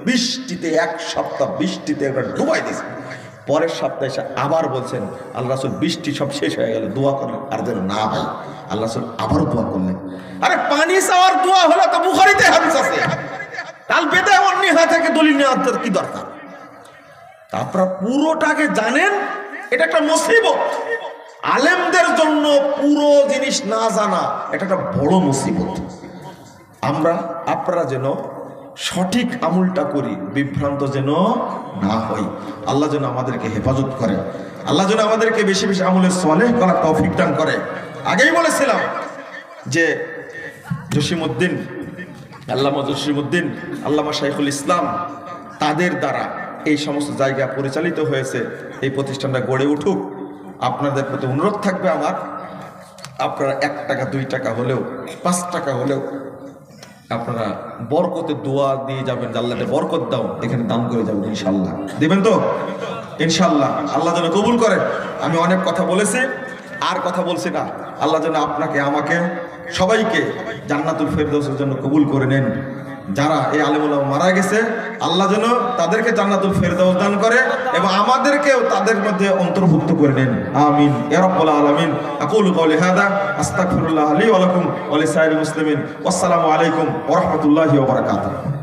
বৃষ্টিতে, 1 সপ্তাহ বৃষ্টিতে একবার ডুবাই দিয়েছে। পরের সপ্তাহে এসে আবার বলছেন, আল্লাহ রাসূল বৃষ্টি সব শেষ হয়ে গেল, দোয়া করেন আর যেন না হয়। আল্লাহ রাসূল আবারও দোয়া করলেন। আরে পানি চাওয়ার দোয়া হলো তো বুখারীতে হাদিস আছে, আল বিদায়া ওয়ান নিহায়া থেকে দলিল নেওয়ার কি দরকার? আপনারা পুরোটাকে জানেন, এটা একটা মুসিবত। আলেমদের জন্য পুরো জিনিস না জানা এটা একটা বড় মুসিবত। আপনারা যেন সঠিক আমলটা করি, বিভ্রান্ত যেন না হই। আল্লাহ যেন আমাদেরকে হেফাজত করে, আল্লাহ যেন আমাদেরকে বেশি বেশি আমলের সালেহ করার তৌফিক দান করে। আগেই বলেছিলাম যে জসিমউদ্দিন, আল্লামা জসিমউদ্দিন, আল্লামা শাইখুল ইসলাম, তাদের দ্বারা এই সমস্ত জায়গা পরিচালিত হয়েছে। এই প্রতিষ্ঠানটা গড়ে উঠুক। আপনাদের প্রতি অনুরোধ থাকবে আমার, আপনারা 1 টাকা 2 টাকা হলেও 5 টাকা হলেও আপনারা বরকতের দোয়া দিয়ে যাবেন, আল্লাহ বরকত দাও, এখানে দান করে যাবেন ইনশাআল্লাহ। দিবেন তো ইনশাআল্লাহ? আল্লাহ যেন কবুল করে। আমি অনেক কথা বলেছি, আর কথা বলছি না। আল্লাহ যেন আপনাকে, আমাকে, সবাইকে জান্নাতুল ফেরদৌসের জন্য কবুল করে নেন। যারা এই আলেম ওলামা মারা গেছে, আল্লাহ যেন তাদেরকে জান্নাতুল ফেরদৌস দান করে এবং আমাদেরকেও তাদের মধ্যে অন্তর্ভুক্ত করে নেন। আমিন ইয়া রাব্বাল আলামিন। আকুলু কওলি হাদা আস্তাগফিরুল্লাহ লি ওয়া লাকুম ওয়া লিসাইরিল মুসলিমিন। ওয়াসসালামু আলাইকুম ওয়া রাহমাতুল্লাহি ওয়া বারাকাতুহু।